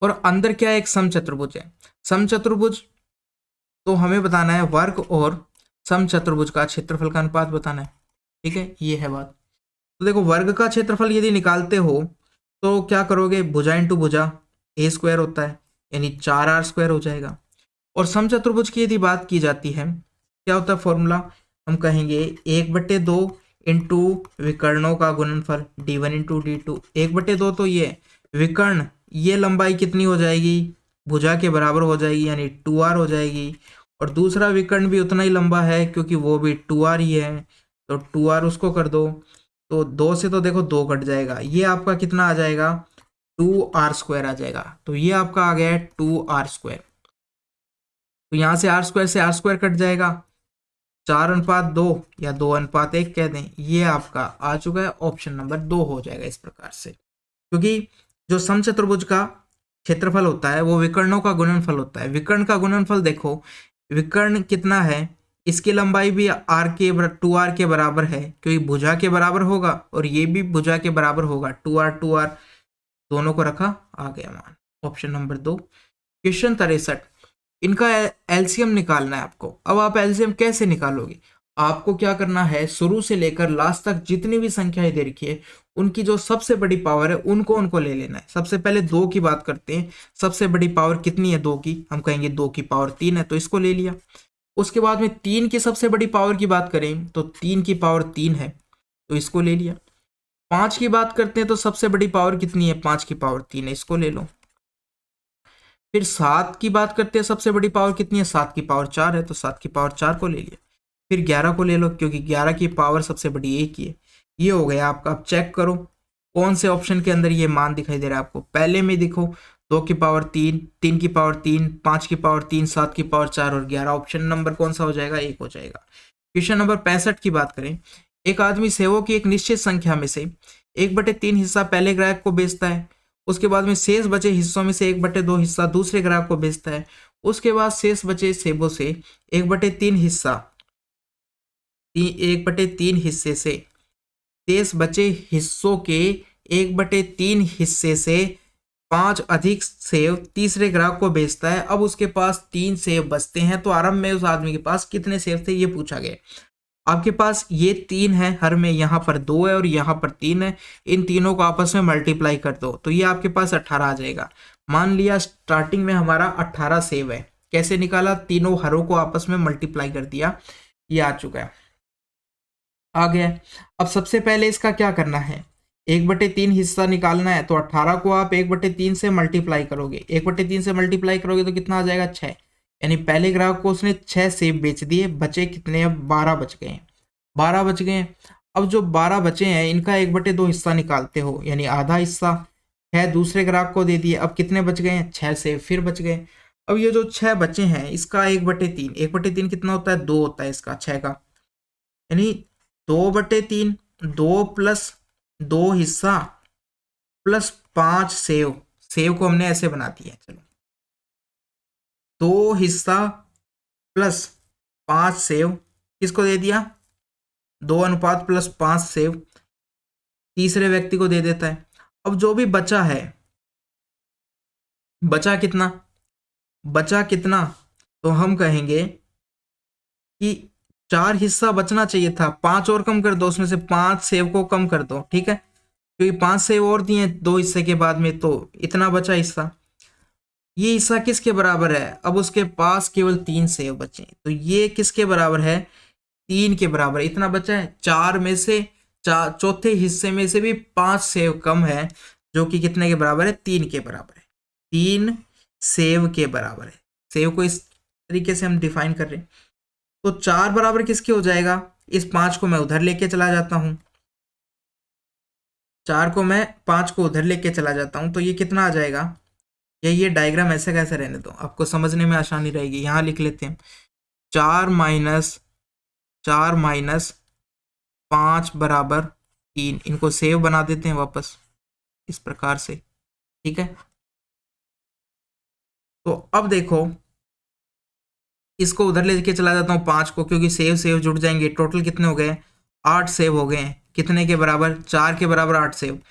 और अंदर क्या है, एक समचतुर्भुज है। समचतुर्भुज तो हमें बताना है वर्ग और समचतुर्भुज का क्षेत्रफल का अनुपात बताना है, ठीक है, ये है बात। तो देखो वर्ग का क्षेत्रफल यदि निकालते हो तो क्या करोगे, भुजा इंटू भुजा, a² होता है, यानी 4r² हो जाएगा। और समचतुर्भुज की यदि बात की जाती है, क्या होता है फॉर्मूला, हम कहेंगे 1/2 इंटू विकर्णों का गुणनफल d1 इंटू d2। 1/2 तो ये विकर्ण, ये लंबाई कितनी हो जाएगी, भुजा के बराबर हो जाएगी, यानी 2r हो जाएगी। और दूसरा विकर्ण भी उतना ही लंबा है क्योंकि वो भी 2r ही है, तो 2r उसको कर दो, तो 2 से तो देखो 2 कट जाएगा, ये आपका कितना आ जाएगा, 2r² आ जाएगा। तो ये आपका आ गया है 2r²। तो यहाँ से r² से r² कट जाएगा, 4:2 या 2:1 कह दें, ये आपका आ चुका है, ऑप्शन नंबर 2 हो जाएगा इस प्रकार से। क्योंकि जो समचतुर्भुज का क्षेत्रफल होता है वो विकर्णों का गुणनफल होता है। विकर्ण का गुणनफल देखो, विकर्ण कितना है, इसकी लंबाई भी आर के 2r के बराबर है, क्योंकि भुजा के बराबर होगा, और ये भी भुजा के बराबर होगा। 2r दोनों को रखा, आ गया मान, ऑप्शन नंबर 2। क्वेश्चन 63, इनका एलसीएम निकालना है आपको। अब आप एलसीएम कैसे निकालोगे? आपको क्या करना है, शुरू से लेकर लास्ट तक जितनी भी संख्याएं दे रखी है उनकी जो सबसे बड़ी पावर है उनको उनको ले लेना है। सबसे पहले 2 की बात करते हैं। सबसे बड़ी पावर कितनी है 2 की? हम कहेंगे 2 की पावर 3 है, तो इसको ले लिया। उसके बाद में 3 की सबसे बड़ी पावर की बात करें तो 3 की पावर 3 है, तो इसको ले लिया। 5 की बात करते हैं तो सबसे बड़ी पावर कितनी है? 5 की पावर 3 है, इसको ले लो। फिर 7 की बात करते हैं, सबसे बड़ी पावर कितनी है? 7 की पावर 4 है, तो 7 की पावर 4 को ले लिया। फिर 11 को ले लो, क्योंकि 11 की पावर सबसे बड़ी 1 ही है। ये हो गया आपका। अब चेक करो कौन से ऑप्शन के अंदर ये मान दिखाई दे रहा है आपको। पहले में देखो 2 की पावर 3, 3 की पावर 3, 5 की पावर 3, 7 की पावर 4 और 11। ऑप्शन नंबर कौन सा हो जाएगा? 1 हो जाएगा। क्वेश्चन नंबर 65 की बात करें, एक आदमी सेवों की एक निश्चित संख्या में से 1/3 हिस्सा पहले ग्राहक को बेचता है। उसके बाद में शेष बचे हिस्सों में से 1/2 हिस्सा दूसरे ग्राहक को बेचता है। उसके बाद शेष बचे सेबों से 1/3 हिस्सा 1/3 हिस्से से शेष बचे हिस्सों के 1/3 हिस्से से 5 अधिक सेब तीसरे ग्राहक को बेचता है। अब उसके पास 3 सेब बचते हैं, तो आरंभ में उस आदमी के पास कितने सेब थे ये पूछा गया। आपके पास ये 3 है, हर में यहाँ पर 2 है और यहाँ पर 3 है। इन तीनों को आपस में मल्टीप्लाई कर दो तो ये आपके पास 18 आ जाएगा। मान लिया स्टार्टिंग में हमारा 18 सेव है। कैसे निकाला? तीनों हरों को आपस में मल्टीप्लाई कर दिया, ये आ चुका है, आ गया। अब सबसे पहले इसका क्या करना है, 1/3 हिस्सा निकालना है, तो 18 को आप 1/3 से मल्टीप्लाई करोगे। 1/3 से मल्टीप्लाई करोगे तो कितना आ जाएगा? 6। यानी पहले ग्राहक को उसने 6 सेब बेच दिए, बचे कितने? अब 12 बच गए। 12 बच गए। अब जो 12 बचे हैं इनका 1/2 हिस्सा निकालते हो, यानी आधा हिस्सा है दूसरे ग्राहक को दे दिए। अब कितने बच गए हैं? 6 सेब फिर बच गए। अब ये जो 6 बचे हैं इसका 1/3, 1/3 कितना होता है? 2 होता है इसका 6 का, यानी 2/3, 2 प्लस 2 हिस्सा प्लस 5 सेव। सेव को हमने ऐसे बना दिया, चलो 2 हिस्सा प्लस 5 सेव किसको दे दिया? 2:5 + 5 सेव तीसरे व्यक्ति को दे देता है। अब जो भी बचा है, बचा कितना? बचा कितना? तो हम कहेंगे कि 4 हिस्सा बचना चाहिए था, 5 और कम कर दो, उसमें से 5 सेव को कम कर दो, ठीक है, क्योंकि 5 सेव और दिए 2 हिस्से के बाद में, तो इतना बचा हिस्सा। ये हिस्सा किसके बराबर है? अब उसके पास केवल 3 सेव बचे, तो ये किसके बराबर है? 3 के बराबर। इतना बचा है, 4 में से चौथे हिस्से में से भी 5 सेव कम है, जो कि कितने के बराबर है? 3 के बराबर है। 3 सेव के बराबर है। सेव को इस तरीके से हम डिफाइन कर रहे हैं। तो 4 बराबर किसके हो जाएगा? इस 5 को मैं उधर लेके चला जाता हूं, 4 को मैं 5 को उधर लेके चला जाता हूं, तो ये कितना आ जाएगा? ये डायग्राम ऐसे कैसे रहने दो, आपको समझने में आसानी रहेगी। यहां लिख लेते हैं 4 माइनस 5 बराबर 3। इनको सेव बना देते हैं वापस इस प्रकार से, ठीक है। तो अब देखो इसको उधर लेके चला जाता हूँ 5 को, क्योंकि सेव जुड़ जाएंगे। टोटल कितने हो गए? 8 सेव हो गए हैं। कितने के बराबर? 4 के बराबर 8 सेव।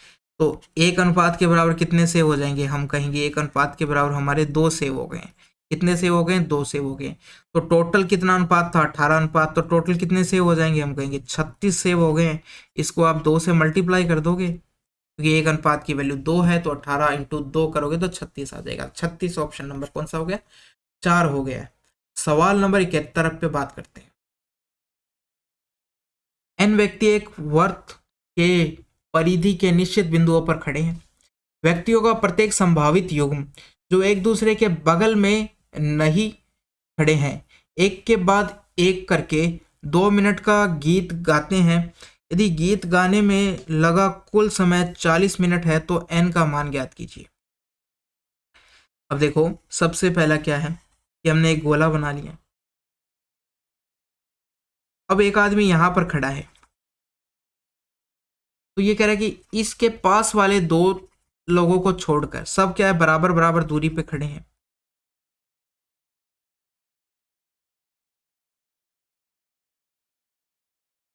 तो 1 अनुपात के बराबर कितने सेव हो जाएंगे? हम कहेंगे 1 अनुपात के बराबर हमारे 2 सेव हो गए। कितने सेव हो गए? 2 सेव हो गए। तो टोटल कितना अनुपात था? 18 अनुपात। तो टोटल कितने सेव हो जाएंगे? हम कहेंगे 36 सेव हो गए। इसको आप 2 से मल्टीप्लाई कर दोगे, क्योंकि 1 अनुपात की वैल्यू 2 है, तो 18 × 2 करोगे तो 36 आ जाएगा। 36 ऑप्शन नंबर कौन सा हो गया? 4 हो गया। सवाल नंबर 71 पे बात करते हैं। n व्यक्ति एक वर्त के परिधि के निश्चित बिंदुओं पर खड़े हैं। व्यक्तियों का प्रत्येक संभावित युग्म जो एक दूसरे के बगल में नहीं खड़े हैं, एक के बाद एक करके 2 मिनट का गीत गाते हैं। यदि गीत गाने में लगा कुल समय 40 मिनट है तो n का मान ज्ञात कीजिए। अब देखो सबसे पहला क्या है कि हमने एक गोला बना लिया, अब एक आदमी यहाँ पर खड़ा है, तो ये कह रहा है कि इसके पास वाले दो लोगों को छोड़कर सब क्या है, बराबर बराबर दूरी पे खड़े हैं।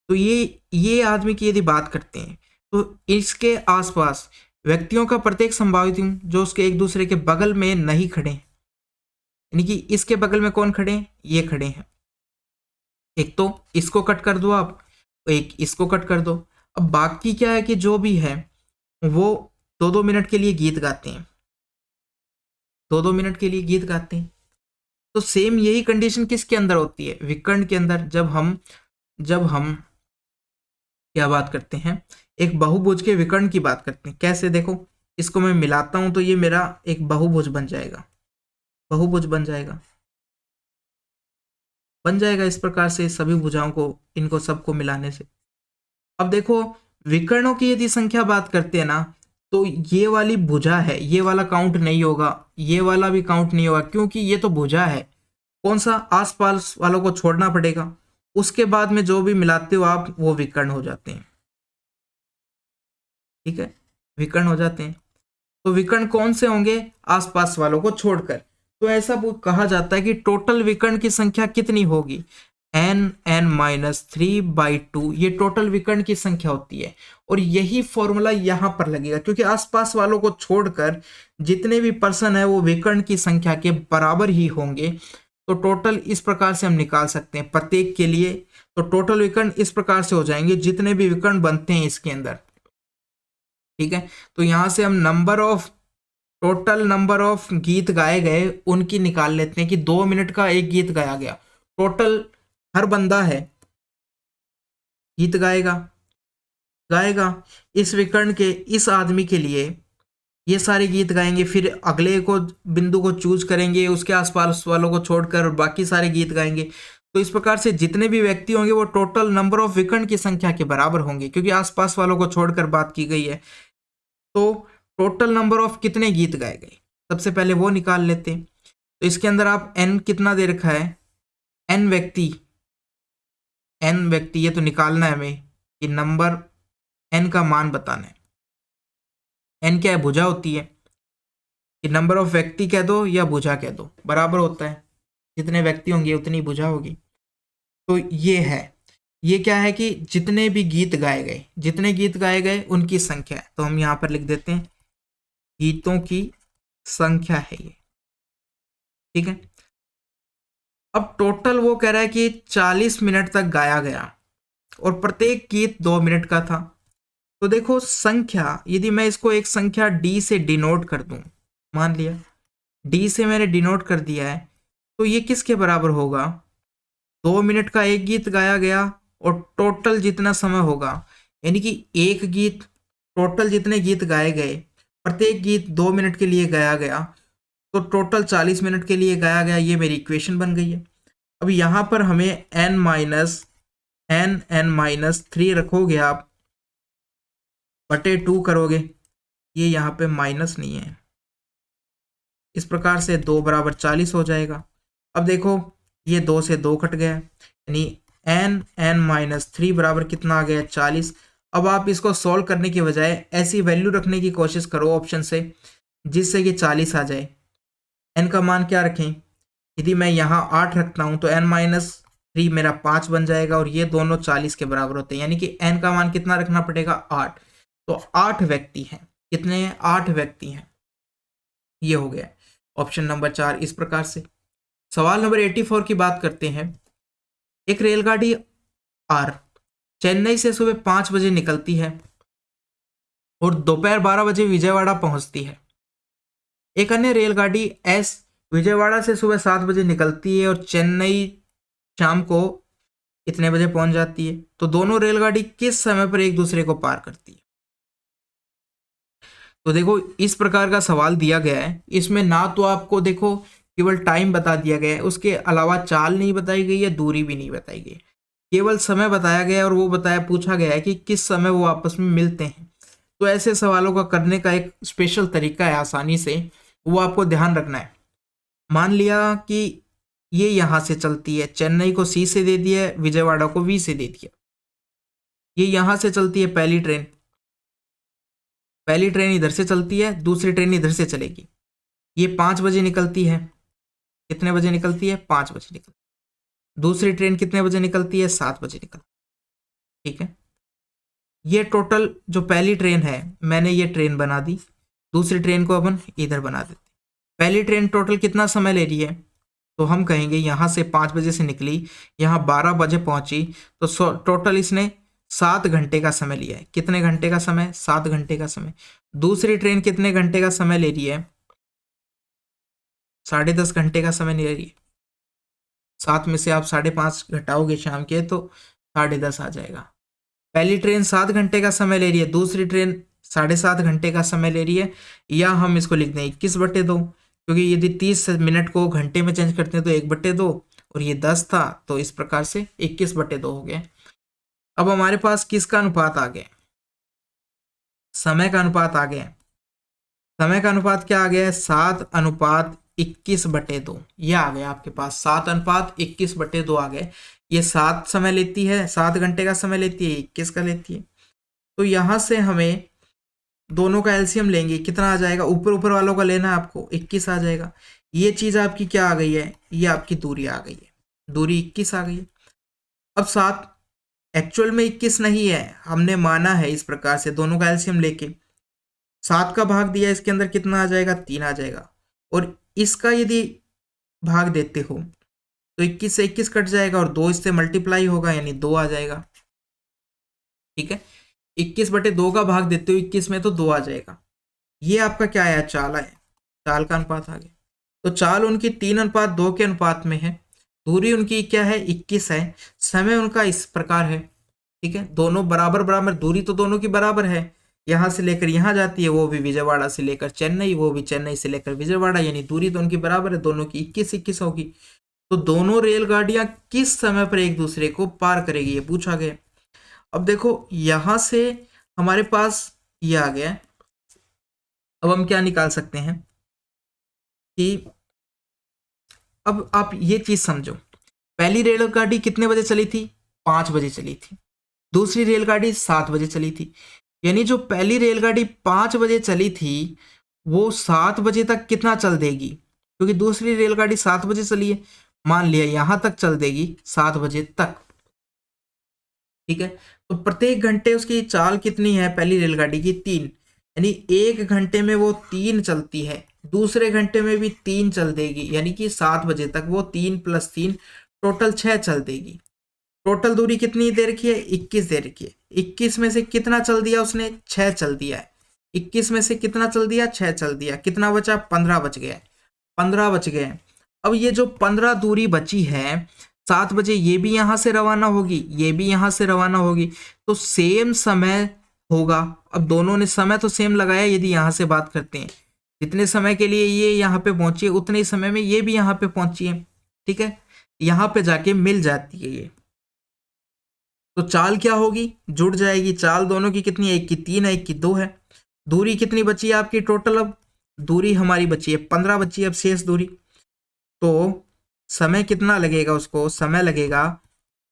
तो ये आदमी की यदि बात करते हैं तो इसके आसपास व्यक्तियों का प्रत्येक संभावित जो उसके एक दूसरे के बगल में नहीं खड़े हैं, यानी कि इसके बगल में कौन खड़े हैं, ये खड़े हैं। एक तो इसको कट कर दो आप, एक इसको कट कर दो। अब बाकी क्या है कि जो भी है वो 2-2 मिनट के लिए गीत गाते हैं, 2-2 मिनट के लिए गीत गाते हैं। तो सेम यही कंडीशन किसके अंदर होती है, विकर्ण के अंदर। जब हम क्या बात करते हैं, एक बहुभुज के विकर्ण की बात करते हैं। कैसे, देखो इसको मैं मिलाता हूं तो ये मेरा एक बहुभुज बन जाएगा, बहुभुज बन जाएगा इस प्रकार से, सभी भुजाओं को, इनको सबको मिलाने से। अब देखो विकर्णों की यदि संख्या बात करते हैं ना, तो ये वाली भुजा है, ये वाला काउंट नहीं होगा, ये वाला भी काउंट नहीं होगा, क्योंकि ये तो भुजा है। कौन सा, आसपास वालों को छोड़ना पड़ेगा, उसके बाद में जो भी मिलाते हो आप वो विकर्ण हो जाते हैं। ठीक है, विकर्ण हो जाते हैं। तो विकर्ण कौन से होंगे, आसपास वालों को छोड़कर। तो ऐसा कहा जाता है कि टोटल विकर्ण की संख्या कितनी होगी, n(n-3/2), ये टोटल विकर्ण की संख्या होती है। और यही फॉर्मूला यहां पर लगेगा, क्योंकि आसपास वालों को छोड़कर जितने भी पर्सन है वो विकर्ण की संख्या के बराबर ही होंगे। तो टोटल इस प्रकार से हम निकाल सकते हैं प्रत्येक के लिए। तो टोटल विकर्ण इस प्रकार से हो जाएंगे, जितने भी विकर्ण बनते हैं इसके अंदर। ठीक है, तो यहां से हम टोटल नंबर ऑफ गीत गाए गए उनकी निकाल लेते हैं कि 2 मिनट का एक गीत गाया गया। टोटल हर बंदा है गीत गाएगा इस विकर्ण के, इस आदमी के लिए ये सारे गीत गाएंगे, फिर अगले को बिंदु को चूज करेंगे, उसके आसपास वालों को छोड़कर बाकी सारे गीत गाएंगे। तो इस प्रकार से जितने भी व्यक्ति होंगे वो टोटल नंबर ऑफ विकर्ण की संख्या के बराबर होंगे, क्योंकि आसपास वालों को छोड़कर बात की गई है। तो टोटल नंबर ऑफ कितने गीत गाए गए, सबसे पहले वो निकाल लेते हैं। तो इसके अंदर आप n कितना दे रखा है, n व्यक्ति, ये तो निकालना है हमें कि नंबर n का मान बताना है। n क्या है, भुजा होती है, कि नंबर ऑफ व्यक्ति कह दो या भुजा कह दो, बराबर होता है, जितने व्यक्ति होंगे उतनी भुजा होगी। तो ये है, ये क्या है कि जितने भी गीत गाए गए उनकी संख्या है। तो हम यहां पर लिख देते हैं गीतों की संख्या है ये। ठीक है, अब टोटल वो कह रहा है कि 40 मिनट तक गाया गया और प्रत्येक गीत 2 मिनट का था। तो देखो संख्या, यदि मैं इसको एक संख्या d से डिनोट कर दूं, मान लिया d से मैंने डिनोट कर दिया है, तो ये किसके बराबर होगा, 2 मिनट का एक गीत गाया गया और टोटल जितना समय होगा, यानी कि एक गीत, टोटल जितने गीत गाए गए, प्रत्येक गीत 2 मिनट के लिए गाया गया, तो टोटल 40 मिनट के लिए गाया गया। ये मेरी इक्वेशन बन गई है। अब यहाँ पर हमें n-3 रखोगे आप, बटे 2 करोगे, ये यहाँ पे माइनस नहीं है, इस प्रकार से 2 बराबर 40 हो जाएगा। अब देखो ये 2 से 2 कट गया, यानी n(n-3) बराबर कितना आ गया, 40। अब आप इसको सॉल्व करने की बजाय ऐसी वैल्यू रखने की कोशिश करो ऑप्शन से जिससे कि 40 आ जाए। n का मान क्या रखें, यदि मैं यहाँ 8 रखता हूँ तो n-3 मेरा 5 बन जाएगा, और ये दोनों 40 के बराबर होते हैं, यानी कि n का मान कितना रखना पड़ेगा, 8। तो 8 व्यक्ति हैं, कितने हैं, 8 व्यक्ति हैं। ये हो गया ऑप्शन नंबर 4 इस प्रकार से। सवाल नंबर 84 की बात करते हैं। एक रेलगाड़ी आर चेन्नई से सुबह 5 बजे निकलती है और दोपहर 12 बजे विजयवाड़ा पहुंचती है। एक अन्य रेलगाड़ी एस विजयवाड़ा से सुबह 7 बजे निकलती है और चेन्नई शाम को कितने बजे पहुंच जाती है। तो दोनों रेलगाड़ी किस समय पर एक दूसरे को पार करती है। तो देखो इस प्रकार का सवाल दिया गया है, इसमें ना तो आपको देखो केवल टाइम बता दिया गया है, उसके अलावा चाल नहीं बताई गई है, दूरी भी नहीं बताई गई, केवल समय बताया गया है और वो पूछा गया है कि किस समय वो आपस में मिलते हैं। तो ऐसे सवालों का करने का एक स्पेशल तरीका है आसानी से, वो आपको ध्यान रखना है। मान लिया कि ये यहाँ से चलती है, चेन्नई को सी से दे दिया है, विजयवाड़ा को वी से दे दिया। ये यहाँ से चलती है पहली ट्रेन, पहली ट्रेन इधर से चलती है, दूसरी ट्रेन इधर से चलेगी। ये 5 बजे निकलती है, कितने बजे निकलती है? 5 बजे निकलती है। दूसरी ट्रेन कितने बजे निकलती है? 7 बजे निकलती है। ठीक है, ये टोटल जो पहली ट्रेन है, मैंने ये ट्रेन बना दी, दूसरी ट्रेन को अपन इधर बना देते। पहली ट्रेन टोटल कितना समय ले रही है? तो हम कहेंगे यहाँ से 5 बजे से निकली, यहाँ 12 बजे पहुंची, तो टोटल इसने 7 घंटे का समय लिया है। कितने घंटे का समय? 7 घंटे का समय। दूसरी ट्रेन कितने घंटे का समय ले रही है? 10.5 घंटे का समय ले रही है। 7 में से आप 5.5 घटाओगे शाम के तो 10.5 आ जाएगा। पहली ट्रेन 7 घंटे का समय ले रही है, दूसरी ट्रेन 7.5 घंटे का समय ले रही है, या हम इसको लिख दें 21/2, क्योंकि यदि 30 मिनट को घंटे में चेंज करते हैं तो 1/2, और ये 10 था तो इस प्रकार से 21/2 हो गया। अब हमारे पास किसका अनुपात आ गया? समय का अनुपात आ गया। समय का अनुपात क्या आ गया है? 7:21/2, ये आ गया आपके पास। 7:21/2 आ गए। ये 7 समय लेती है, 7 घंटे का समय लेती है, 21 का लेती है। तो यहां से हमें दोनों का एलसीएम लेंगे, कितना आ जाएगा? ऊपर ऊपर वालों का लेना है आपको, 21 आ जाएगा। ये चीज आपकी क्या आ गई है? ये आपकी दूरी आ गई है, दूरी 21 आ गई है। अब 7 एक्चुअल में 21 नहीं है, हमने माना है इस प्रकार से, दोनों का एलसीएम लेके 7 का भाग दिया, इसके अंदर कितना आ जाएगा? 3 आ जाएगा। और इसका यदि भाग देते हो तो 21 से 21 कट जाएगा, और 2 इससे मल्टीप्लाई होगा, यानी 2 आ जाएगा। ठीक है, 21/2 का भाग देते हो 21 में तो 2 आ जाएगा। ये आपका क्या आया? चाल है, चाल का अनुपात आ गया। तो चाल उनकी 3:2 के अनुपात में है, दूरी उनकी क्या है? 21 है, समय उनका इस प्रकार है। ठीक है, दोनों बराबर बराबर, दूरी तो दोनों की बराबर है, यहाँ से लेकर यहाँ जाती है, वो भी विजयवाड़ा से लेकर चेन्नई, वो भी चेन्नई से लेकर विजयवाड़ा, यानी दूरी तो उनकी बराबर है, दोनों की 21-21 होगी। तो दोनों रेलगाड़ियां किस समय पर एक दूसरे को पार करेगी, ये पूछा गया। अब देखो यहां से हमारे पास ये आ गया। अब हम क्या निकाल सकते हैं कि अब आप ये चीज समझो, पहली रेलगाड़ी कितने बजे चली थी? 5 बजे चली थी। दूसरी रेलगाड़ी 7 बजे चली थी। यानी जो पहली रेलगाड़ी 5 बजे चली थी वो 7 बजे तक कितना चल देगी? क्योंकि दूसरी रेलगाड़ी 7 बजे चली है, मान लिया यहां तक चल देगी 7 बजे तक। ठीक है, तो प्रत्येक घंटे उसकी चाल कितनी है पहली रेलगाड़ी की? 3, यानी 1 घंटे में वो 3 चलती है, दूसरे घंटे में भी 3 चल देगी, यानी कि 7 बजे तक वो 3 + 3 टोटल 6 चल देगी। टोटल दूरी कितनी दे रखी है? 21 दे रखी है। 21 में से कितना चल दिया उसने? 6 चल दिया है। 21 में से कितना चल दिया? 6 चल दिया। कितना बचा? 15 बच गए, 15 बच गए। अब ये जो 15 दूरी बची है, 7 बजे ये भी यहां से रवाना होगी, ये भी यहां से रवाना होगी, तो सेम समय होगा। अब दोनों ने समय तो सेम लगाया। यदि यहां से बात करते हैं, जितने समय के लिए ये यहाँ पे पहुंची है उतने ही समय में ये भी यहाँ पे पहुंची है। ठीक है, यहाँ पे जाके मिल जाती है ये, तो चाल क्या होगी? जुड़ जाएगी। चाल दोनों की कितनी है? एक की 3 है, एक की 2 है। दूरी कितनी बची है आपकी टोटल? अब दूरी हमारी बची है 15 बची है अब शेष दूरी। तो समय कितना लगेगा उसको? समय लगेगा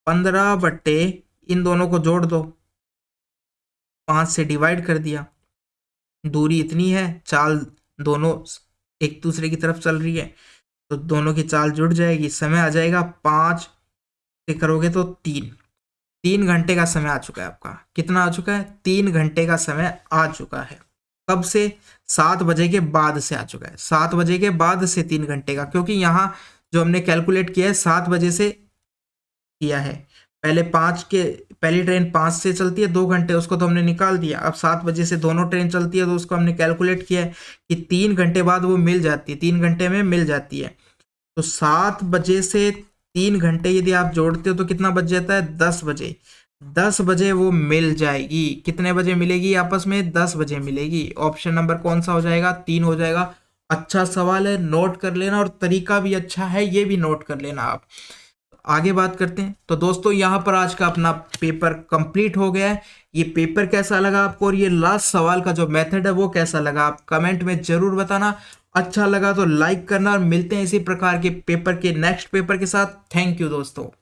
15 इन दोनों को जोड़ दो, 5 से डिवाइड कर दिया, दूरी इतनी है, चाल दोनों एक दूसरे की तरफ चल रही है, तो दोनों की चाल जुड़ जाएगी। समय आ जाएगा 5 से करोगे तो 3 घंटे का समय आ चुका है आपका। कितना आ चुका है? 3 घंटे का समय आ चुका है। कब से? 7 बजे के बाद से आ चुका है। 7 बजे के बाद से 3 घंटे का, क्योंकि यहाँ जो हमने कैलकुलेट किया है 7 बजे से किया है। पहली ट्रेन 5 से चलती है, 2 घंटे, उसको तो हमने निकाल दिया। अब 7 बजे से दोनों ट्रेन चलती है, तो उसको हमने कैलकुलेट किया है कि 3 घंटे बाद वो मिल जाती है, 3 घंटे में मिल जाती है। तो 7 बजे से 3 घंटे यदि आप जोड़ते हो तो कितना बच जाता है? 10 बजे। 10 बजे वो मिल जाएगी। कितने बजे मिलेगी आपस में? 10 बजे मिलेगी। ऑप्शन नंबर कौन सा हो जाएगा? 3 हो जाएगा। अच्छा सवाल है, नोट कर लेना, और तरीका भी अच्छा है, ये भी नोट कर लेना आप। आगे बात करते हैं। तो दोस्तों यहाँ पर आज का अपना पेपर कंप्लीट हो गया है। ये पेपर कैसा लगा आपको, और ये लास्ट सवाल का जो मेथड है वो कैसा लगा, आप कमेंट में जरूर बताना। अच्छा लगा तो लाइक करना और मिलते हैं इसी प्रकार के पेपर के नेक्स्ट पेपर के साथ। थैंक यू दोस्तों।